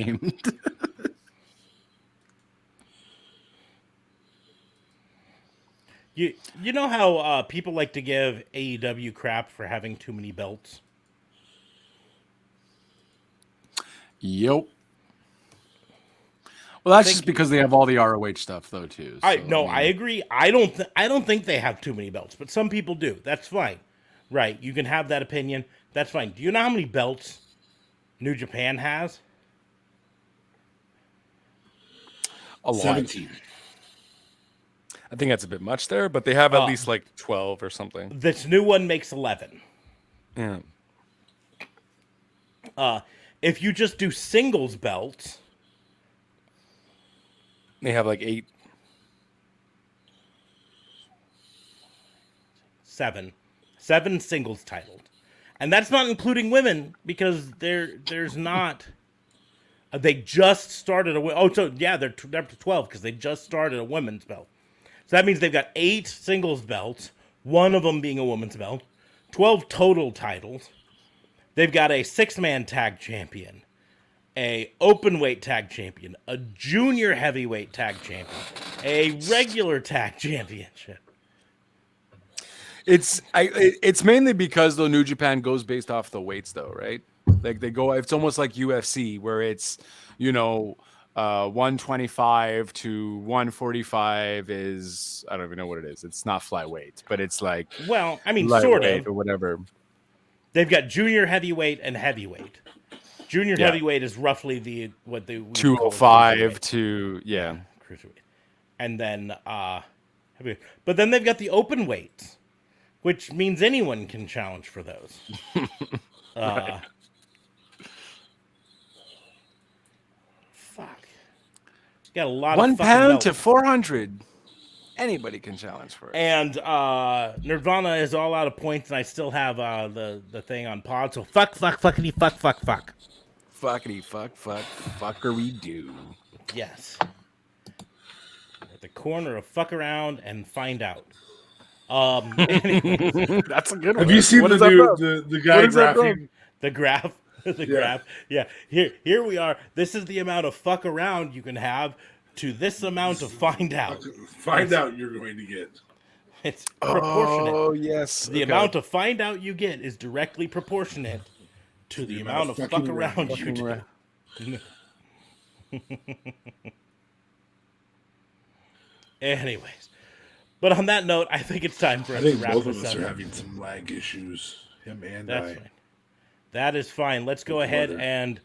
Speaker 1: You know how people like to give AEW crap for having too many belts?
Speaker 4: Yep. Well, that's just because they have all the ROH stuff, though, too. So,
Speaker 1: I agree. I don't think they have too many belts, but some people do. That's fine, right? You can have that opinion. That's fine. Do you know how many belts New Japan has?
Speaker 4: A lot.
Speaker 3: 17.
Speaker 4: I think that's a bit much there, but they have at least like 12 or something.
Speaker 1: This new one makes 11.
Speaker 4: Yeah.
Speaker 1: If you just do singles belts,
Speaker 4: They have like 8.
Speaker 1: 7 singles titles, and that's not including women because there's not. They just started they're up to 12 because they just started a women's belt. So that means they've got 8 singles belts, one of them being a women's belt, 12 total titles. They've got a 6-man tag champion, a open weight tag champion, a junior heavyweight tag champion, a regular tag championship.
Speaker 4: It's mainly because the New Japan goes based off the weights, though, right? Like they go, it's almost like UFC where it's 125 to 145 is, I don't even know what it is. It's not flyweight, but it's like,
Speaker 1: well, I mean, sort of
Speaker 4: or whatever.
Speaker 1: They've got junior heavyweight and heavyweight. Junior heavyweight is roughly what they
Speaker 4: 205 to
Speaker 1: cruiserweight, and then heavyweight. But then they've got the open weights, which means anyone can challenge for those.
Speaker 4: Right.
Speaker 1: Fuck, got a lot.
Speaker 4: 1
Speaker 1: of
Speaker 4: pound to 400. Anybody can challenge for it.
Speaker 1: And Nirvana is all out of points, and I still have the thing on pod. So fuckity fuck.
Speaker 4: Fuckity fuck, fuckery do.
Speaker 1: Yes. At the corner of fuck around and find out. Anyways.
Speaker 4: That's a good one.
Speaker 3: Have you seen the guy graphing?
Speaker 1: The graph. Graph. Yeah. Here we are. This is the amount of fuck around you can have to this amount of find out.
Speaker 3: Find out you're going to get.
Speaker 1: It's proportionate.
Speaker 4: Oh, yes.
Speaker 1: The amount of find out you get is directly proportionate to the amount of fuck around you do. Anyways. But on that note, I think it's time for us to wrap this up.
Speaker 3: Both of us are having some lag issues. Him and
Speaker 1: That's
Speaker 3: I.
Speaker 1: fine. That is fine. Let's go ahead and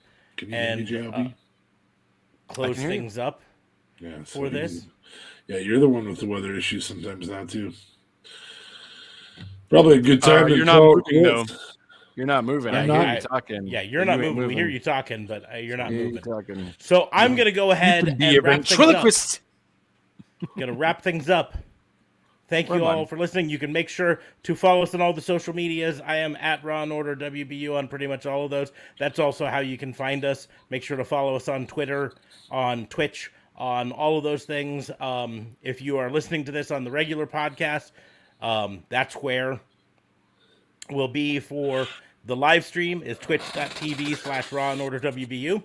Speaker 1: close things up for this.
Speaker 3: You're the one with the weather issues sometimes now too. Probably a good time.
Speaker 4: You're not moving though. You're not moving. I
Speaker 3: I'm
Speaker 4: hear
Speaker 3: not.
Speaker 4: you talking.
Speaker 1: Yeah, you're
Speaker 4: but
Speaker 1: not
Speaker 4: you ain't
Speaker 1: moving. We hear you talking, but you're not
Speaker 4: You
Speaker 1: moving.
Speaker 4: ain't talking.
Speaker 1: So I'm going to go ahead
Speaker 4: You
Speaker 1: and
Speaker 4: can be a
Speaker 1: wrap things up.
Speaker 4: ventriloquist.
Speaker 1: Going to wrap things up. Thank you all for listening. You can make sure to follow us on all the social medias. I am at Raw and Order WBU on pretty much all of those. That's also how you can find us. Make sure to follow us on Twitter, on Twitch, on all of those things. If you are listening to this on the regular podcast, that's where we'll be for the live stream is twitch.tv/Raw and Order WBU.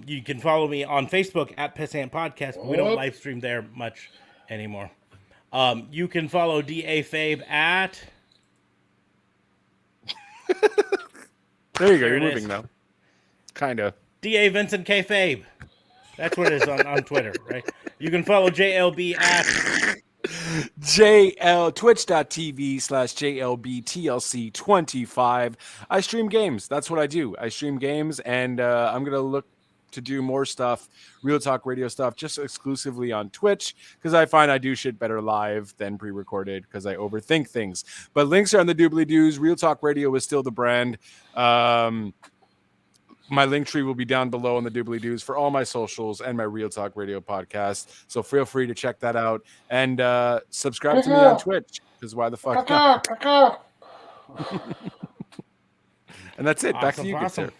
Speaker 1: You can follow me on Facebook at Pissant Podcast, but we don't live stream there much anymore. You can follow DA Fabe at.
Speaker 4: There you go. You're moving now. Kind of.
Speaker 1: DA Vincent K Fabe. That's what it is on Twitter, right? You can follow JLB at
Speaker 4: twitch.tv/JLBTLC25. I stream games. That's what I do. I stream games, and I'm going to look to do more stuff, Real Talk Radio stuff, just exclusively on Twitch, because I find I do shit better live than pre-recorded because I overthink things. But links are on the doobly-doos. Real Talk Radio is still the brand. My link tree will be down below on the doobly-doos for all my socials and my Real Talk Radio podcast. So feel free to check that out. And subscribe to me on Twitch, because why the fuck not? And that's it. Back to you, good sir.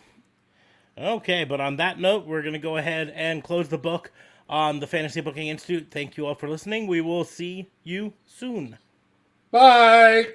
Speaker 1: Okay, but on that note, we're going to go ahead and close the book on the Fantasy Booking Institute. Thank you all for listening. We will see you soon.
Speaker 3: Bye.